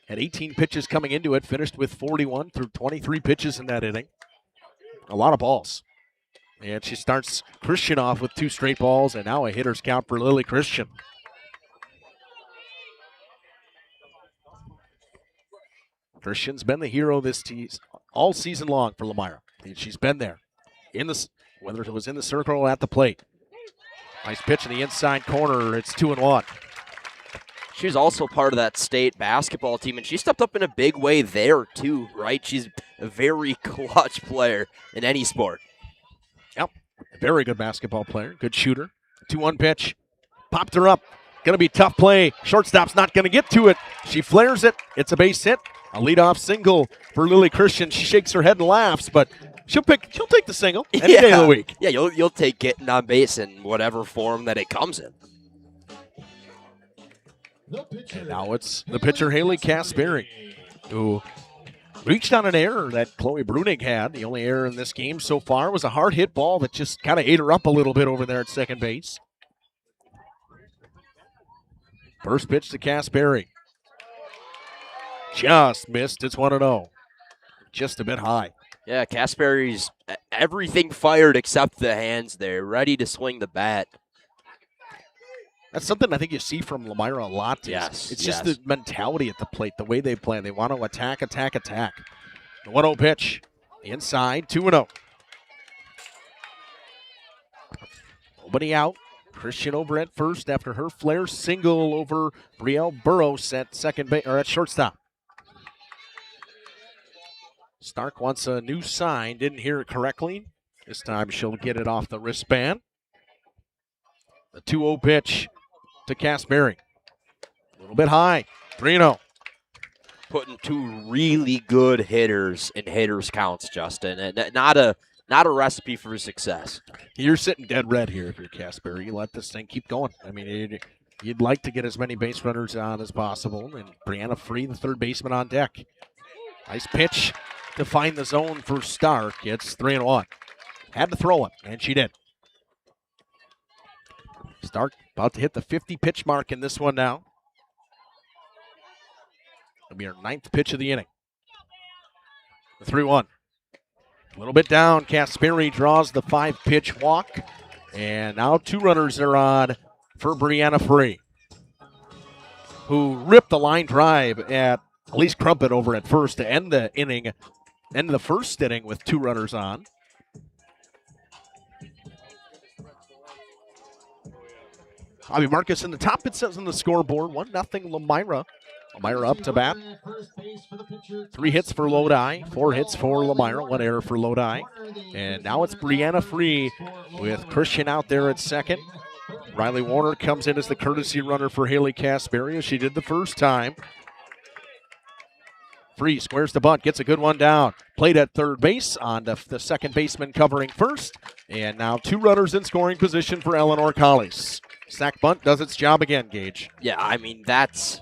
Had 18 pitches coming into it, finished with 41 through 23 pitches in that inning. A lot of balls. And she starts Christian off with 2 straight balls, and now a hitter's count for Lily Christian. Christian's been the hero this all season long for Lomira. She's been there, whether it was in the circle or at the plate. Nice pitch in the inside corner. It's 2-1. She was also part of that state basketball team, and she stepped up in a big way there, too, right? She's a very clutch player in any sport. Yep, very good basketball player, good shooter. 2-1 pitch, popped her up. Going to be tough play. Shortstop's not going to get to it. She flares it. It's a base hit. A leadoff single for Lily Christian. She shakes her head and laughs, but she'll take the single any day of the week. Yeah, you'll take getting on base in whatever form that it comes in. And now it's the pitcher, Haley Kasperi, who reached on an error that Chloe Brunig had. The only error in this game so far was a hard hit ball that just kind of ate her up a little bit over there at second base. First pitch to Kasperi. Just missed. It's 1-0. Just a bit high. Yeah, Kasperi's everything fired except the hands there, ready to swing the bat. That's something I think you see from Lomira a lot. Yes. It's just the mentality at the plate, the way they play. They want to attack. The 1-0 pitch. Inside, 2-0. Nobody out. Christian over at first after her flare single over Brielle Burrows at second base or at shortstop. Stark wants a new sign. Didn't hear it correctly. This time she'll get it off the wristband. The 2-0 pitch to Kasperi. A little bit high. 3-0. Putting 2 really good hitters in hitters counts, Justin. And not a recipe for success. You're sitting dead red here if you're Kasperi. You let this thing keep going. I mean, you'd like to get as many base runners on as possible. And Brianna Free, the third baseman, on deck. Nice pitch to find the zone for Stark. It's 3-1. Had to throw it, and she did. Stark about to hit the 50 pitch mark in this one now. It'll be her 9th pitch of the inning. The 3-1. A little bit down. Kasperi draws the 5-pitch walk. And now 2 runners are on for Brianna Free, who ripped the line drive at Elise Crumpet over at first to end the inning, end the first inning with 2 runners on. Bobby Marcus in the top, it says on the scoreboard, 1-0 Lomira. Lomira up to bat. 3 hits for Lodi, 4 hits for Lomira, 1 error for Lodi. And now it's Brianna Free with Christian out there at second. Riley Warner comes in as the courtesy runner for Haley Kasperi, as she did the first time. Free squares the bunt, gets a good one down. Played at third base on the second baseman covering first. And now 2 runners in scoring position for Eleanor Collies. Sack bunt does its job again, Gage. Yeah, I mean, that's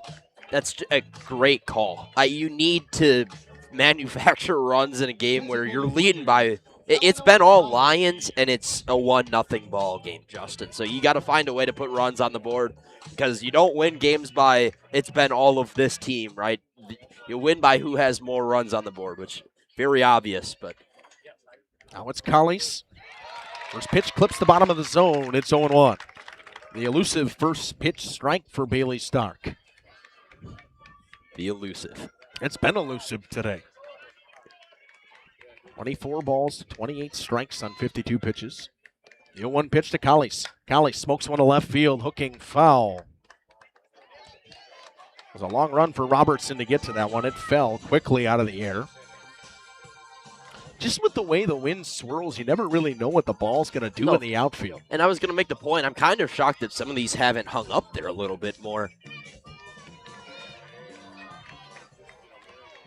a great call. You need to manufacture runs in a game where you're leading by. It's been all Lions, and it's a 1-0 ball game, Justin. So you got to find a way to put runs on the board because you don't win games by it's been all of this team, right? You win by who has more runs on the board, which very obvious. But now it's Collies. First pitch clips the bottom of the zone. It's 0-1. The elusive first pitch strike for Bailey Stark. The elusive. It's been elusive today. 24 balls, 28 strikes on 52 pitches. The 0-1 pitch to Collies. Collies smokes one to left field, hooking foul. It was a long run for Robertson to get to that one. It fell quickly out of the air. Just with the way the wind swirls, you never really know what the ball's going to do in the outfield. And I was going to make the point, I'm kind of shocked that some of these haven't hung up there a little bit more.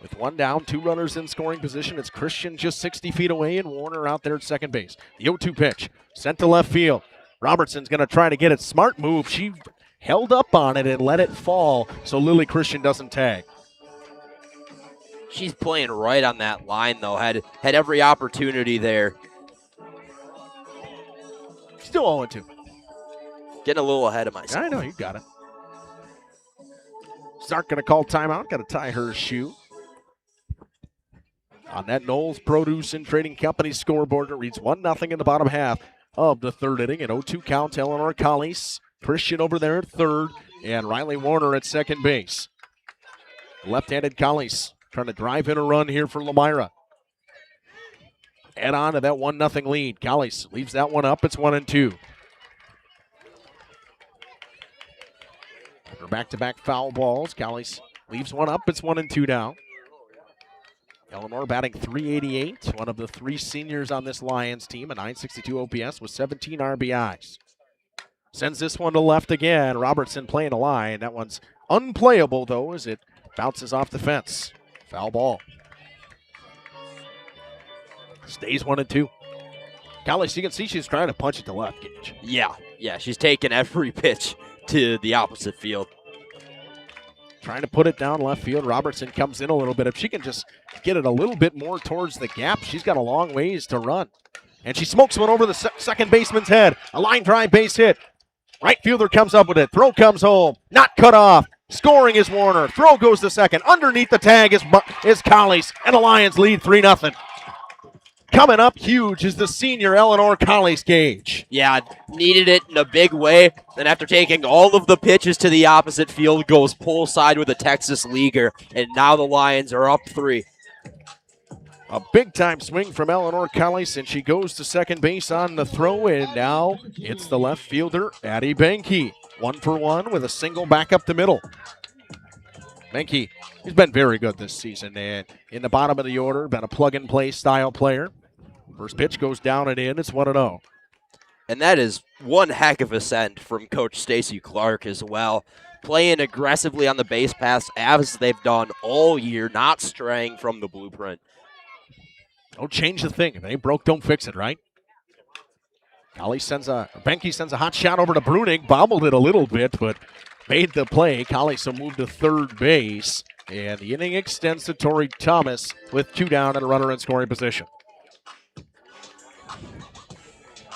With 1 down, 2 runners in scoring position. It's Christian just 60 feet away and Warner out there at second base. The 0-2 pitch sent to left field. Robertson's going to try to get it. Smart move. She held up on it and let it fall so Lily Christian doesn't tag. She's playing right on that line, though. Had every opportunity there. Still 0-2. Getting a little ahead of myself. I know, you got it. Stark going to call timeout. Got to tie her shoe. On that Knowles Produce and Trading Company scoreboard, it reads 1-0 in the bottom half of the third inning. An 0-2 count to Eleanor Collies. Christian over there at third, and Riley Warner at second base. Left-handed Collies trying to drive in a run here for Lomira. Add on to that 1-0 lead. Collies leaves that one up. It's 1-2. After back-to-back foul balls, Collies leaves one up. It's 1-2 now. Eleanor batting .388, one of the three seniors on this Lions team, a .962 OPS with 17 RBIs. Sends this one to left again. Robertson playing a line. That one's unplayable, though, as it bounces off the fence. Foul ball. Stays 1-2. Collies, you can see she's trying to punch it to left, Gage. Yeah, she's taking every pitch to the opposite field. Trying to put it down left field. Robertson comes in a little bit. If she can just get it a little bit more towards the gap, she's got a long ways to run. And she smokes one over the second baseman's head. A line drive base hit. Right fielder comes up with it. Throw comes home. Not cut off. Scoring is Warner. Throw goes to second. Underneath the tag is Collies. And the Lions lead 3-0. Coming up huge is the senior Eleanor Collies, Gage. Yeah, needed it in a big way. Then after taking all of the pitches to the opposite field, goes pull side with a Texas leaguer. And now the Lions are up 3. A big-time swing from Eleanor Collies, and she goes to second base on the throw, and now it's the left fielder, Addie Benke. 1-for-1 with a single back up the middle. Benke, he's been very good this season, and in the bottom of the order, been a plug-and-play style player. First pitch goes down and in, it's 1-0. And that is one heck of a send from Coach Stacy Clark as well. Playing aggressively on the base paths as they've done all year, not straying from the blueprint. Don't change the thing. If it ain't broke, don't fix it, right? Benke sends a hot shot over to Bruning, bobbled it a little bit, but made the play. Collies will move to third base, and the inning extends to Tori Thomas with 2 down and a runner in scoring position.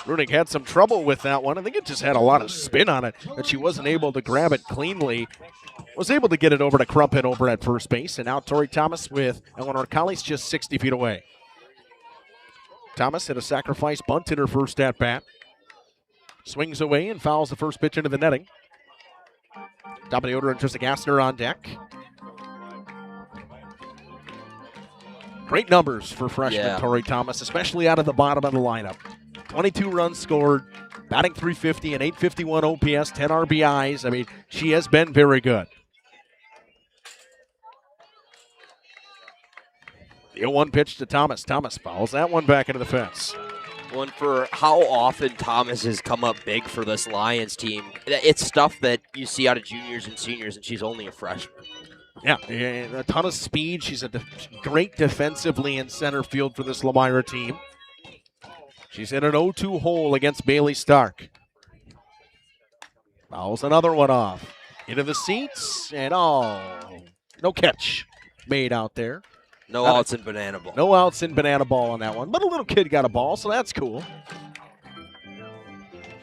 Bruning had some trouble with that one. I think it just had a lot of spin on it, but she wasn't able to grab it cleanly. Was able to get it over to Crumpin over at first base, and now Tori Thomas with Eleanor Collies just 60 feet away. Thomas hit a sacrifice bunt in her first at-bat. Swings away and fouls the first pitch into the netting. Top of the order, and Trista Gassner on deck. Great numbers for freshman Tori Thomas, especially out of the bottom of the lineup. 22 runs scored, batting .350 and .851 OPS, 10 RBIs. I mean, she has been very good. The 0-1 pitch to Thomas. Thomas fouls that one back into the fence. One for how often Thomas has come up big for this Lions team. It's stuff that you see out of juniors and seniors, and she's only a freshman. Yeah, a ton of speed. She's great defensively in center field for this Lomira team. She's in an 0-2 hole against Bailey Stark. Fouls another one off. Into the seats, and no catch made out there. No outs in banana ball. No outs in banana ball on that one. But a little kid got a ball, so that's cool.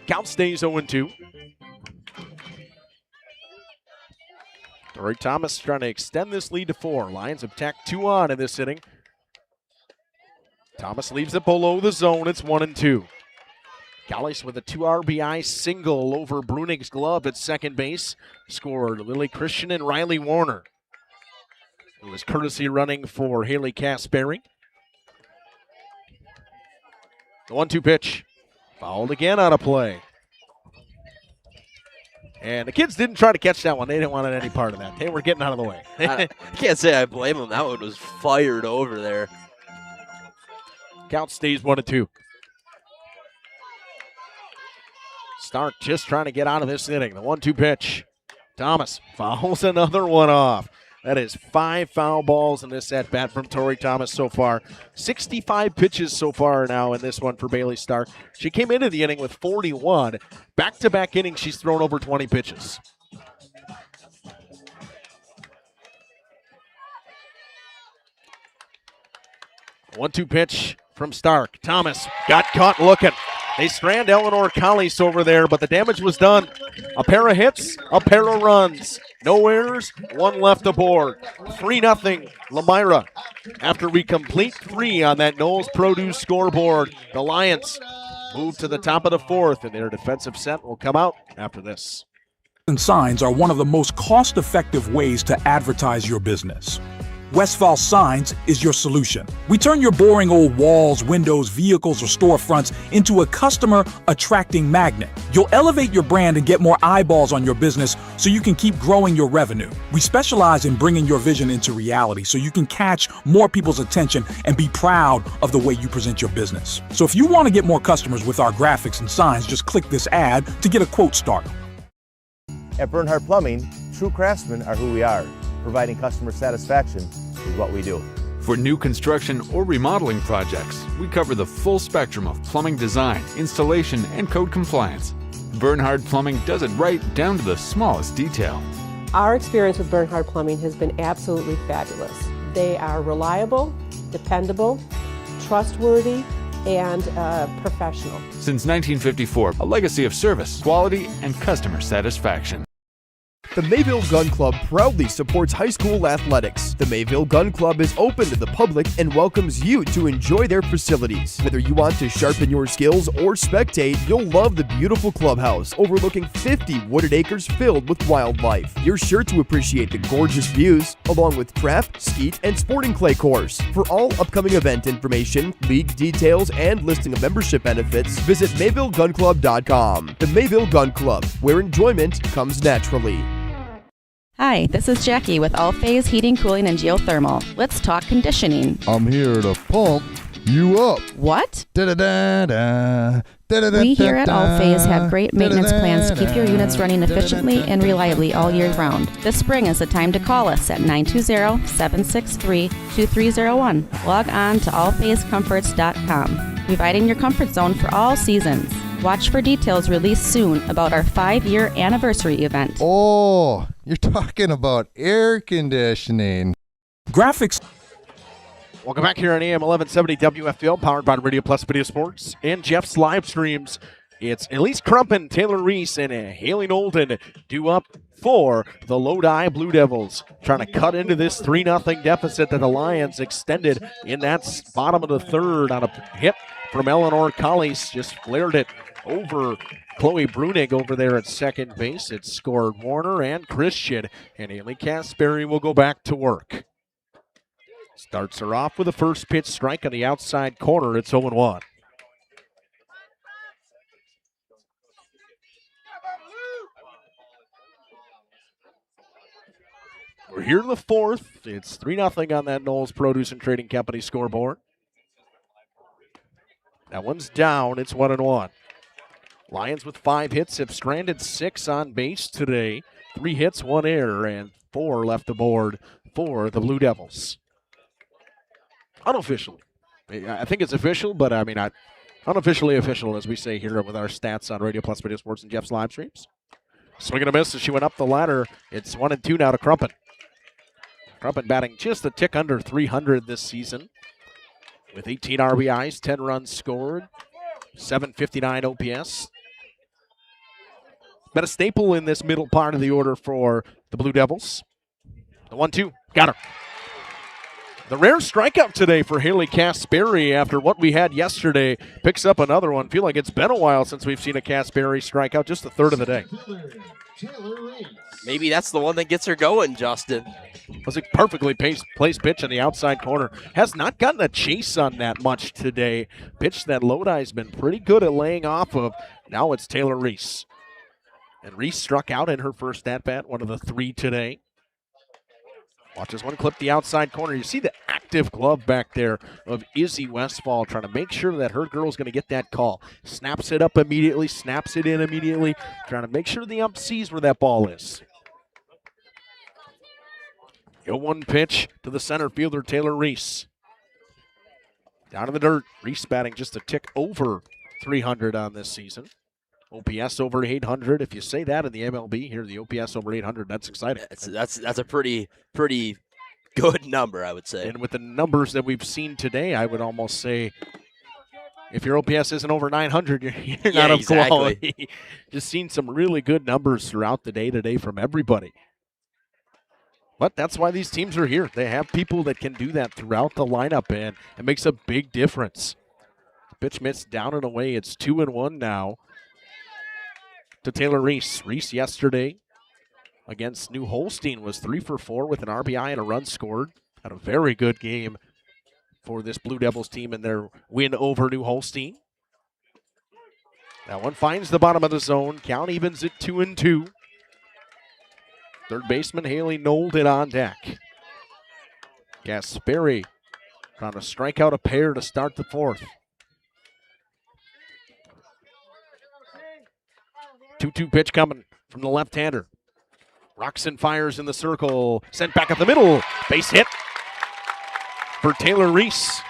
Count stays 0-2. Tori Thomas trying to extend this lead to 4. Lions have tacked 2 on in this inning. Thomas leaves it below the zone. It's 1-2. Collies with a 2 RBI single over Brunig's glove at second base. Scored Lily Christian and Riley Warner. It was courtesy running for Haley Kasperi. The 1-2 pitch. Fouled again on a play. And the kids didn't try to catch that one. They didn't want any part of that. They were getting out of the way. I can't say I blame them. That one was fired over there. Count stays 1-2. Stark just trying to get out of this inning. The 1-2 pitch. Thomas fouls another one off. That is 5 foul balls in this at-bat from Tori Thomas so far. 65 pitches so far now in this one for Bailey Stark. She came into the inning with 41. Back-to-back innings, she's thrown over 20 pitches. One 1-2 pitch from Stark. Thomas got caught looking. They strand Eleanor Collies over there, but the damage was done. A pair of hits, a pair of runs. No errors, one left aboard. 3-0 Lomira. After we complete 3 on that Knowles Produce scoreboard, the Lions move to the top of the 4th, and their defensive set will come out after this. Signs are one of the most cost-effective ways to advertise your business. Westfall Signs is your solution. We turn your boring old walls, windows, vehicles, or storefronts into a customer-attracting magnet. You'll elevate your brand and get more eyeballs on your business so you can keep growing your revenue. We specialize in bringing your vision into reality so you can catch more people's attention and be proud of the way you present your business. So if you want to get more customers with our graphics and signs, just click this ad to get a quote started. At Bernhardt Plumbing, true craftsmen are who we are. Providing customer satisfaction is what we do. For new construction or remodeling projects, we cover the full spectrum of plumbing design, installation, and code compliance. Bernhardt Plumbing does it right down to the smallest detail. Our experience with Bernhardt Plumbing has been absolutely fabulous. They are reliable, dependable, trustworthy, and professional. Since 1954, a legacy of service, quality, and customer satisfaction. The Mayville Gun Club proudly supports high school athletics. The Mayville Gun Club is open to the public and welcomes you to enjoy their facilities. Whether you want to sharpen your skills or spectate, you'll love the beautiful clubhouse overlooking 50 wooded acres filled with wildlife. You're sure to appreciate the gorgeous views, along with craft, skeet, and sporting clay course. For all upcoming event information, league details, and listing of membership benefits, visit MayvilleGunClub.com. The Mayville Gun Club, where enjoyment comes naturally. Hi, this is Jackie with All Phase Heating, Cooling, and Geothermal. Let's talk conditioning. I'm here to pump you up. What? Da-da-da-da. We here at All Phase have great maintenance plans to keep your units running efficiently and reliably all year round. This spring is the time to call us at 920-763-2301. Log on to allphasecomforts.com, providing your comfort zone for all seasons. Watch for details released soon about our 5-year anniversary event. Oh, you're talking about air conditioning. Graphics. Welcome back here on AM 1170 WFL, powered by Radio Plus Video Sports and Jeff's live streams. It's Elise Crumpin, Taylor Reese, and Haley Nolden due up for the Lodi Blue Devils, trying to cut into this 3-0 deficit that the Lions extended in that bottom of the 3rd on a hit from Eleanor Collies. Just flared it over Chloe Brunig over there at second base. It scored Warner and Christian, and Haley Casperi will go back to work. Starts her off with a first pitch strike on the outside corner. It's 0-1. We're here in the 4th. It's 3-0 on that Knowles Produce and Trading Company scoreboard. That one's down. It's 1-1. Lions with 5 hits have stranded 6 on base today. 3 hits, 1 error, and 4 left aboard for the Blue Devils. Unofficially. I think it's official, but I mean, unofficially official, as we say here with our stats on Radio Plus Video Sports and Jeff's live streams. Swing and a miss as she went up the ladder. It's 1-2 now to Crumpin. Crumpin batting just a tick under 300 this season, with 18 RBIs, 10 runs scored, 759 OPS. Been a staple in this middle part of the order for the Blue Devils. The 1-2, got her. The rare strikeout today for Haley Casperi after what we had yesterday. Picks up another one. Feel like it's been a while since we've seen a Casperi strikeout, just the 3rd of the day. Maybe that's the one that gets her going, Justin. Was a perfectly placed pitch on the outside corner. Has not gotten a chase on that much today. Pitch that Lodi's been pretty good at laying off of. Now it's Taylor Reese. And Reese struck out in her first at-bat, one of the 3 today. Watch this one clip the outside corner. You see the active glove back there of Izzy Westfall trying to make sure that her girl's going to get that call. Snaps it up immediately, snaps it in immediately, trying to make sure the ump sees where that ball is. 0-1 pitch to the center fielder, Taylor Reese. Down in the dirt, Reese batting just a tick over 300 on this season. OPS over 800. If you say that in the MLB, here the OPS over 800, that's exciting. That's a pretty good number, I would say. And with the numbers that we've seen today, I would almost say if your OPS isn't over 900, you're not of quality. Just seen some really good numbers throughout the day today from everybody. But that's why these teams are here. They have people that can do that throughout the lineup, and it makes a big difference. Pitch missed down and away. It's 2-1 now to Taylor Reese. Reese yesterday against New Holstein was 3 for 4 with an RBI and a run scored. Had a very good game for this Blue Devils team in their win over New Holstein. That one finds the bottom of the zone. Count evens at 2-2. Third baseman Haley Nolden on deck. Gasperi trying to strike out a pair to start the fourth. 2-2 pitch coming from the left-hander. Roxon fires in the circle. Sent back up the middle. Base hit for Taylor Reese.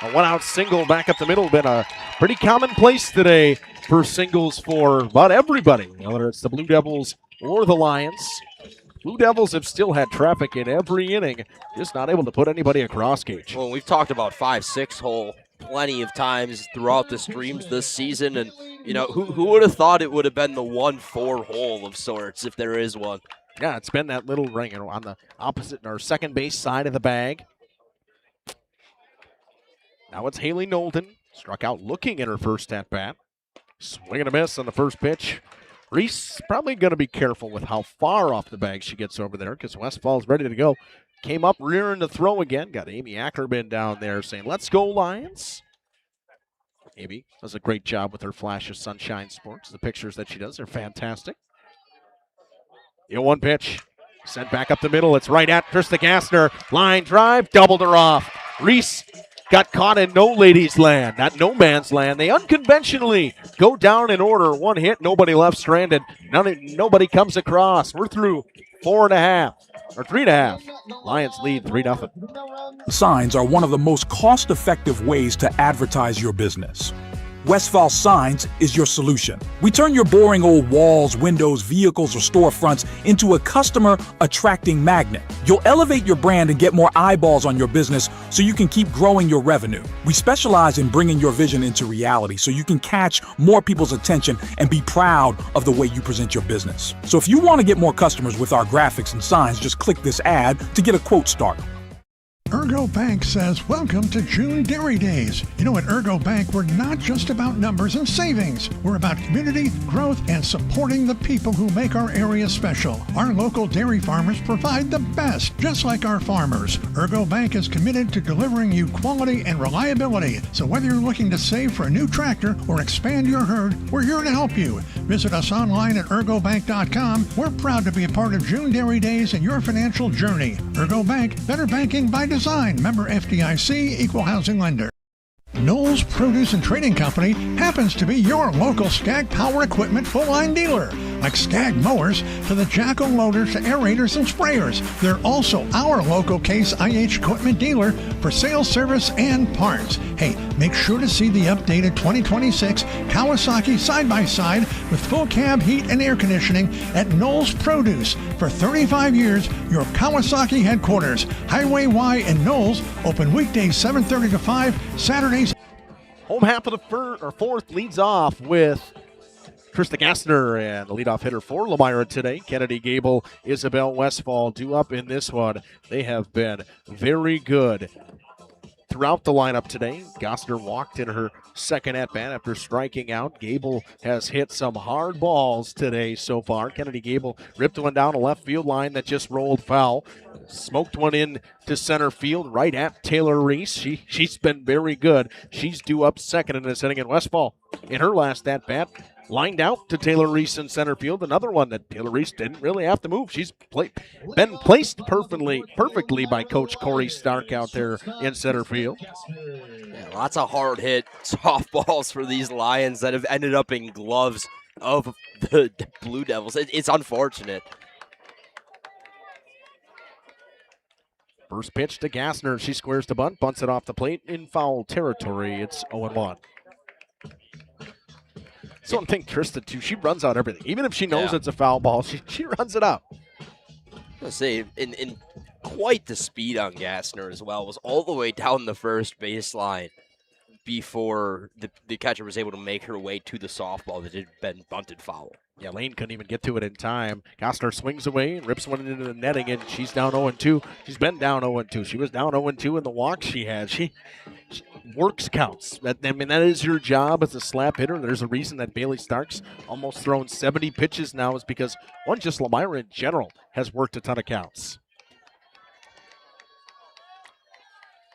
A one-out single back up the middle. Been a pretty commonplace today for singles for about everybody, whether it's the Blue Devils or the Lions. Blue Devils have still had traffic in every inning, just not able to put anybody across, Gage. Well, we've talked about 5-6 hole plenty of times throughout the streams this season, and you know, who would have thought it would have been the 1-4 hole of sorts, if there is one. Yeah, it's been that little ring on the opposite or second base side of the bag. Now it's Haley Nolden, struck out looking at her first at bat. Swing and a miss on the first pitch. Reese probably going to be careful with how far off the bag she gets over there because Westfall's ready to go. Came up rearing to throw again. Got Amy Ackerman down there saying, "Let's go, Lions." Amy does a great job with her Flash of Sunshine Sports. The pictures that she does are fantastic. The 0-1 pitch. Sent back up the middle. It's right at Trista Gassner. Line drive. Doubled her off. Reese got caught in no ladies' land, not no man's land. They unconventionally go down in order. One hit, nobody left stranded. Nobody comes across. We're through 4.5 or 3.5. Lions lead 3-0. Signs are one of the most cost-effective ways to advertise your business. Westfall Signs is your solution. We turn your boring old walls, windows, vehicles, or storefronts into a customer-attracting magnet. You'll elevate your brand and get more eyeballs on your business so you can keep growing your revenue. We specialize in bringing your vision into reality so you can catch more people's attention and be proud of the way you present your business. So if you want to get more customers with our graphics and signs, just click this ad to get a quote started. Ergo Bank says, welcome to June Dairy Days. You know, at Ergo Bank, we're not just about numbers and savings. We're about community, growth, and supporting the people who make our area special. Our local dairy farmers provide the best, just like our farmers. Ergo Bank is committed to delivering you quality and reliability. So whether you're looking to save for a new tractor or expand your herd, we're here to help you. Visit us online at ergobank.com. We're proud to be a part of June Dairy Days and your financial journey. Ergo Bank, better banking by design. Member FDIC, equal housing lender. Knowles Produce and Trading Company happens to be your local Skag Power Equipment full-line dealer. Like Skag mowers to the Jacko loaders to aerators and sprayers. They're also our local Case IH equipment dealer for sales, service, and parts. Hey, make sure to see the updated 2026 Kawasaki side-by-side with full cab heat and air conditioning at Knowles Produce. For 35 years, your Kawasaki headquarters, Highway Y in Knowles, open weekdays 7:30 to 5, Saturdays. Home half of the fourth leads off with Trista Gassner, and the leadoff hitter for Lomira today, Kennedy Gable, Isabel Westfall, due up in this one. They have been very good throughout the lineup today. Gassner walked in her second at-bat after striking out. Gable has hit some hard balls today so far. Kennedy Gable ripped one down a left field line that just rolled foul. Smoked one in to center field right at Taylor Reese. She's been very good. She's due up second in this inning, and Westfall in her last at-bat lined out to Taylor Reese in center field. Another one that Taylor Reese didn't really have to move. She's been placed perfectly by Coach Corey Stark out there in center field. Yeah, lots of hard hit softballs for these Lions that have ended up in gloves of the Blue Devils. It's unfortunate. First pitch to Gassner. She squares the bunt, bunts it off the plate in foul territory. It's 0-1. So I think Trista, too, she runs out everything. Even if she knows it's a foul ball, she runs it out. I'll say, in quite the speed on Gassner as well. Was all the way down the first baseline. before the catcher was able to make her way to the softball that had been bunted foul. Yeah, Lane couldn't even get to it in time. Gostner swings away and rips one into the netting, and she's down 0-2. She's been down 0-2. She was down 0-2 in the walk she had. She works counts. That is your job as a slap hitter. There's a reason that Bailey Stark's almost thrown 70 pitches now is because, one, just Lomira in general has worked a ton of counts.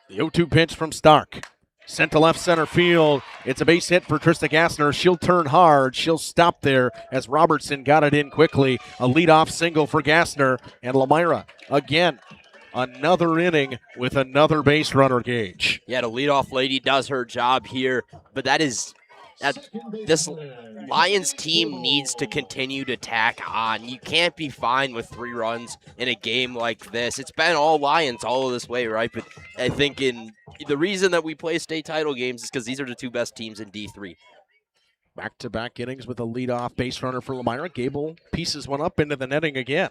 The 0-2 pitch from Stark. Sent to left center field. It's a base hit for Trista Gostner. She'll turn hard. She'll stop there as Robertson got it in quickly. A leadoff single for Gostner. And Lomira, again, another inning with another base runner, Gage. Yeah, the leadoff lady does her job here, but this Lions team needs to continue to tack on. You can't be fine with 3 runs in a game like this. It's been all Lions all this way, right? But I think the reason that we play state title games is because these are the 2 best teams in D3. Back-to-back innings with a leadoff base runner for Lomira. Gable pieces one up into the netting again.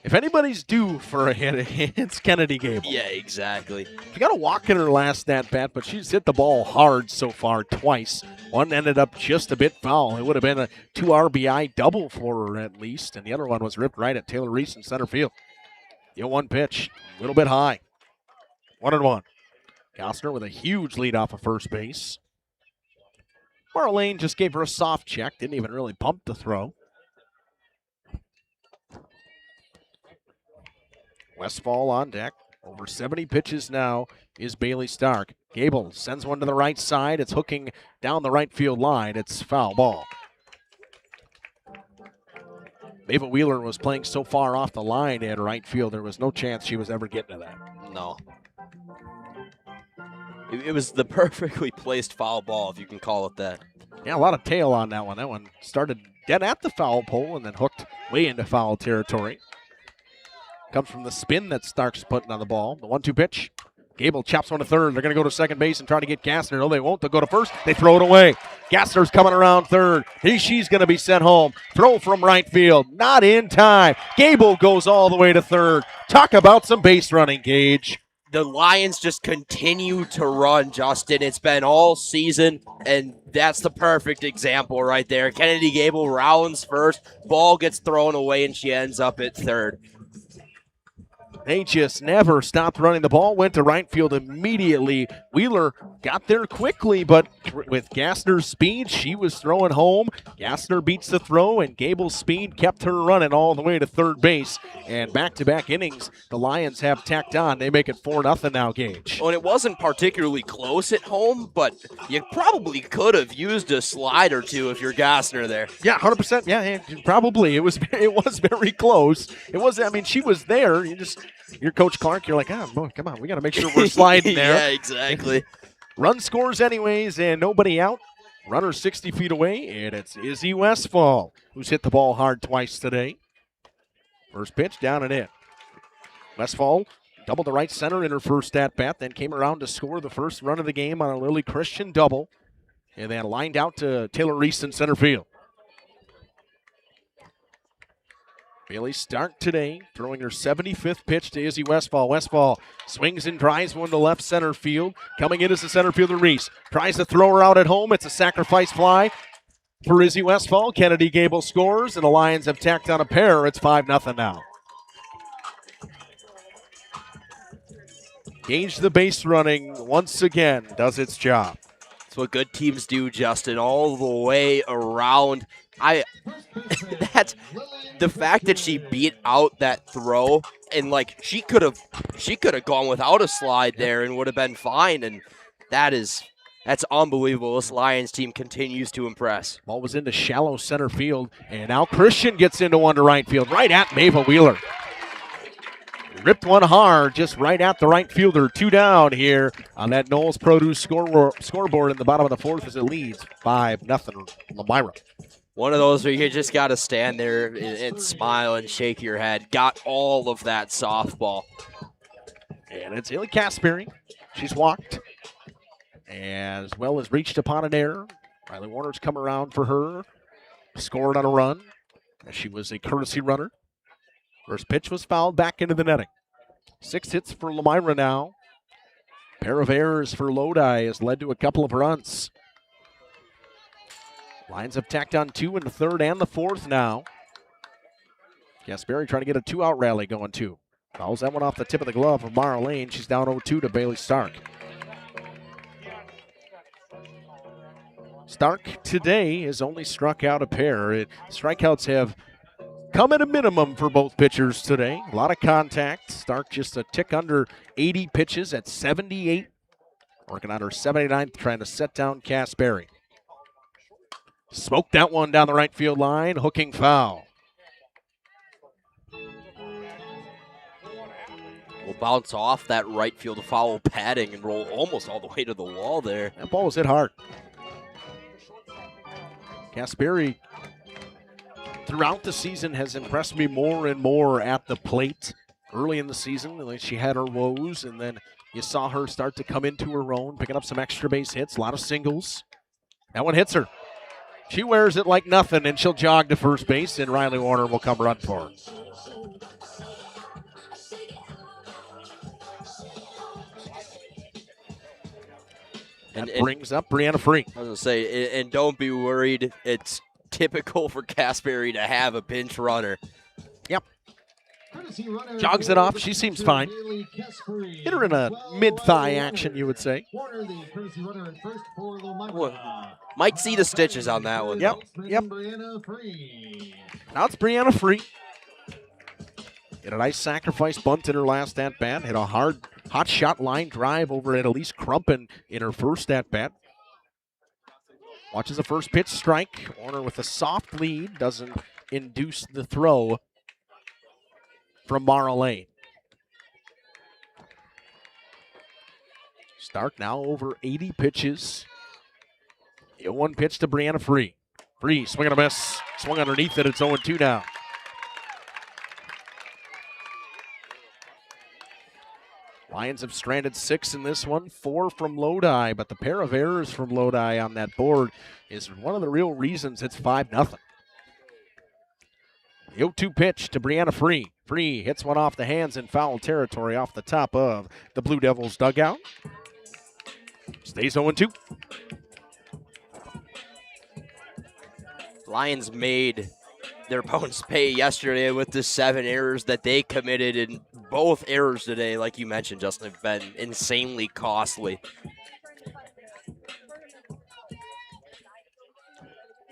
If anybody's due for a hit, it's Kennedy Gable. Yeah, exactly. She got a walk in her last at-bat, but she's hit the ball hard so far twice. One ended up just a bit foul. It would have been a 2 RBI double for her at least, and the other one was ripped right at Taylor Reese in center field. The 0-1 pitch, a little bit high. 1-1. Gostner with a huge lead off of first base. Marlene just gave her a soft check, didn't even really pump the throw. Westfall on deck. Over 70 pitches now is Bailey Stark. Gable sends one to the right side. It's hooking down the right field line. It's foul ball. Ava Wheeler was playing so far off the line at right field, there was no chance she was ever getting to that. No. It was the perfectly placed foul ball, if you can call it that. Yeah, a lot of tail on that one. That one started dead at the foul pole and then hooked way into foul territory. Comes from the spin that Stark's putting on the ball. The 1-2 pitch. Gable chops one to third. They're going to go to second base and try to get Gostner. No, they won't. They'll go to first. They throw it away. Gostner's coming around third. She's going to be sent home. Throw from right field. Not in time. Gable goes all the way to third. Talk about some base running, Gage. The Lions just continue to run, Justin. It's been all season, and that's the perfect example right there. Kennedy Gable rounds first. Ball gets thrown away, and she ends up at third. They just never stopped running the ball, went to right field immediately. Wheeler got there quickly, but with Gostner's speed, she was throwing home. Gostner beats the throw, and Gable's speed kept her running all the way to third base. And back-to-back innings, the Lions have tacked on. They make it 4-0 now, Gage. Well, and it wasn't particularly close at home, but you probably could have used a slide or two if you're Gostner there. Yeah, 100%. Yeah, probably. It was very close. It was. I mean, she was there. You're Coach Clark. You're like, boy, come on. We got to make sure we're sliding there. Yeah, exactly. Run scores anyways, and nobody out. Runner 60 feet away, and it's Izzy Westfall, who's hit the ball hard twice today. First pitch, down and in. Westfall doubled the right center in her first at-bat, then came around to score the first run of the game on a Lily Christian double, and then lined out to Taylor Reese in center field. Bailey Stark today throwing her 75th pitch to Izzy Westfall. Westfall swings and drives one to left center field. Coming in as the center fielder, Reese. Tries to throw her out at home. It's a sacrifice fly for Izzy Westfall. Kennedy Gable scores, and the Lions have tacked on a pair. It's 5-0 now. Gage the base running once again does its job. That's what good teams do, Justin, all the way around. That's the fact that she beat out that throw, and like she could have gone without a slide there and would have been fine, and that's unbelievable. This Lions team continues to impress. Ball was into shallow center field, and now Christian gets into one to right field, right at Mava Wheeler. Ripped one hard, just right at the right fielder. 2 down here on that Knowles Produce scoreboard in the bottom of the fourth as it leads 5-0 Lomira. One of those where you just got to stand there and smile and shake your head. Got all of that softball. And it's Illy Caspary. She's walked as well as reached upon an error. Riley Warner's come around for her. Scored on a run as she was a courtesy runner. First pitch was fouled back into the netting. 6 hits for Lomira now. Pair of errors for Lodi has led to a couple of runs. Lions have tacked on 2 in the third and the fourth now. Gasperi trying to get a 2-out rally going too. Fouls that one off the tip of the glove of Mara Lane. She's down 0-2 to Bailey Stark. Stark today has only struck out a pair. Strikeouts have come at a minimum for both pitchers today. A lot of contact. Stark just a tick under 80 pitches at 78. Working on her 79th, trying to set down Gasperi. Smoked that one down the right field line. Hooking foul. Will bounce off that right field foul padding and roll almost all the way to the wall there. That ball was hit hard. Gasperi, throughout the season, has impressed me more and more at the plate. Early in the season, she had her woes, and then you saw her start to come into her own, picking up some extra base hits, a lot of singles. That one hits her. She wears it like nothing, and she'll jog to first base, and Riley Warner will come run for her. And brings up Brianna Free. I was going to say, and don't be worried. It's typical for Gasperi to have a pinch runner. Yep. Jogs it off. She seems fine. Hit her in a mid-thigh action, you would say. Might see the stitches on that one. Yep. Yep. Now it's Brianna Free. Hit a nice sacrifice bunt in her last at-bat. Hit a hard, hot shot line drive over at Elise Crumpin in her first at-bat. Watches the first pitch strike. Warner with a soft lead. Doesn't induce the throw from Mara Lane. Stark now over 80 pitches. 0-1 pitch to Brianna Free. Free, swing and a miss. Swung underneath it. It's 0-2 now. Lions have stranded 6 in this one, 4 from Lodi, but the pair of errors from Lodi on that board is one of the real reasons it's 5-0. The 0-2 pitch to Brianna Free. Free hits one off the hands in foul territory off the top of the Blue Devils dugout. Stays 0-2. Lions made their opponents pay yesterday with the 7 errors that they committed, and both errors today, like you mentioned, Justin, have been insanely costly.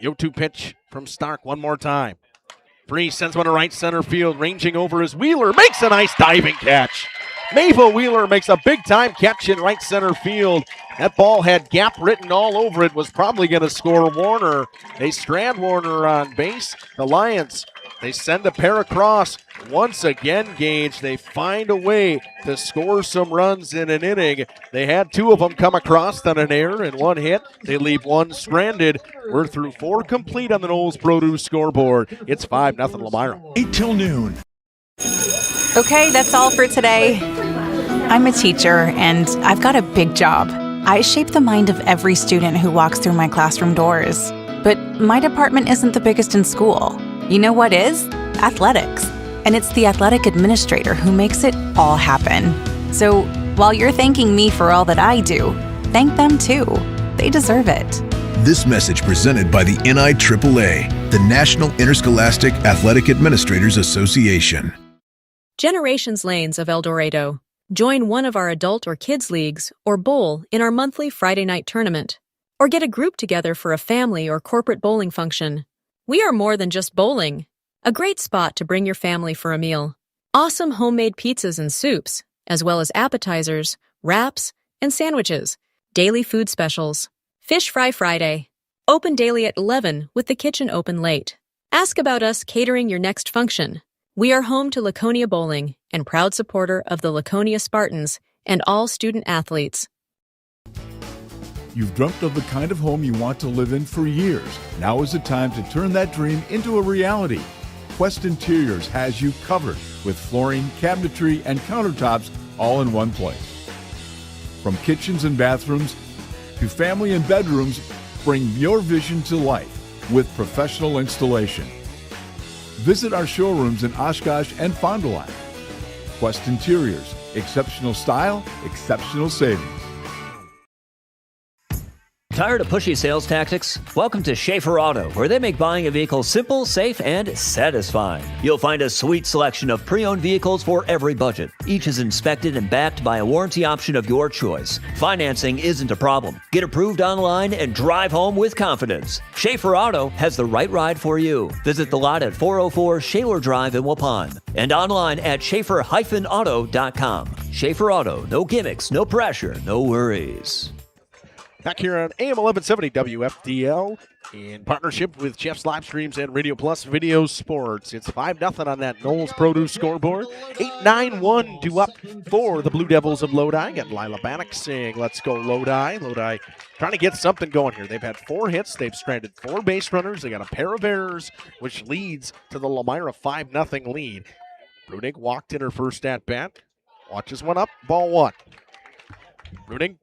The 0-2 pitch from Stark one more time. Free sends one to right center field, ranging over as Wheeler makes a nice diving catch. Mabel Wheeler makes a big-time catch in right center field. That ball had gap written all over it, was probably going to score Warner. They strand Warner on base. The Lions, they send a pair across. Once again, Gage, they find a way to score some runs in an inning. They had 2 of them come across on an error and 1 hit. They leave 1 stranded. We're through 4 complete on the Knowles Produce scoreboard. It's 5-0 Lomira. 8 till noon. Okay, that's all for today. I'm a teacher, and I've got a big job. I shape the mind of every student who walks through my classroom doors. But my department isn't the biggest in school. You know what is? Athletics. And it's the athletic administrator who makes it all happen. So while you're thanking me for all that I do, thank them too. They deserve it. This message presented by the NIAAA, the National Interscholastic Athletic Administrators Association. Generations Lanes of El Dorado. Join one of our adult or kids leagues or bowl in our monthly Friday night tournament. Or get a group together for a family or corporate bowling function. We are more than just bowling. A great spot to bring your family for a meal. Awesome homemade pizzas and soups, as well as appetizers, wraps, and sandwiches. Daily food specials. Fish Fry Friday. Open daily at 11 with the kitchen open late. Ask about us catering your next function. We are home to Laconia Bowling and proud supporter of the Laconia Spartans and all student athletes. You've dreamt of the kind of home you want to live in for years. Now is the time to turn that dream into a reality. Quest Interiors has you covered with flooring, cabinetry, and countertops all in one place. From kitchens and bathrooms to family and bedrooms, bring your vision to life with professional installation. Visit our showrooms in Oshkosh and Fond du Lac. Quest Interiors, Exceptional style, exceptional savings. Tired of pushy sales tactics? Welcome to Schaefer Auto, where they make buying a vehicle simple, safe, and satisfying. You'll find a sweet selection of pre-owned vehicles for every budget. Each is inspected and backed by a warranty option of your choice. Financing isn't a problem. Get approved online and drive home with confidence. Schaefer Auto has the right ride for you. Visit the lot at 404 Shaler Drive in Waupun and online at schaefer-auto.com. Schaefer Auto, no gimmicks, no pressure, no worries. Back here on AM 1170 WFDL in partnership with Jeff's Live Streams and Radio Plus Video Sports. It's 5-0 on that Knowles Produce scoreboard. 8-9-1 due up for the Blue Devils of Lodi. Got Lila Bannock saying, "Let's go Lodi." Lodi trying to get something going here. They've had 4 hits. They've stranded 4 base runners. They got a pair of errors, which leads to the Lomira 5-0 lead. Brunig walked in her first at-bat. Watches one up. Ball 1. Brunig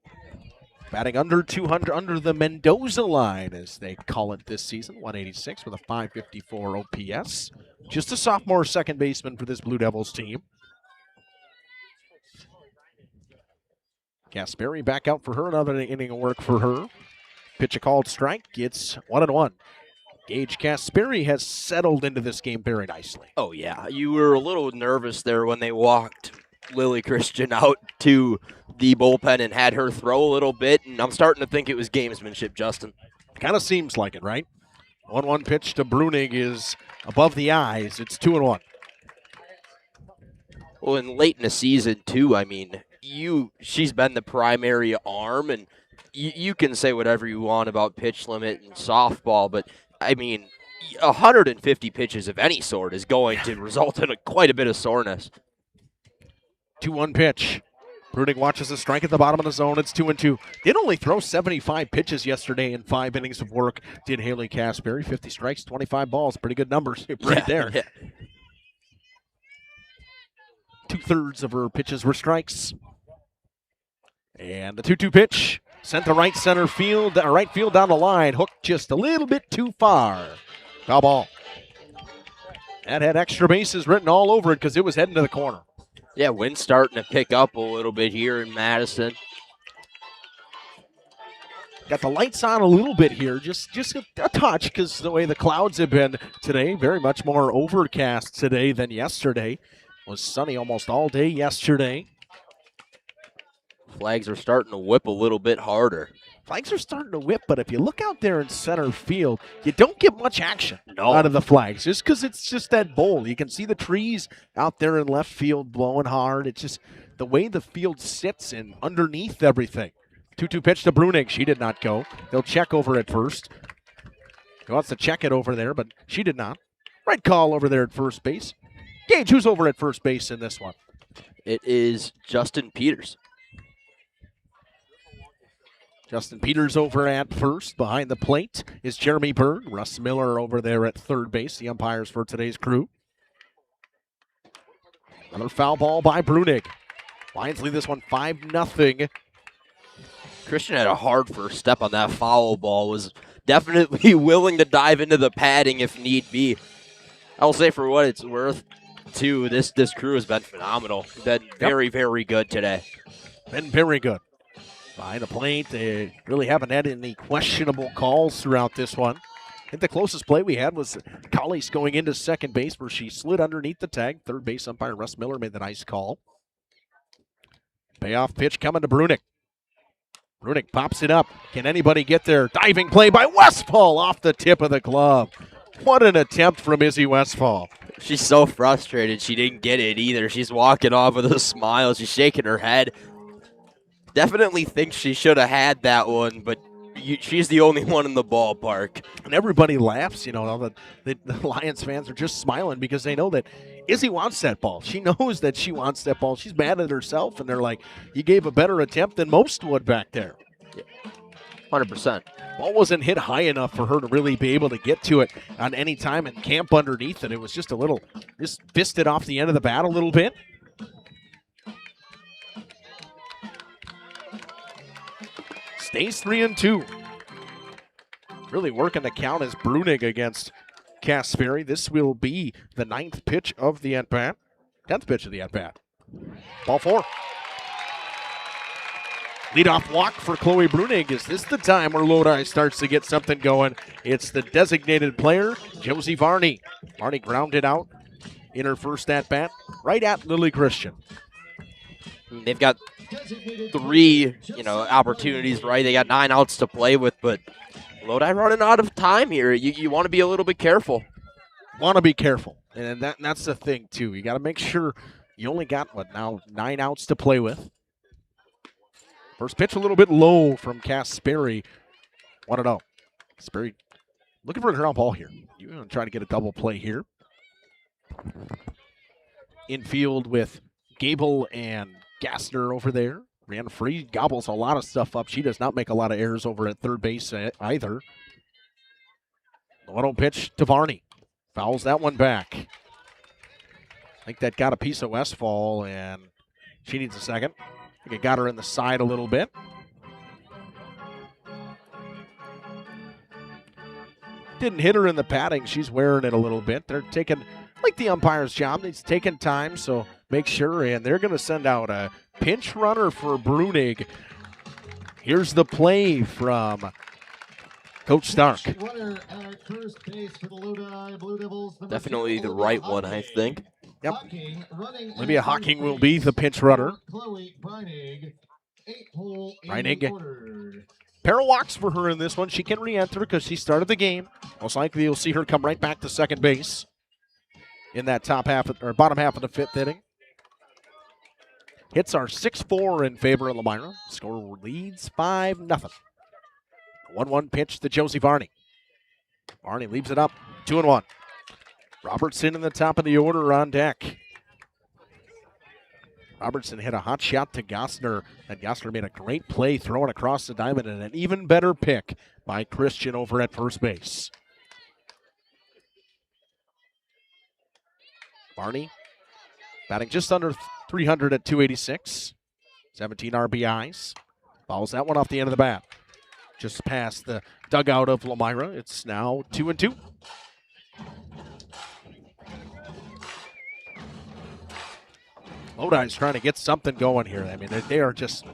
batting under 200, under the Mendoza line, as they call it this season. 186 with a 554 OPS. Just a sophomore second baseman for this Blue Devils team. Kasperi back out for her. Another inning of work for her. Pitch a called strike. It's 1-1. Gage Kasperi has settled into this game very nicely. Oh, yeah. You were a little nervous there when they walked Lily Christian out to the bullpen and had her throw a little bit, and I'm starting to think it was gamesmanship, Justin. Kind of seems like it, right? 1-1 pitch to Brunig is above the eyes. It's 2-1. Well, and late in the season, too, I mean, she's been the primary arm, and you can say whatever you want about pitch limit and softball, but, I mean, 150 pitches of any sort is going to result in quite a bit of soreness. 2-1 pitch. Brunig watches a strike at the bottom of the zone. It's 2-2. Did only throw 75 pitches yesterday in 5 innings of work. Did Haley Kasperi. 50 strikes, 25 balls. Pretty good numbers right there. Yeah. 2/3 of her pitches were strikes. And the 2-2 pitch sent to right field down the line. Hooked just a little bit too far. Foul ball. That had extra bases written all over it because it was heading to the corner. Yeah, wind's starting to pick up a little bit here in Madison. Got the lights on a little bit here, just a touch, because the way the clouds have been today, very much more overcast today than yesterday. It was sunny almost all day yesterday. Flags are starting to whip a little bit harder. Flags are starting to whip, but if you look out there in center field, you don't get much action out of the flags, just because it's just that bowl. You can see the trees out there in left field blowing hard. It's just the way the field sits and underneath everything. 2-2 pitch to Brunig. She did not go. They'll check over at first. He wants to check it over there, but she did not. Right call over there at first base. Gage, who's over at first base in this one? It is Justin Peters. Justin Peters over at first. Behind the plate is Jeremy Byrne. Russ Miller over there at third base, the umpires for today's crew. Another foul ball by Brunig. Lions lead this one 5-0. Christian had a hard first step on that foul ball. Was definitely willing to dive into the padding if need be. I'll say for what it's worth, too, this crew has been phenomenal. Been very, very good today. Been very good. Behind the plate, they really haven't had any questionable calls throughout this one. I think the closest play we had was Collies going into second base where she slid underneath the tag. Third base umpire Russ Miller made the nice call. Payoff pitch coming to Brunig. Brunig pops it up. Can anybody get there? Diving play by Westfall off the tip of the glove. What an attempt from Izzy Westfall. She's so frustrated she didn't get it either. She's walking off with a smile. She's shaking her head. Definitely thinks she should have had that one, but she's the only one in the ballpark. And everybody laughs, you know, the Lions fans are just smiling because they know that Izzy wants that ball. She knows that she wants that ball. She's mad at herself, and they're like, you gave a better attempt than most would back there. 100%. Ball wasn't hit high enough for her to really be able to get to it on any time and camp underneath it. It was just a little, just fisted off the end of the bat a little bit. Stays 3-2. Really working the count as Brunig against Kasperi. This will be the 9th pitch of the at-bat. 10th pitch of the at-bat. Ball 4. Leadoff walk for Chloe Brunig. Is this the time where Lodi starts to get something going? It's the designated player, Josie Varney. Varney grounded out in her first at-bat, right at Lily Christian. They've got 3, opportunities, right? They got 9 outs to play with, but Lodi running out of time here. You want to be a little bit careful. Want to be careful, and that's the thing, too. You got to make sure you only got, 9 outs to play with. First pitch a little bit low from Cass Sperry. 1-0. Sperry looking for a ground ball here. You're going to try to get a double play here. Infield with Gable and Gassner over there. Ran free, gobbles a lot of stuff up. She does not make a lot of errors over at third base either. The 1-0 pitch to Varney. Fouls that one back. I think that got a piece of Westfall, and she needs a second. I think it got her in the side a little bit. Didn't hit her in the padding. She's wearing it a little bit. They're taking, like the umpire's job, it's taking time, so make sure. And they're going to send out a pinch runner for Brunig. Here's the play from Coach Stark. Definitely the right one, I think. Yep. Olivia Hawking will be the pinch runner. Reinig. Pair of walks for her in this one. She can re-enter because she started the game. Most likely you'll see her come right back to second base in that bottom half of the 5th inning. Hits are 6-4 in favor of Lomira. Score leads 5-0. 1-1 pitch to Josie Varney. Varney leaves it up, 2-1. Robertson in the top of the order on deck. Robertson hit a hot shot to Gossner, and Gossner made a great play throwing across the diamond, and an even better pick by Christian over at first base. Varney batting just under 300 at 286. 17 RBIs. Fouls that one off the end of the bat. Just past the dugout of Lomira. It's now 2-2. Lodi's trying to get something going here. I mean, they are just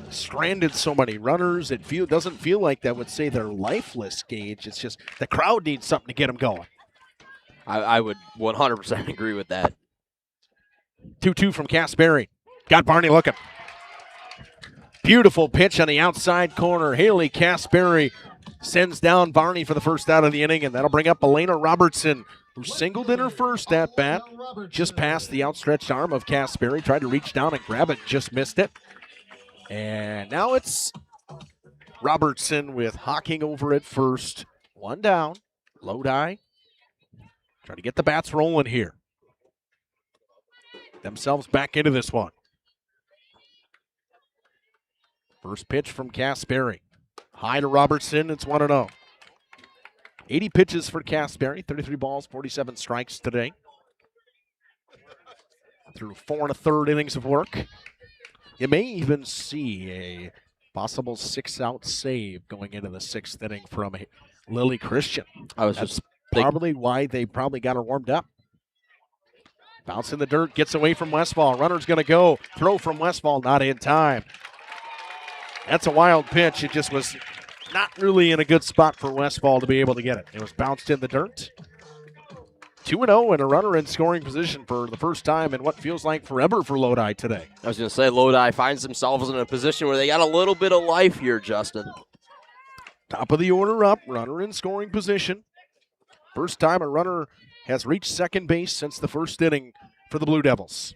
stranded so many runners. It doesn't feel like that would say they're lifeless, Gage. It's just the crowd needs something to get them going. I would 100% agree with that. 2-2 from Cass Berry. Got Barney looking. Beautiful pitch on the outside corner. Haley Cassberry sends down Varney for the first out of the inning, and that'll bring up Elena Robertson, who singled in her first at bat, just past the outstretched arm of Cassberry. Tried to reach down and grab it, just missed it. And now it's Robertson with Hawking over at first. One down. Lodi trying to get the bats rolling here. Themselves back into this one. First pitch from Cassberry. High to Robertson. It's 1-0. 80 pitches for Cassberry. 33 balls, 47 strikes today. Through 4 1/3 innings of work. You may even see a possible 6-out save going into the 6th inning from Lily Christian. That's probably why they probably got her warmed up. Bounce in the dirt, gets away from Westfall. Runner's going to go. Throw from Westfall, not in time. That's a wild pitch. It just was not really in a good spot for Westfall to be able to get it. It was bounced in the dirt. 2-0 and a runner in scoring position for the first time in what feels like forever for Lodi today. I was going to say, Lodi finds themselves in a position where they got a little bit of life here, Justin. Top of the order up, runner in scoring position. First time a runner has reached second base since the first inning for the Blue Devils.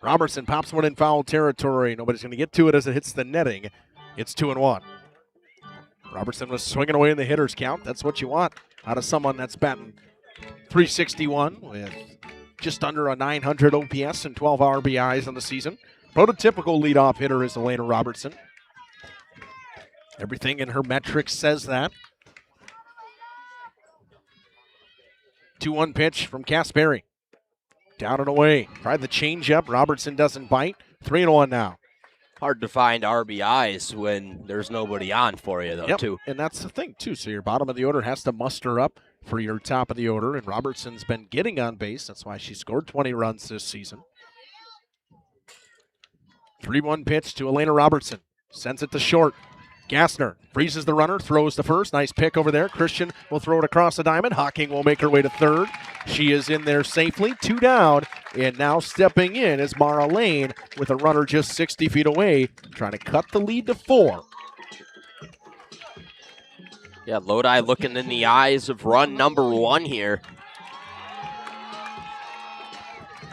Robertson pops one in foul territory. Nobody's going to get to it as it hits the netting. It's 2-1. Robertson was swinging away in the hitter's count. That's what you want out of someone that's batting .361 with just under a 900 OPS and 12 RBIs on the season. Prototypical leadoff hitter is Elena Robertson. Everything in her metrics says that. 2-1 pitch from Cassberry. Down and away. Tried the changeup. Robertson doesn't bite. 3-1 now. Hard to find RBIs when there's nobody on for you, though, too. And that's the thing, too. So your bottom of the order has to muster up for your top of the order, and Robertson's been getting on base. That's why she scored 20 runs this season. 3-1 pitch to Elena Robertson. Sends it to short. Gassner freezes the runner, throws to first. Nice pick over there. Christian will throw it across the diamond. Hocking will make her way to third. She is in there safely, 2 down. And now stepping in is Mara Lane with a runner just 60 feet away, trying to cut the lead to 4. Yeah, Lodi looking in the eyes of run number 1 here.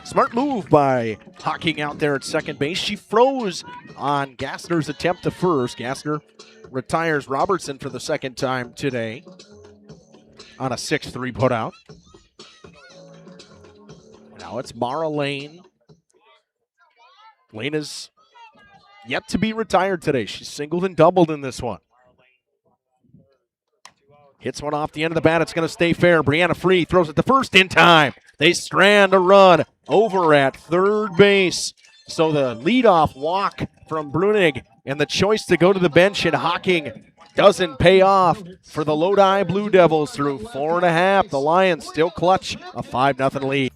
Smart move by Hocking out there at second base. She froze on Gassner's attempt to first. Gassner retires Robertson for the second time today on a 6-3 putout. Now it's Mara Lane. Lane is yet to be retired today. She singled and doubled in this one. Hits one off the end of the bat. It's going to stay fair. Brianna Free throws it to first in time. They strand a run over at third base. So the leadoff walk from Brunig and the choice to go to the bench at Hocking doesn't pay off for the Lodi Blue Devils through 4.5. The Lions still clutch a 5-0 lead.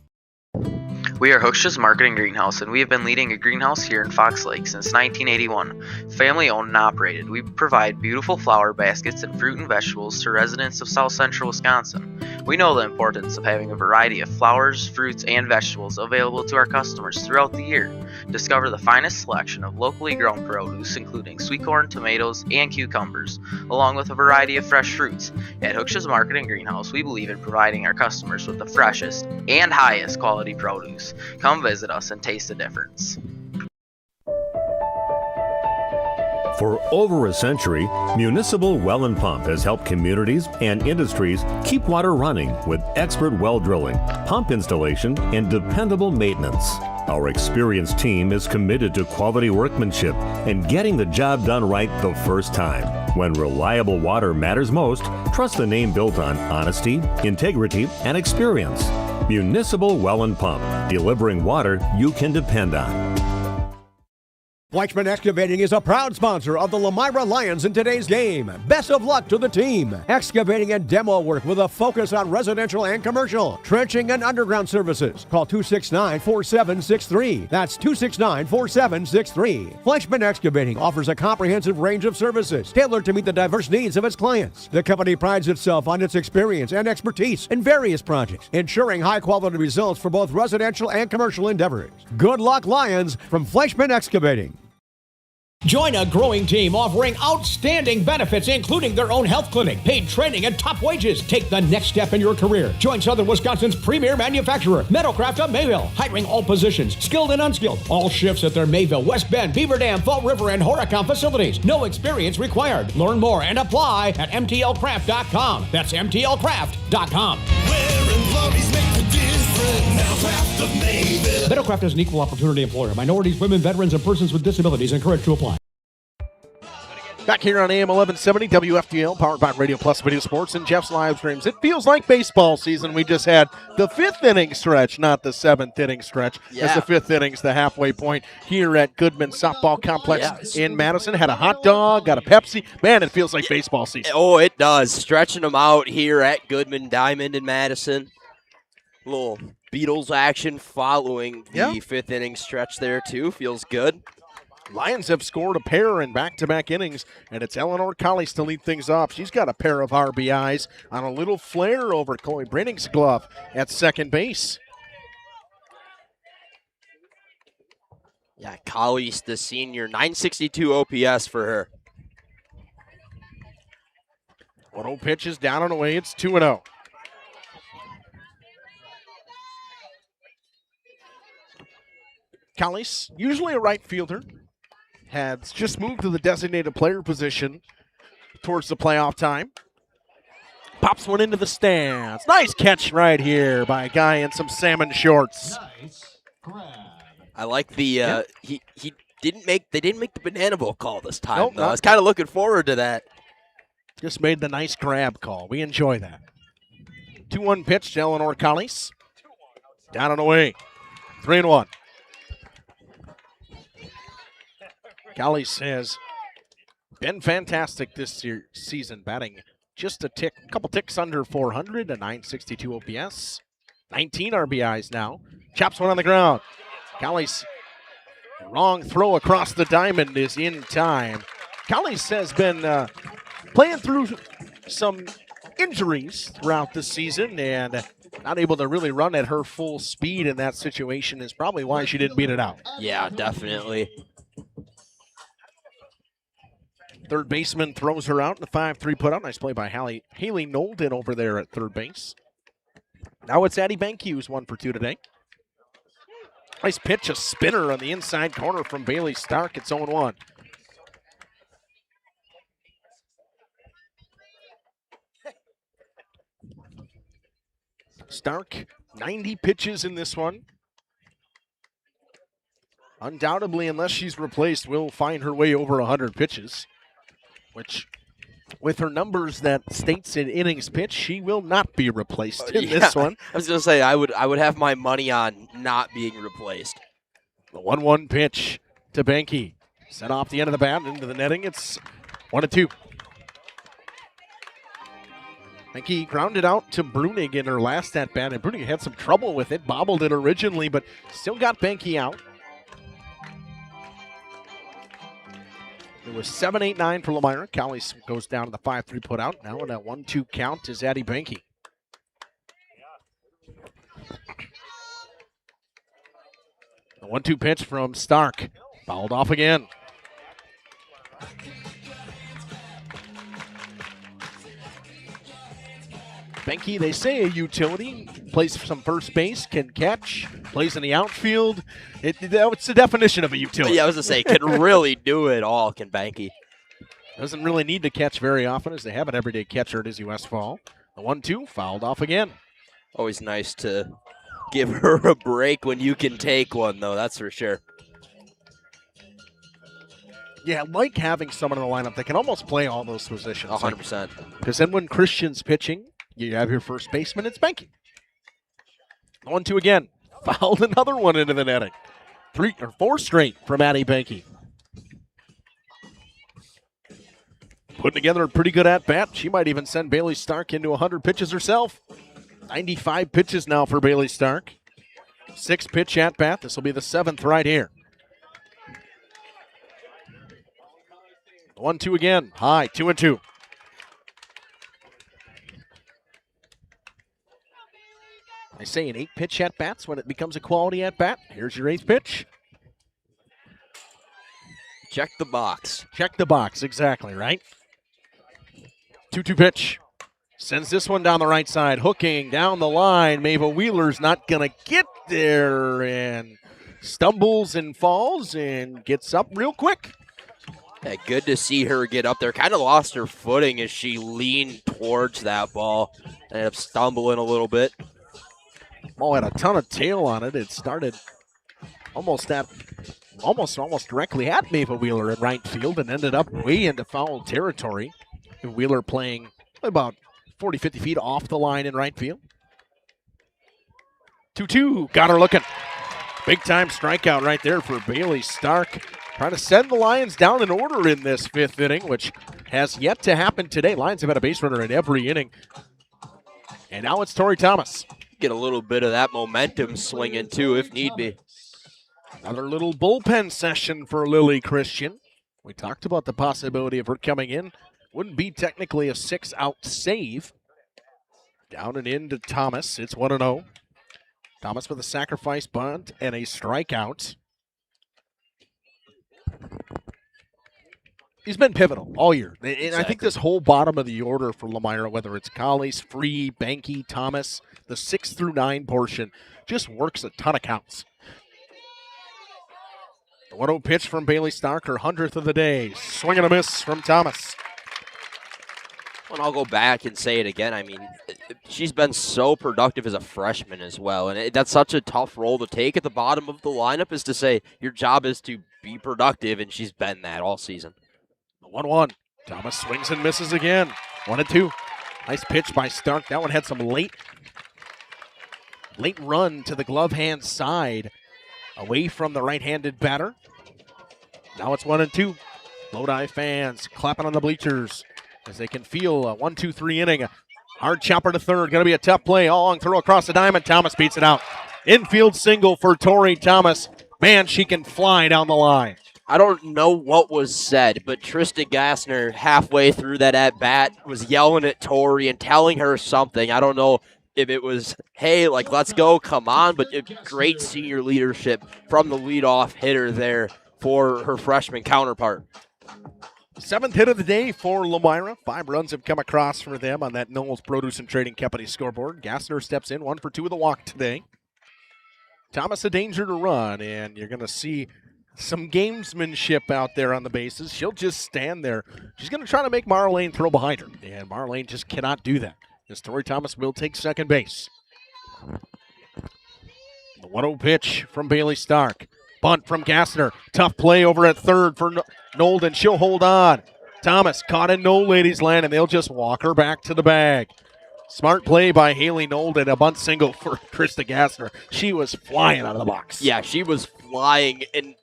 We are Hooksh's Marketing Greenhouse, and we have been leading a greenhouse here in Fox Lake since 1981. Family owned and operated, we provide beautiful flower baskets and fruit and vegetables to residents of South Central Wisconsin. We know the importance of having a variety of flowers, fruits, and vegetables available to our customers throughout the year. Discover the finest selection of locally grown produce, including sweet corn, tomatoes, and cucumbers, along with a variety of fresh fruits. At Hooksh's Marketing Greenhouse, we believe in providing our customers with the freshest and highest quality produce. Come visit us and taste the difference. For over a century, Municipal Well and Pump has helped communities and industries keep water running with expert well drilling, pump installation, and dependable maintenance. Our experienced team is committed to quality workmanship and getting the job done right the first time. When reliable water matters most, trust the name built on honesty, integrity, and experience. Municipal Well and Pump, delivering water you can depend on. Fleischman Excavating is a proud sponsor of the Lomira Lions in today's game. Best of luck to the team. Excavating and demo work with a focus on residential and commercial. Trenching and underground services. Call 269-4763. That's 269-4763. Fleischman Excavating offers a comprehensive range of services tailored to meet the diverse needs of its clients. The company prides itself on its experience and expertise in various projects, ensuring high-quality results for both residential and commercial endeavors. Good luck, Lions, from Fleischman Excavating. Join a growing team offering outstanding benefits, including their own health clinic, paid training, and top wages. Take the next step in your career. Join Southern Wisconsin's premier manufacturer, Metalcraft of Mayville, hiring all positions, skilled and unskilled. All shifts at their Mayville, West Bend, Beaver Dam, Fall River, and Horicon facilities. No experience required. Learn more and apply at MTLcraft.com. That's MTLcraft.com. Metalcraft is an equal opportunity employer. Minorities, women, veterans, and persons with disabilities encouraged to apply. Back here on AM 1170 WFDL, powered by Radio Plus Video Sports and Jeff's live streams. It feels like baseball season. We just had the 5th inning stretch, not the 7th inning stretch. Yeah. As the 5th inning's the halfway point here at Goodman Softball Complex in Madison. Had a hot dog, got a Pepsi. Man, it feels like baseball season. Oh, it does. Stretching them out here at Goodman Diamond in Madison. Little Beatles action following the 5th inning stretch there, too. Feels good. Lions have scored a pair in back-to-back innings, and it's Eleanor Collies to lead things off. She's got a pair of RBIs on a little flare over Chloe Brenning's glove at second base. Yeah, Collies, the senior, 962 OPS for her. 1-0 pitch is down and away. It's 2-0. Collies, usually a right fielder, has just moved to the designated player position towards the playoff time. Pops one into the stands. Nice catch right here by a guy in some salmon shorts. I like the he didn't make they didn't make the banana boat call this time. Nope, though. I was kind of looking forward to that. Just made the nice grab call. We enjoy that. 2-1 pitch to Eleanor Collies. Down and away. 3-1. Collies has been fantastic this season, batting just a couple ticks under 400, a 962 OPS. 19 RBIs now. Chops one on the ground. Callies, wrong throw across the diamond is in time. Callies has been playing through some injuries throughout the season and not able to really run at her full speed in that situation is probably why she didn't beat it out. Yeah, definitely. Third baseman throws her out in the 5-3 putout. Nice play by Haley Nolden over there at third base. Now it's Addie Banky who's 1 for 2 today. Nice pitch, a spinner on the inside corner from Bailey Stark. It's 0-1. Stark, 90 pitches in this one. Undoubtedly, unless she's replaced, will find her way over 100 pitches, which, with her numbers that states in innings pitch, she will not be replaced in this one. I was going to say, I would have my money on not being replaced. The 1-1 pitch to Banky. Set off the end of the bat into the netting. It's 1-2. Banky grounded out to Brunig in her last at-bat, and Brunig had some trouble with it, bobbled it originally, but still got Banky out. It was 7-8-9 for Lomira. Callies goes down to the 5-3 putout. Now in a 1-2 count is Addie Banky. The 1-2 pitch from Stark. Fouled off again. Banky, they say a utility, plays some first base, can catch, plays in the outfield. It's the definition of a utility. Yeah, I was going to say, can really do it all, can Banky. Doesn't really need to catch very often as they have an everyday catcher at Izzy Westfall. The 1-2 fouled off again. Always nice to give her a break when you can take one, though, that's for sure. Yeah, I like having someone in the lineup that can almost play all those positions. 100%. Because then when Christian's pitching, you have your first baseman, it's Banky. 1-2 again. Fouled another one into the netting. 3 or 4 straight from Addie Banky. Putting together a pretty good at-bat. She might even send Bailey Stark into 100 pitches herself. 95 pitches now for Bailey Stark. 6-pitch at-bat. This will be the 7th right here. 1-2 again. High, 2-2. They say an 8-pitch at-bats when it becomes a quality at-bat. Here's your 8th pitch. Check the box. Check the box, exactly, right? 2-2 pitch. Sends this one down the right side. Hooking down the line. Mava Wheeler's not going to get there and stumbles and falls and gets up real quick. Yeah, good to see her get up there. Kind of lost her footing as she leaned towards that ball. Ended up stumbling a little bit. Ball had a ton of tail on it. It started almost directly at Mava Wheeler in right field and ended up way into foul territory. Wheeler playing about 40, 50 feet off the line in right field. 2-2, got her looking. Big time strikeout right there for Bailey Stark. Trying to send the Lions down in order in this 5th inning, which has yet to happen today. Lions have had a base runner in every inning. And now it's Tori Thomas. Get a little bit of that momentum swinging too, if need be. Another little bullpen session for Lily Christian. We talked about the possibility of her coming in. Wouldn't be technically a 6-out save. Down and in to Thomas. It's 1-0. Thomas with a sacrifice bunt and a strikeout. He's been pivotal all year. And Exactly. I think this whole bottom of the order for Lomira, whether it's Callies, Free, Banky, Thomas, the 6 through 9 portion, just works a ton of counts. The 1-0 pitch from Bailey Stark, her 100th of the day. Swing and a miss from Thomas. And I'll go back and say it again. I mean, she's been so productive as a freshman as well. And that's such a tough role to take at the bottom of the lineup, is to say your job is to be productive, and she's been that all season. 1-1. Thomas swings and misses again. 1-2. Nice pitch by Stark. That one had some late run to the glove hand side, away from the right-handed batter. Now it's 1-2. Lodi fans clapping on the bleachers. as they can feel a 1-2-3 inning. Hard chopper to third. Going to be a tough play. All long throw across the diamond. Thomas beats it out. Infield single for Tori Thomas. Man, she can fly down the line. I don't know what was said, but Trista Gassner, halfway through that at-bat, was yelling at Tori and telling her something. I don't know if it was, hey, like, let's go, come on, but great senior leadership from the leadoff hitter there for her freshman counterpart. 7th hit of the day for Lomira. 5 runs have come across for them on that Knowles Produce and Trading Company scoreboard. Gassner steps in, 1 for 2 with a walk today. Thomas a danger to run, and you're going to see some gamesmanship out there on the bases. She'll just stand there. She's going to try to make Marlene throw behind her, and Marlene just cannot do that. As Tori Thomas will take second base. The 1-0 pitch from Bailey Stark. Bunt from Gassner. Tough play over at third for Nolden. She'll hold on. Thomas caught in no ladies land, and they'll just walk her back to the bag. Smart play by Haley Nolden. A bunt single for Krista Gassner. She was flying out of the box. Yeah, she was flying, and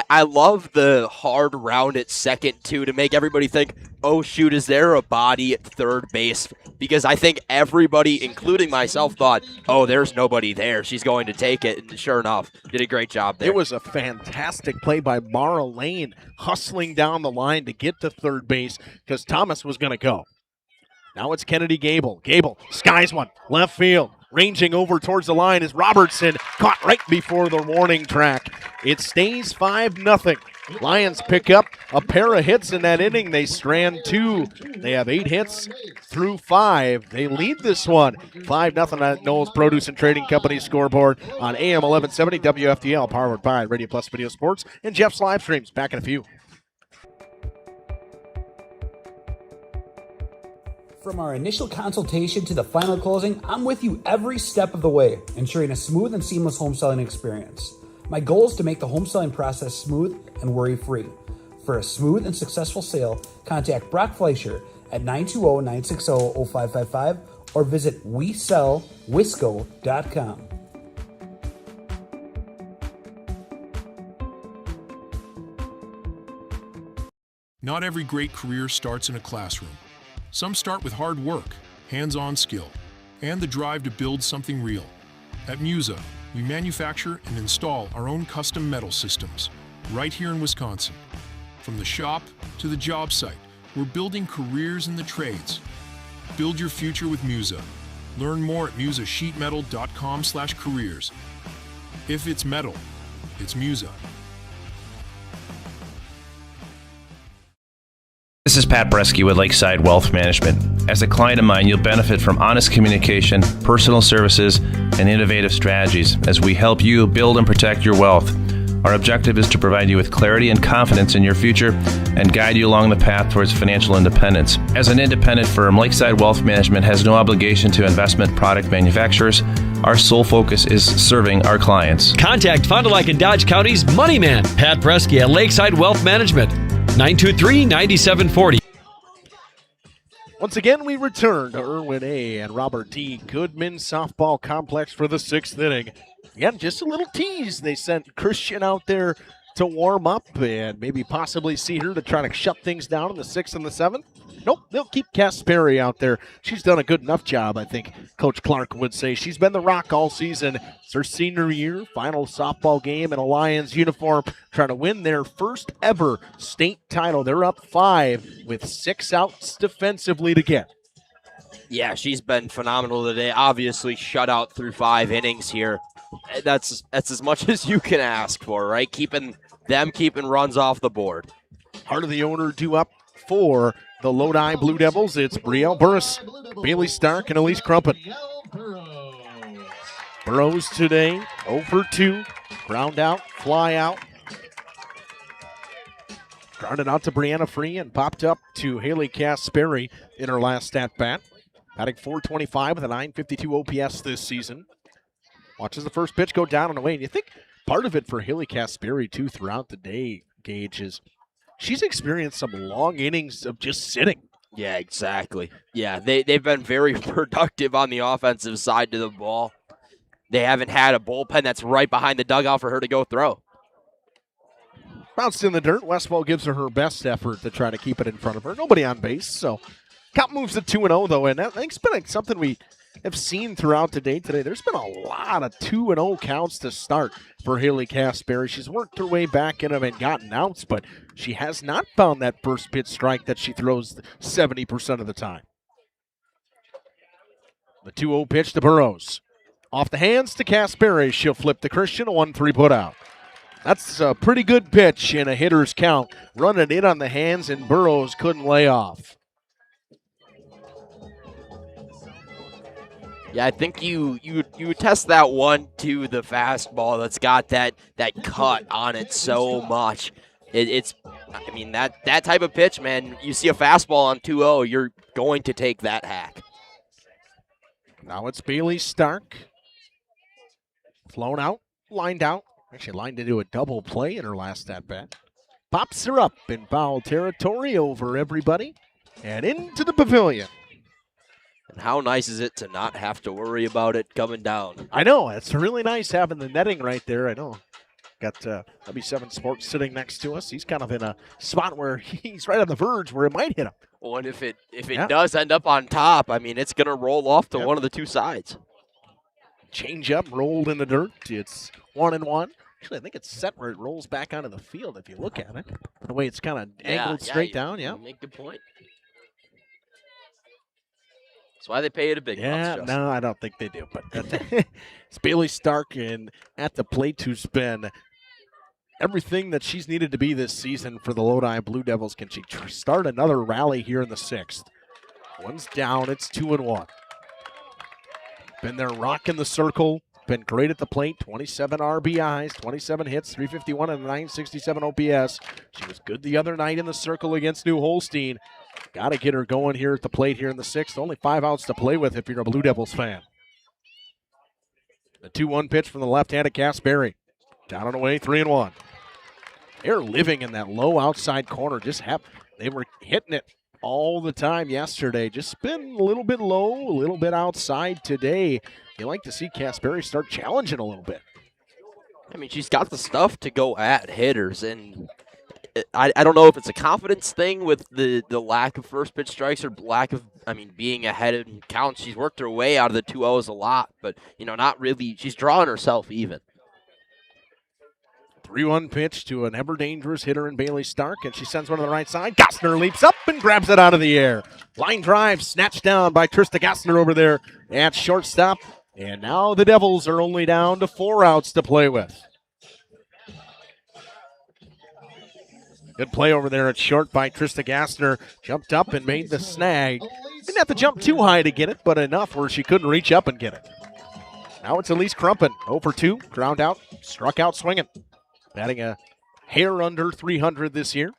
I love the hard round at second, too, to make everybody think, oh, shoot, is there a body at third base? Because I think everybody, including myself, thought, oh, there's nobody there. She's going to take it. And sure enough, did a great job there. It was a fantastic play by Mara Lane, hustling down the line to get to third base because Thomas was going to go. Now it's Kennedy Gable. Gable skies one, left field. Ranging over towards the line is Robertson, caught right before the warning track. It stays 5-0. Lions pick up a pair of hits in that inning. They strand 2. They have 8 hits through 5. They lead this one 5-0 at Knowles Produce and Trading Company scoreboard on AM 1170 WFDL, powered by Radio Plus Video Sports and Jeff's live streams. Back in a few. From our initial consultation to the final closing, I'm with you every step of the way, ensuring a smooth and seamless home selling experience. My goal is to make the home selling process smooth and worry-free. For a smooth and successful sale, contact Brock Fleischer at 920-960-0555 or visit WeSellWisco.com. Not every great career starts in a classroom. Some start with hard work, hands-on skill, and the drive to build something real. At Musa, we manufacture and install our own custom metal systems right here in Wisconsin. From the shop to the job site, we're building careers in the trades. Build your future with Musa. Learn more at musasheetmetal.com/careers. If it's metal, it's Musa. This is Pat Bresky with Lakeside Wealth Management. As a client of mine, you'll benefit from honest communication, personal services, and innovative strategies as we help you build and protect your wealth. Our objective is to provide you with clarity and confidence in your future and guide you along the path towards financial independence. As an independent firm, Lakeside Wealth Management has no obligation to investment product manufacturers. Our sole focus is serving our clients. Contact Fond du Lac and Dodge County's Money Man, Pat Bresky at Lakeside Wealth Management. 923-9740. Once again, we return to Irwin A. and Robert D. Goodman Softball Complex for the 6th inning. Again, just a little tease. They sent Christian out there to warm up and maybe possibly see her to try to shut things down in the 6th and the 7th. Nope, they'll keep Kasperi out there. She's done a good enough job, I think Coach Clark would say. She's been the rock all season. It's her senior year, final softball game in a Lions uniform, trying to win their first ever state title. They're up 5 with 6 outs defensively to get. Yeah, she's been phenomenal today. Obviously, shutout through 5 innings here. That's as much as you can ask for, right? Keeping runs off the board. Heart of the owner due up for the Lodi Blue Devils. It's Brielle Burris, Bailey Stark, and Elise Crumpet. Burrows today, 0 for 2. Ground out, fly out. Grounded out to Brianna Free and popped up to Haley Kasperi in her last at-bat. Batting .425 with a .952 OPS this season. Watches the first pitch go down and away. And you think part of it for Haley Kasperi, too, throughout the day, Gage, is she's experienced some long innings of just sitting. Yeah, exactly. Yeah, they've been very productive on the offensive side of the ball. They haven't had a bullpen that's right behind the dugout for her to go throw. Bounced in the dirt. Westfall gives her best effort to try to keep it in front of her. Nobody on base, so count moves to 2-0, though, and that, I think it's been something we have seen throughout the day today. There's been a lot of 2-0 counts to start for Haley Casberry. She's worked her way back in them and gotten outs, but she has not found that first pitch strike that she throws 70% of the time. The 2-0 pitch to Burrows. Off the hands to Casberry. She'll flip to Christian, a 1-3 put out. That's a pretty good pitch in a hitter's count. Running it on the hands, and Burrows couldn't lay off. Yeah, I think you test that one to the fastball that's got that cut on it so much. I mean, that type of pitch, man, you see a fastball on 2-0, you're going to take that hack. Now it's Bailey Stark. Flown out, lined out. Actually lined into a double play in her last at-bat. Pops her up in foul territory over everybody and into the pavilion. And how nice is it to not have to worry about it coming down? I know. It's really nice having the netting right there. I know. Got W7 Sports sitting next to us. He's kind of in a spot where he's right on the verge where it might hit him. Well, and if it does end up on top, I mean, it's going to roll off to one of the two sides. Change up, rolled in the dirt. It's 1-1. Actually, I think it's set where it rolls back onto the field if you look at it. The way it's kind of angled straight down, You make a good point. That's why they pay it a big bucks, no, I don't think they do. But it's Bailey Stark and at the plate who's been everything that she's needed to be this season for the Lodi Blue Devils. Can she start another rally here in the 6th? One's down. It's 2-1. Been there rocking the circle. Been great at the plate. 27 RBIs, 27 hits, 351 and a 967 OPS. She was good the other night in the circle against New Holstein. Got to get her going here at the plate here in the 6th. Only 5 outs to play with if you're a Blue Devils fan. The 2-1 pitch from the left-handed Casberry. Down and away, 3-1. They're living in that low outside corner. They were hitting it all the time yesterday. Just been a little bit low, a little bit outside today. You like to see Casberry start challenging a little bit. I mean, she's got the stuff to go at hitters, and I don't know if it's a confidence thing with the lack of first pitch strikes or lack of, being ahead in counts. She's worked her way out of the 2-0s a lot, but, not really. She's drawing herself even. 3-1 pitch to an ever-dangerous hitter in Bailey Stark, and she sends one to the right side. Gassner leaps up and grabs it out of the air. Line drive snatched down by Trista Gassner over there at shortstop. And now the Devils are only down to 4 outs to play with. Good play over there at short by Trista Gassner. Jumped up and made the snag. Didn't have to jump too high to get it, but enough where she couldn't reach up and get it. Now it's Elise Crumpin. 0 for 2. Ground out. Struck out swinging. Batting a hair under 300 this year.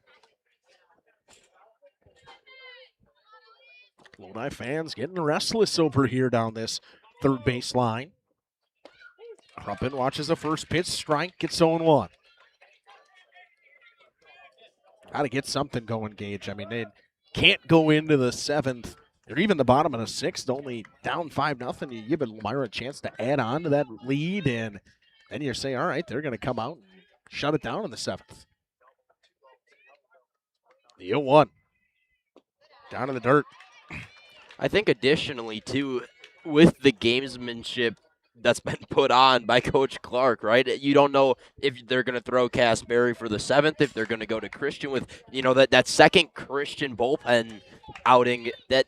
Lodi fans getting restless over here down this third base line. Crumpin watches the first pitch strike. Gets 0-1. Got to get something going, Gage. They can't go into the 7th or even the bottom of the 6th, only down 5-0. You give Lomira a chance to add on to that lead, and then you say, all right, they're going to come out and shut it down in the 7th. The 0-1. Down in the dirt. I think additionally, too, with the gamesmanship that's been put on by Coach Clark, right? You don't know if they're going to throw Casberry for the 7th, if they're going to go to Christian with, that second Christian bullpen outing. That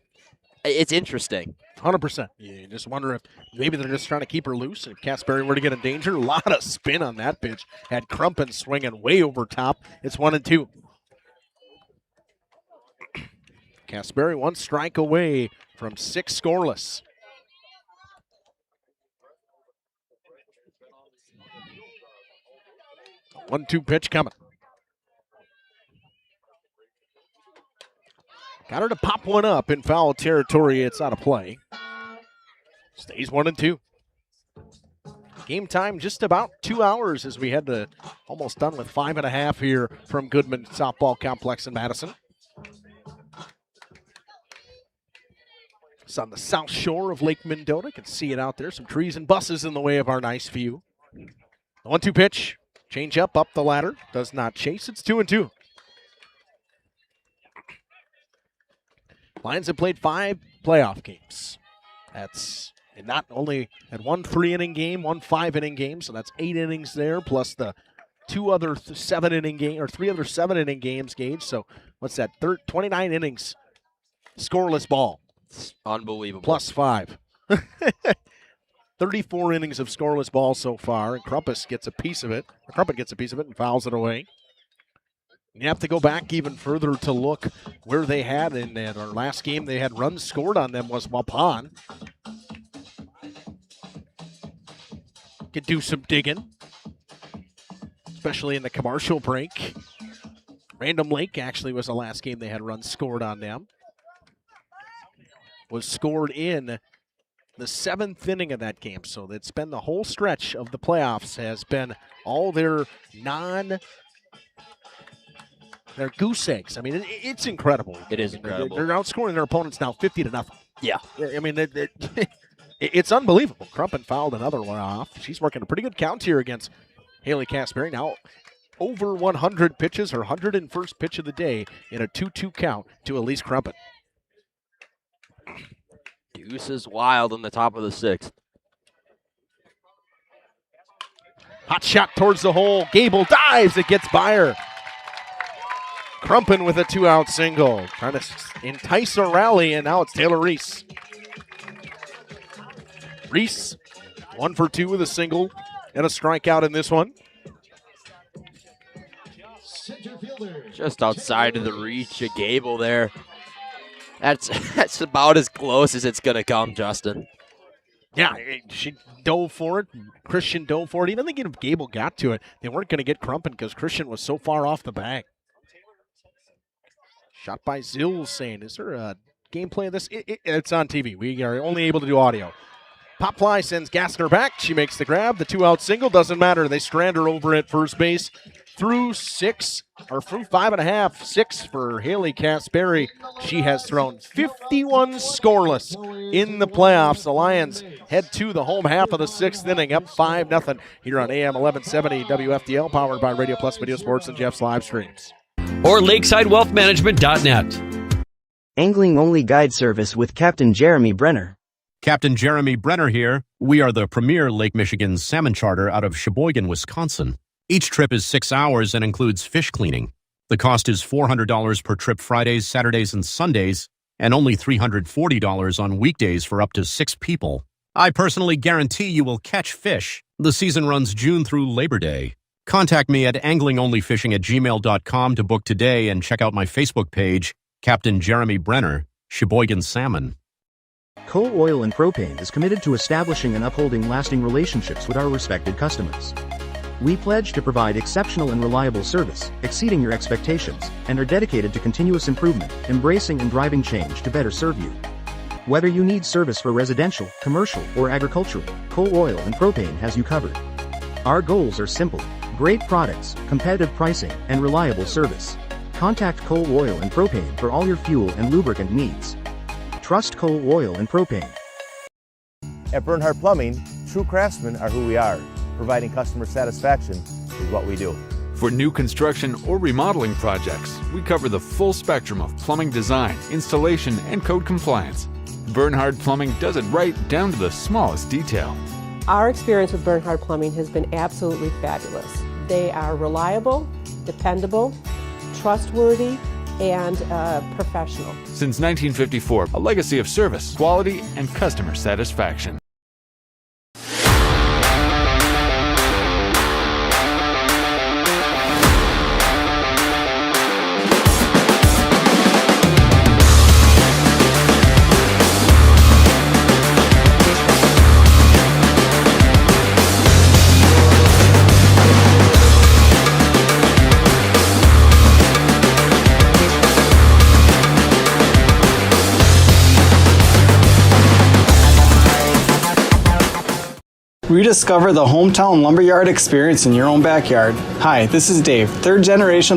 it's interesting. 100%. You just wonder if maybe they're just trying to keep her loose. And if Casberry were to get in danger, a lot of spin on that pitch. Had Crumpin swinging way over top. It's 1-2. Casberry 1 strike away from 6 scoreless. A 1-2 pitch coming. Got her to pop one up in foul territory. It's out of play. Stays 1-2. Game time just about 2 hours as we head to almost done with 5.5 here from Goodman Softball Complex in Madison. It's on the south shore of Lake Mendota. You can see it out there. Some trees and buses in the way of our nice view. The 1-2 pitch. Change up the ladder. Does not chase. It's 2-2. Lions have played 5 playoff games. That's not only had 1 3-inning game, 1 5-inning game, so that's 8 innings there, plus the 2 other 7-inning game or 3 other 7-inning games, Gage. So what's that? 29 innings, scoreless ball. It's unbelievable. Plus 5. 34 innings of scoreless ball so far, and Crumpet gets a piece of it and fouls it away. You have to go back even further to look where they had in our last game. They had runs scored on them was Waupun. Could do some digging, especially in the commercial break. Random Lake actually was the last game they had runs scored on them. Was scored in the 7th inning of that game. So it's been the whole stretch of the playoffs has been all their They're goose eggs. I mean, it's incredible. It is incredible. They're outscoring their opponents now 50-0. Yeah. I mean, it's unbelievable. Crumpet fouled another one off. She's working a pretty good count here against Haley Kasperi. Now over 100 pitches, her 101st pitch of the day in a 2-2 count to Elise Crumpet. Deuce is wild on the top of the 6th. Hot shot towards the hole. Gable dives. It gets by her. Crumpin with a 2-out single. Trying to entice a rally, and now it's Taylor Reese. Reese, 1 for 2 with a single and a strikeout in this one. Just outside of the reach of Gable there. That's about as close as it's going to come, Justin. Yeah, she dove for it. Christian dove for it. Even thinking if Gable got to it, they weren't going to get Crumpin because Christian was so far off the bag. Shot by Zills saying, is there a gameplay of this? It's on TV. We are only able to do audio. Pop fly sends Gassner back. She makes the grab. The 2-out single doesn't matter. They strand her over at first base. Through 5.5, 6 for Haley Kasperi. She has thrown 51 scoreless in the playoffs. The Lions head to the home half of the 6th inning, up 5-0 here on AM 1170 WFDL, powered by Radio Plus Video Sports and Jeff's live streams. Or lakesidewealthmanagement.net. Angling-only guide service with Captain Jeremy Brenner. Captain Jeremy Brenner here. We are the premier Lake Michigan salmon charter out of Sheboygan, Wisconsin. Each trip is 6 hours and includes fish cleaning. The cost is $400 per trip Fridays, Saturdays, and Sundays, and only $340 on weekdays for up to 6 people. I personally guarantee you will catch fish. The season runs June through Labor Day. Contact me at anglingonlyfishing@gmail.com to book today and check out my Facebook page, Captain Jeremy Brenner, Sheboygan Salmon. Coal Oil and Propane is committed to establishing and upholding lasting relationships with our respected customers. We pledge to provide exceptional and reliable service, exceeding your expectations, and are dedicated to continuous improvement, embracing and driving change to better serve you. Whether you need service for residential, commercial, or agricultural, Coal Oil and Propane has you covered. Our goals are simple: great products, competitive pricing, and reliable service. Contact Coal Oil and Propane for all your fuel and lubricant needs. Trust Coal Oil and Propane. At Bernhardt Plumbing, true craftsmen are who we are. Providing customer satisfaction is what we do. For new construction or remodeling projects, we cover the full spectrum of plumbing design, installation, and code compliance. Bernhardt Plumbing does it right down to the smallest detail. Our experience with Bernhardt Plumbing has been absolutely fabulous. They are reliable, dependable, trustworthy, and professional. Since 1954, a legacy of service, quality, and customer satisfaction. Rediscover the hometown lumberyard experience in your own backyard. Hi, this is Dave, third generation.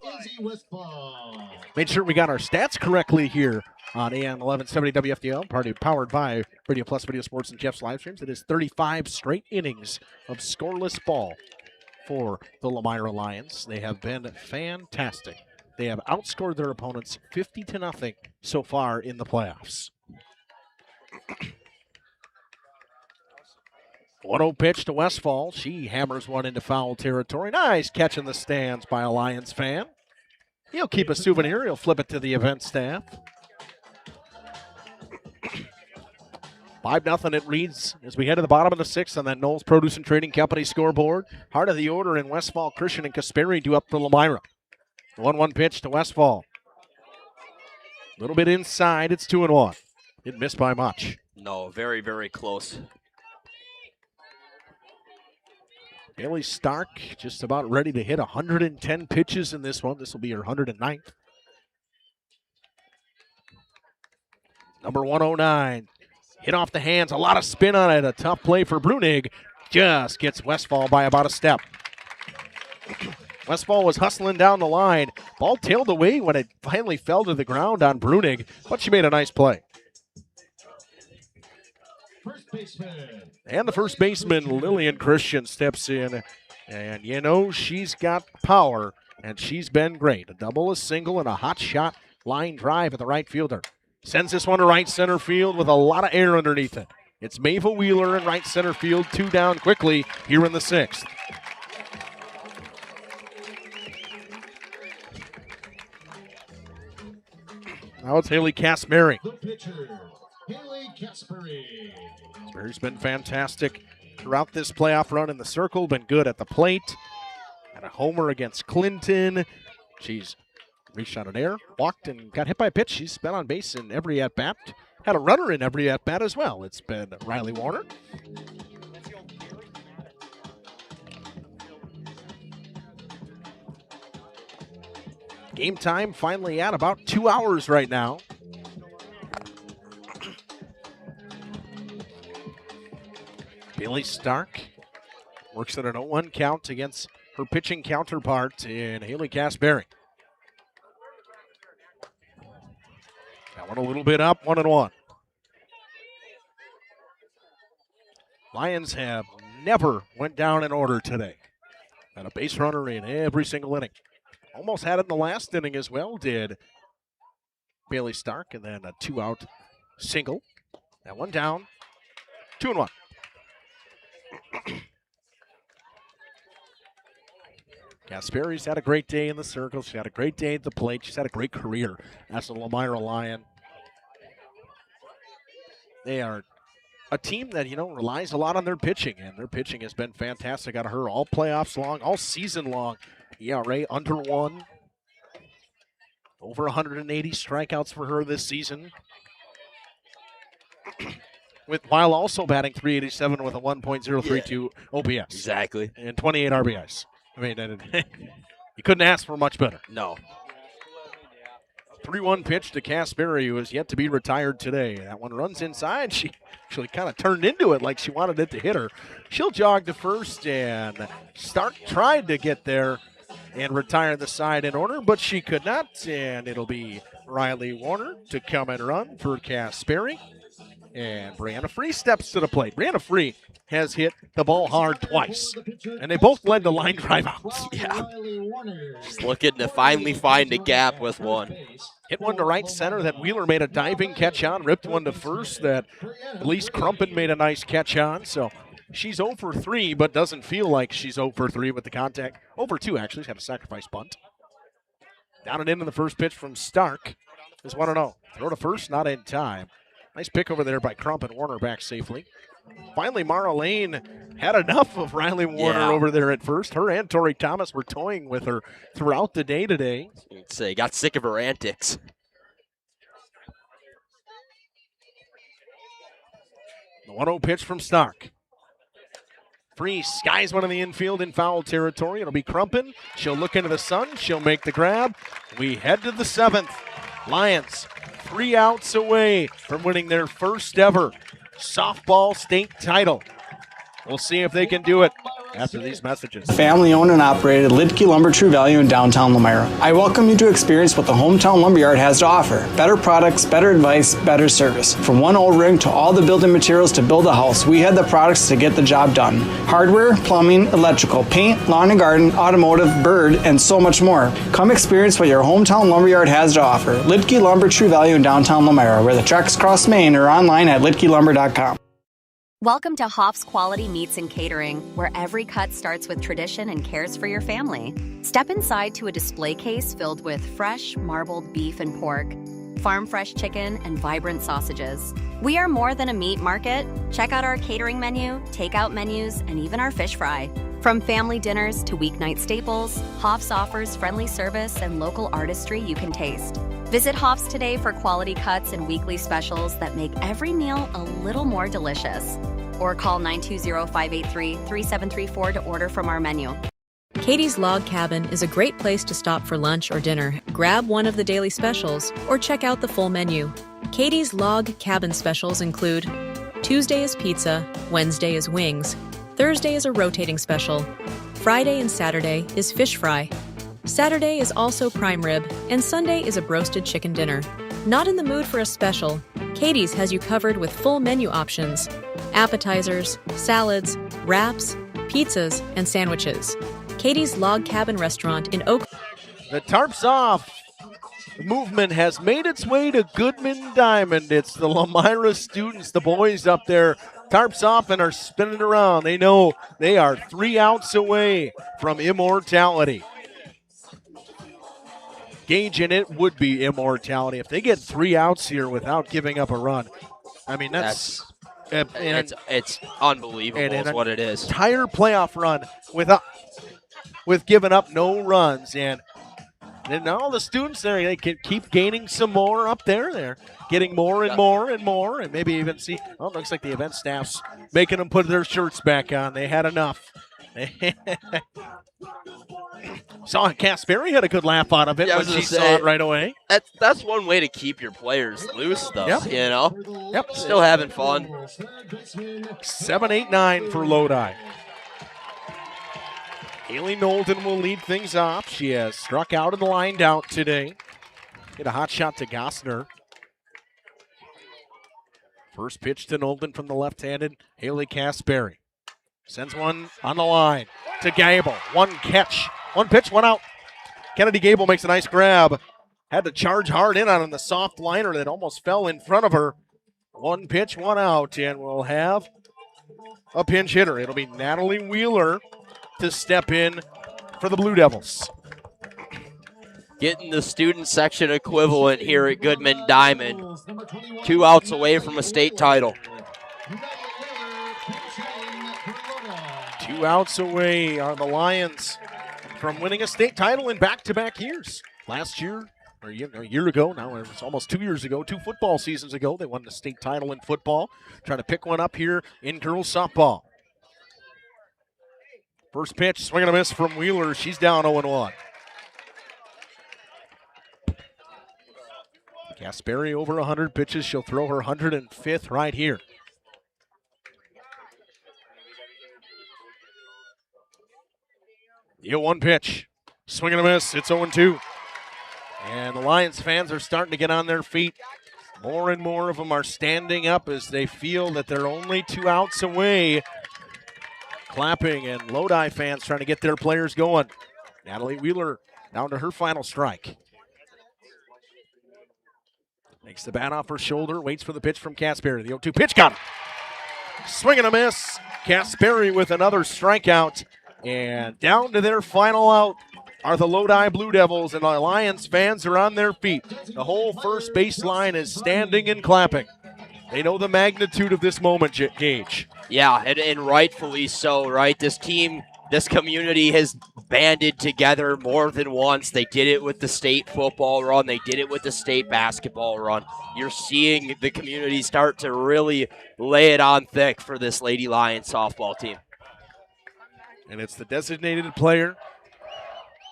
Made sure we got our stats correctly here on AM 1170 WFDL, powered by Radio Plus Video Sports and Jeff's live streams. It is 35 straight innings of scoreless ball for the Lomira Lions. They have been fantastic. They have outscored their opponents 50-0 so far in the playoffs. 1-0 pitch to Westfall. She hammers one into foul territory. Nice catch in the stands by a Lions fan. He'll keep a souvenir. He'll flip it to the event staff. 5-0 it reads as we head to the bottom of the sixth on that Knowles Produce and Trading Company scoreboard. Heart of the order in Westfall, Christian and Kasperi do up for Lomira. 1-1 pitch to Westfall. A little bit inside. It's 2-1. Didn't miss by much. No, very, very close. Bailey Stark just about ready to hit 110 pitches in this one. This will be her 109th. Number 109. Hit off the hands, a lot of spin on it. A tough play for Brunig. Just gets Westfall by about a step. Westfall was hustling down the line. Ball tailed away when it finally fell to the ground on Brunig, but she made a nice play. And the first baseman, Lillian Christian, steps in. And you know she's got power, and she's been great. A double, a single, and a hot shot line drive at the right fielder. Sends this one to right center field with a lot of air underneath it. It's Mava Wheeler in right center field, 2 down quickly here in the sixth. Now it's Haley Kasperi. Kasperi's been fantastic throughout this playoff run in the circle, been good at the plate. And a homer against Clinton. She's reached out an air, walked, and got hit by a pitch. She's been on base in every at-bat. Had a runner in every at-bat as well. It's been Riley Warner. Game time finally at about 2 hours right now. Bailey Stark works at an 0-1 count against her pitching counterpart in Haley Kasperi. That one a little bit up, 1-1. Lions have never went down in order today. Had a base runner in every single inning. Almost had it in the last inning as well, did Bailey Stark, and then a 2-out single. That one down, 2-1. Kasperi's had a great day in the circle. She's had a great day at the plate. She's had a great career as a Lomira Lion. They are a team that, relies a lot on their pitching, and their pitching has been fantastic out of her all playoffs long, all season long. ERA under 1. Over 180 strikeouts for her this season. While also batting .387 with a 1.032 OPS. Exactly. And 28 RBIs. I mean, you couldn't ask for much better. No. 3-1 pitch to Kasperi, who is yet to be retired today. That one runs inside. She actually kind of turned into it like she wanted it to hit her. She'll jog to first, and Stark tried to get there and retire the side in order, but she could not. And it'll be Riley Warner to come and run for Kasperi. And Brianna Free steps to the plate. Brianna Free has hit the ball hard twice, and they both led to line drive outs. Yeah. Just looking to finally find a gap with one. Hit one to right center that Wheeler made a diving catch on, ripped one to first that Elise Crumpin made a nice catch on. So she's 0 for 3, but doesn't feel like she's 0 for 3 with the contact. 0 for 2, actually. She's had a sacrifice bunt. Down and in the first pitch from Stark is 1-0. Throw to first, not in time. Nice pick over there by Crump, and Warner back safely. Finally, Mara Lane had enough of Riley Warner over there at first. Her and Tori Thomas were toying with her throughout the day today. You'd say got sick of her antics. The 1-0 pitch from Stark. Free skies one in the infield in foul territory. It'll be Crumpin. She'll look into the sun. She'll make the grab. We head to the 7th. Lions 3 outs away from winning their first ever softball state title. We'll see if they can do it. after these messages. Family owned and operated Lidke Lumber True Value in downtown Lomira. I welcome you to experience what the Hometown Lumberyard has to offer. Better products, better advice, better service. From one O-ring to all the building materials to build a house, we had the products to get the job done. Hardware, plumbing, electrical, paint, lawn and garden, automotive, bird, and so much more. Come experience what your Hometown Lumberyard has to offer. Lidke Lumber True Value in downtown Lomira, where the tracks cross Main, or online at lidkelumber.com. Welcome to Hoff's Quality Meats and Catering, where every cut starts with tradition and cares for your family. Step inside to a display case filled with fresh, marbled beef and pork, farm-fresh chicken, and vibrant sausages. We are more than a meat market. Check out our catering menu, takeout menus, and even our fish fry. From family dinners to weeknight staples, Hoff's offers friendly service and local artistry you can taste. Visit Hoff's today for quality cuts and weekly specials that make every meal a little more delicious. Or call 920-583-3734 to order from our menu. Katie's Log Cabin is a great place to stop for lunch or dinner, grab one of the daily specials, or check out the full menu. Katie's Log Cabin specials include Tuesday is pizza, Wednesday is wings, Thursday is a rotating special, Friday and Saturday is fish fry, Saturday is also prime rib, and Sunday is a broasted chicken dinner. Not in the mood for a special? Katie's has you covered with full menu options, appetizers, salads, wraps, pizzas, and sandwiches. Katie's Log Cabin Restaurant in Oak. The tarp's off. The movement has made its way to Goodman Diamond. It's the Lomira students, the boys up there. Tarps off and are spinning around. They know they are 3 outs away from immortality. Gage, and it would be immortality if they get 3 outs here without giving up a run. I mean, that's it's unbelievable is what it is. Entire playoff run with giving up no runs, and all the students there, they can keep gaining some more up there. They're getting more and more and more, and maybe even see. Oh, it looks like the event staff's making them put their shirts back on. They had enough. Saw Kasperi had a good laugh out of it when she saw it right away. That's one way to keep your players loose, though. Yep. You know? Yep. Still having fun. 7-8-9 for Lodi. Haley Nolden will lead things off. She has struck out and lined out today. Hit a hot shot to Gossner. First pitch to Nolden from the left-handed Haley Kasperi. Sends one on the line to Gable. One catch. One pitch, one out. Kennedy Gable makes a nice grab. Had to charge hard in on the soft liner that almost fell in front of her. One pitch, one out, and we'll have a pinch hitter. It'll be Natalie Wheeler to step in for the Blue Devils. Getting the student section equivalent here at Goodman Diamond. 2 outs away from a state title. 2 outs away are the Lions from winning a state title in back-to-back years. Last year, or a year ago, now it's almost 2 years ago, 2 football seasons ago, they won the state title in football. Trying to pick one up here in girls softball. First pitch, swing and a miss from Wheeler. She's down 0-1. Kasperi over 100 pitches. She'll throw her 105th right here. The 0-1 pitch. Swing and a miss. It's 0-2. And the Lions fans are starting to get on their feet. More and more of them are standing up as they feel that they're only 2 outs away. Clapping, and Lodi fans trying to get their players going. Natalie Wheeler down to her final strike. Makes the bat off her shoulder, waits for the pitch from Kasperi. The 0-2 pitch, got it. Swing and a miss. Kasperi with another strikeout. And down to their final out are the Lodi Blue Devils, and the Lions fans are on their feet. The whole first base line is standing and clapping. They know the magnitude of this moment, Gage. Yeah, and rightfully so, right? This team, this community has banded together more than once. They did it with the state football run. They did it with the state basketball run. You're seeing the community start to really lay it on thick for this Lady Lions softball team. And it's the designated player,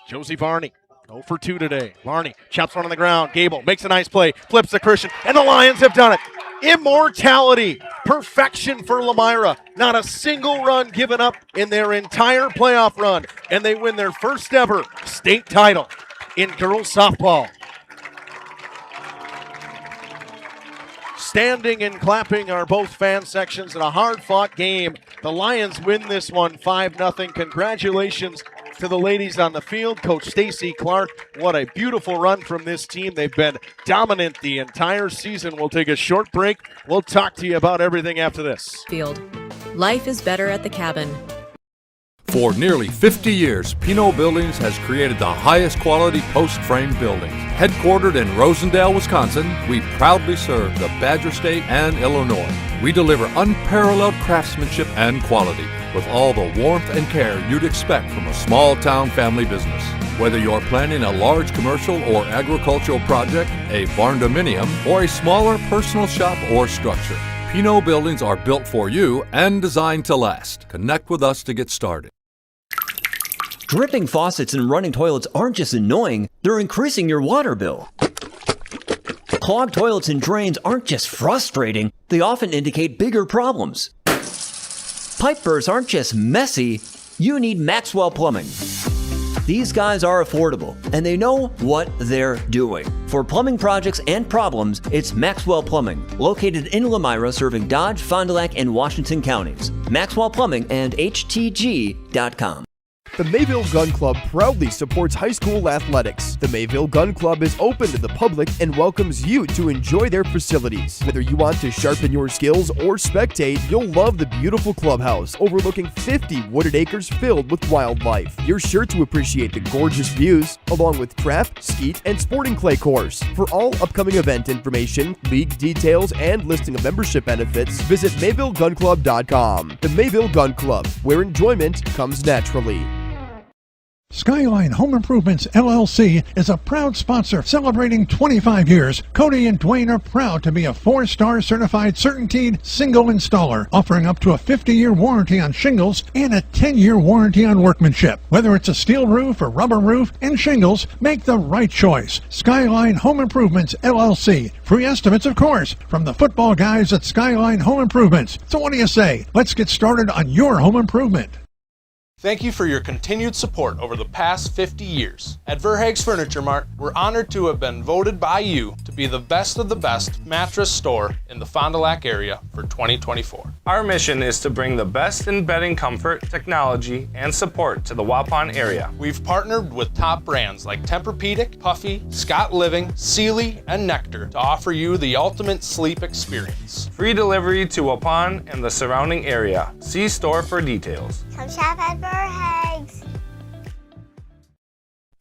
Josie Varney. 0 for 2 today. Varney chops one on the ground. Gable makes a nice play, flips to Christian, and the Lions have done it. Immortality Perfection for Lomira. Not a single run given up in their entire playoff run. And they win their first ever state title in girls softball. Standing and clapping are both fan sections in a hard-fought game. The Lions win this one 5-0. Congratulations to the ladies on the field. Coach Stacy Clark, what a beautiful run from this team. They've been dominant the entire season. We'll take a short break. We'll talk to you about everything after this. Field. Life is better at the cabin. For nearly 50 years, Pinot Buildings has created the highest quality post-frame buildings. Headquartered in Rosendale, Wisconsin, we proudly serve the Badger State and Illinois. We deliver unparalleled craftsmanship and quality with all the warmth and care you'd expect from a small-town family business. Whether you're planning a large commercial or agricultural project, a barn-dominium, or a smaller personal shop or structure, Pinot Buildings are built for you and designed to last. Connect with us to get started. Dripping faucets and running toilets aren't just annoying, they're increasing your water bill. Clogged toilets and drains aren't just frustrating, they often indicate bigger problems. Pipe bursts aren't just messy, you need Maxwell Plumbing. These guys are affordable, and they know what they're doing. For plumbing projects and problems, it's Maxwell Plumbing, located in Lomira, serving Dodge, Fond du Lac, and Washington counties. Maxwell Plumbing and HTG.com. The Mayville Gun Club proudly supports high school athletics. The Mayville Gun Club is open to the public and welcomes you to enjoy their facilities. Whether you want to sharpen your skills or spectate, you'll love the beautiful clubhouse overlooking 50 wooded acres filled with wildlife. You're sure to appreciate the gorgeous views, along with trap, skeet, and sporting clay course. For all upcoming event information, league details, and listing of membership benefits, visit MayvilleGunClub.com. The Mayville Gun Club, where enjoyment comes naturally. Skyline Home Improvements LLC is a proud sponsor celebrating 25 years. Cody and Dwayne are proud to be a 4-star certified CertainTeed single installer, offering up to a 50-year warranty on shingles and a 10-year warranty on workmanship. Whether it's a steel roof or rubber roof and shingles, make the right choice. Skyline Home Improvements LLC. Free estimates, of course, from the football guys at Skyline Home Improvements. So what do you say? Let's get started on your home improvement. Thank you for your continued support over the past 50 years. At Verhaeg's Furniture Mart, we're honored to have been voted by you to be the best of the best mattress store in the Fond du Lac area for 2024. Our mission is to bring the best in bedding comfort, technology, and support to the Waupun area. We've partnered with top brands like Tempur-Pedic, Puffy, Scott Living, Sealy, and Nectar to offer you the ultimate sleep experience. Free delivery to Waupun and the surrounding area. See store for details. Come shop at Verhaeg's.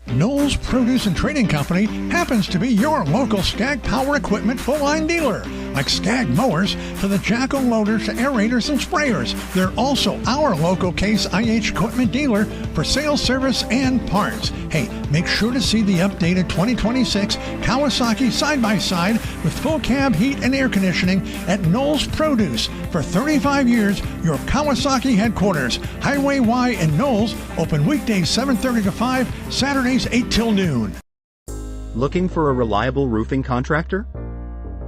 Knowles Produce and Trading Company happens to be your local Skag Power Equipment full-line dealer. Like Skag mowers to the Jacko loaders to aerators and sprayers. They're also our local Case IH equipment dealer for sales, service, and parts. Hey, make sure to see the updated 2026 Kawasaki side-by-side with full cab heat and air conditioning at Knowles Produce. For 35 years, your Kawasaki headquarters, Highway Y in Knowles, open weekdays 7:30 to 5, Saturdays 8 till noon. Looking for a reliable roofing contractor?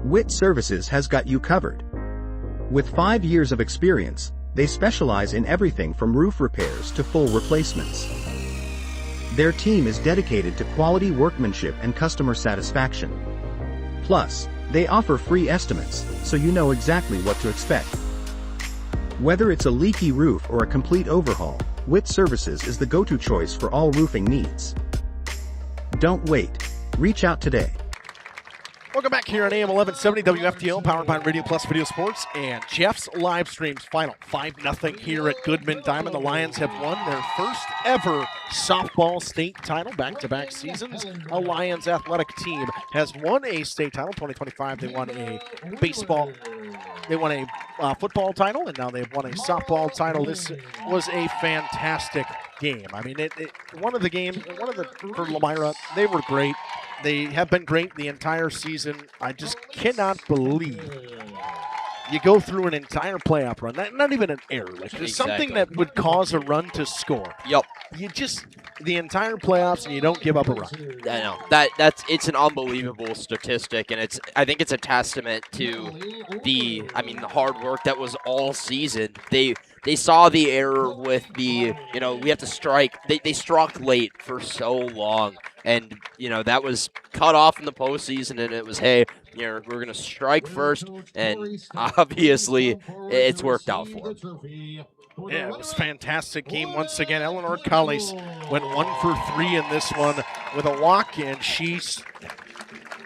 WIT Services has got you covered. With 5 years of experience, they specialize in everything from roof repairs to full replacements. Their team is dedicated to quality workmanship and customer satisfaction. Plus, they offer free estimates, so you know exactly what to expect. Whether it's a leaky roof or a complete overhaul, WIT Services is the go-to choice for all roofing needs. Don't wait. Reach out today. Welcome back here on AM 1170 WFTL, powered by Radio Plus Video Sports, and Jeff's live streams final 5-0 here at Goodman Diamond. The Lions have won their first ever softball state title, back-to-back seasons. A Lions athletic team has won a state title. 2025, they won a baseball. They won a football title, and now they've won a softball title. This was a fantastic game. I mean, for Lomira, they were great. They have been great the entire season. I just cannot believe you go through an entire playoff run, not even an error. Like, there's something that would cause a run to score. Yep. you just the entire playoffs and you don't give up a run. I know it's an unbelievable statistic, and I think it's a testament to the hard work that was all season. They saw the error with we have to strike. They struck late for so long, and that was cut off in the postseason, and it was we're going to strike first, and obviously it's worked out for them. Yeah, it was a fantastic game once again. Eleanor Collies went 1 for 3 in this one with a walk, and she's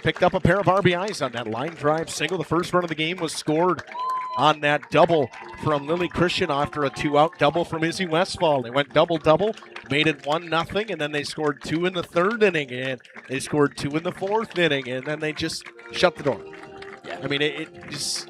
picked up a pair of RBIs on that line drive single. The first run of the game was scored on that double from Lily Christian after a 2-out double from Izzy Westfall. They went double-double, made it 1-0, and then they scored 2 in the third inning, and they scored 2 in the fourth inning, and then they just shut the door. Yeah. I mean, it just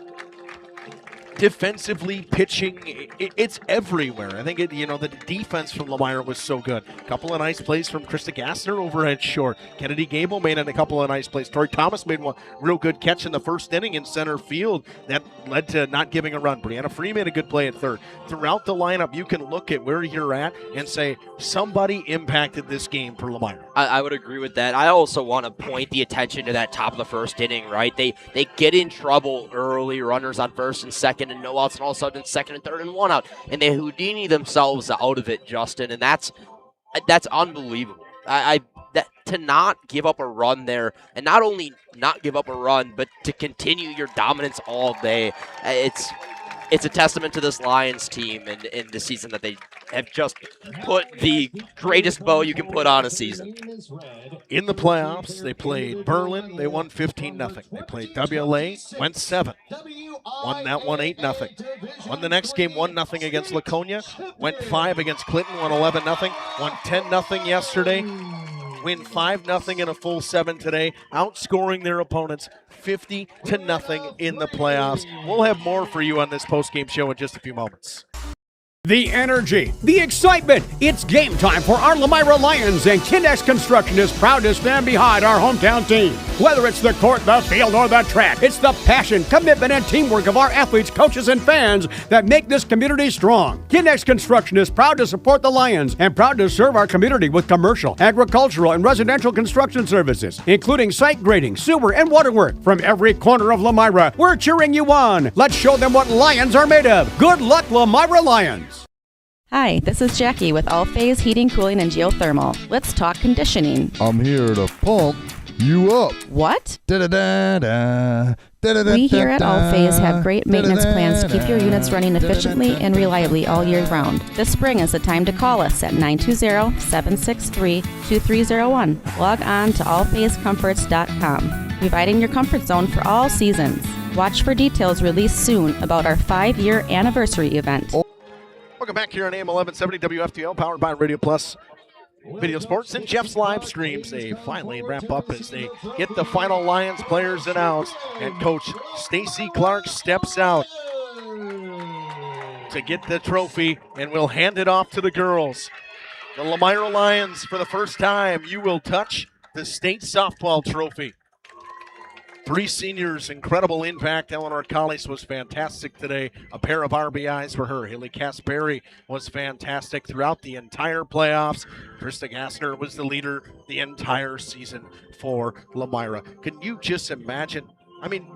defensively, pitching, it's everywhere. I think the defense from Lomira was so good. A couple of nice plays from Krista Gassner over at short. Kennedy Gable made a couple of nice plays. Tori Thomas made one real good catch in the first inning in center field that led to not giving a run. Brianna Free made a good play at third. Throughout the lineup, you can look at where you're at and say somebody impacted this game for Lomira. I would agree with that. I also want to point the attention to that top of the first inning, right? They get in trouble early, runners on first and second, and no outs, and all of a sudden second and third and 1 out, and they Houdini themselves out of it, Justin, and that's unbelievable. To not give up a run there, and not only not give up a run, but to continue your dominance all day, it's a testament to this Lions team and in the season that they have just put the greatest bow you can put on a season. In the playoffs, they played Berlin. They won 15-0. They played WLA, went 7. Won that one 8-0. Won the next game 1-0 against Laconia. Went 5 against Clinton, won 11-0. Won 10-0 yesterday. Win 5-0 in a full 7 today, outscoring their opponents 50-0 in the playoffs. We'll have more for you on this post-game show in just a few moments. The energy, the excitement. It's game time for our Lomira Lions, and Kindex Construction is proud to stand behind our hometown team. Whether it's the court, the field, or the track, it's the passion, commitment, and teamwork of our athletes, coaches, and fans that make this community strong. Kindex Construction is proud to support the Lions and proud to serve our community with commercial, agricultural, and residential construction services, including site grading, sewer, and water work. From every corner of Lomira, we're cheering you on. Let's show them what Lions are made of. Good luck, Lomira Lions. Hi, this is Jackie with All Phase Heating, Cooling, and Geothermal. Let's talk conditioning. I'm here to pump you up. What? Da-da-da-da. We here at All Phase have great maintenance plans to keep your units running efficiently and reliably all year round. This spring is the time to call us at 920-763-2301. Log on to allphasecomforts.com, providing your comfort zone for all seasons. Watch for details released soon about our 5-year anniversary event. Welcome back here on AM 1170 WFTL, powered by Radio Plus Video Sports and Jeff's live streams. They finally wrap up as they get the final Lions players announced, and Coach Stacy Clark steps out to get the trophy, and we'll hand it off to the girls. The Lomira Lions, for the first time, you will touch the state softball trophy. 3 seniors, incredible impact. Eleanor Collies was fantastic today. A pair of RBIs for her. Haley Casperi was fantastic throughout the entire playoffs. Krista Gassner was the leader the entire season for Lomira. Can you just imagine? I mean,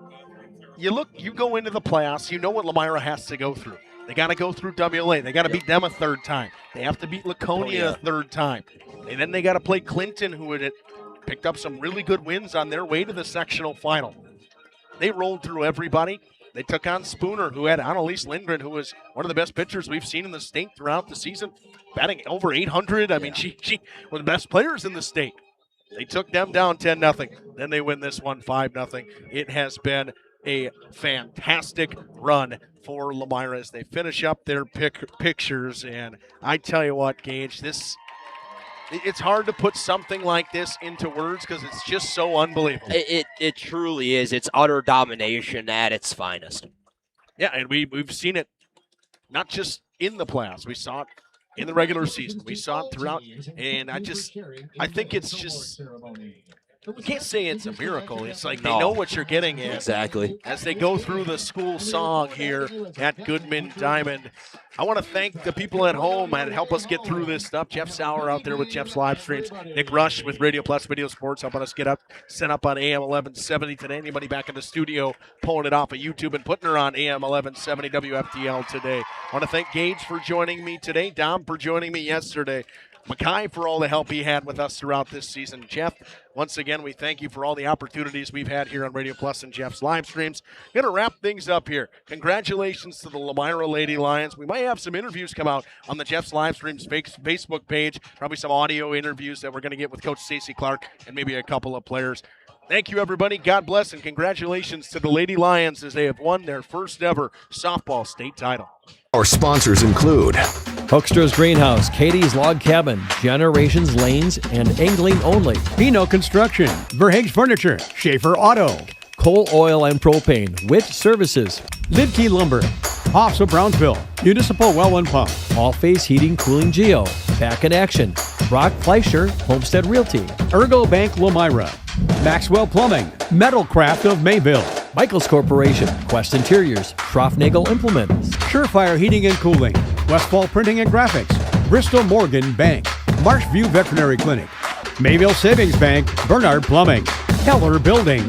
you go into the playoffs, you know what Lomira has to go through. They got to go through WLA. They got to beat them a third time. They have to beat Laconia a third time. And then they got to play Clinton, who had picked up some really good wins on their way to the sectional final. They rolled through everybody. They took on Spooner, who had Annalise Lindgren, who was one of the best pitchers we've seen in the state throughout the season, batting over 800. I mean, she was the best players in the state. They took them down 10-0. Then they win this one 5-0. It has been a fantastic run for Lomira as they finish up their pictures. And I tell you what, Gage, it's hard to put something like this into words because it's just so unbelievable. It truly is. It's utter domination at its finest. Yeah, and we've seen it not just in the playoffs. We saw it in the regular season. We saw it throughout, and I think it's just You can't say it's a miracle. It's like they know what you're getting in. Exactly. As they go through the school song here at Goodman Diamond. I want to thank the people at home and help us get through this stuff. Jeff Sauer out there with Jeff's live streams. Nick Rush with Radio Plus Video Sports helping us get up, set up on AM 1170 today. Anybody back in the studio pulling it off of YouTube and putting her on AM 1170 WFTL today. I want to thank Gage for joining me today. Dom for joining me yesterday. Mackay for all the help he had with us throughout this season. Jeff, once again, we thank you for all the opportunities we've had here on Radio Plus and Jeff's live streams. Going to wrap things up here. Congratulations to the Lomira Lady Lions. We might have some interviews come out on the Jeff's live streams Facebook page, probably some audio interviews that we're going to get with Coach Stacey Clark and maybe a couple of players. Thank you, everybody. God bless, and congratulations to the Lady Lions as they have won their first ever softball state title. Our sponsors include Hoekstra's Greenhouse, Katie's Log Cabin, Generations Lanes, and Angling Only. Pino Construction, Verhaeg's Furniture, Schaefer Auto, Coal Oil and Propane, Witt Services, Lidke Lumber, Hoffs of Brownsville, Municipal Well and Pump, All Phase Heating, Cooling Geo, Back in Action, Brock Fleischer, Homestead Realty, Ergo Bank Lomira, Maxwell Plumbing, Metalcraft of Mayville, Michaels Corporation, Quest Interiors, Schroffnagel Implements, Surefire Heating and Cooling, Westfall Printing and Graphics, Bristol Morgan Bank, Marshview Veterinary Clinic, Mayville Savings Bank, Bernard Plumbing, Keller Building,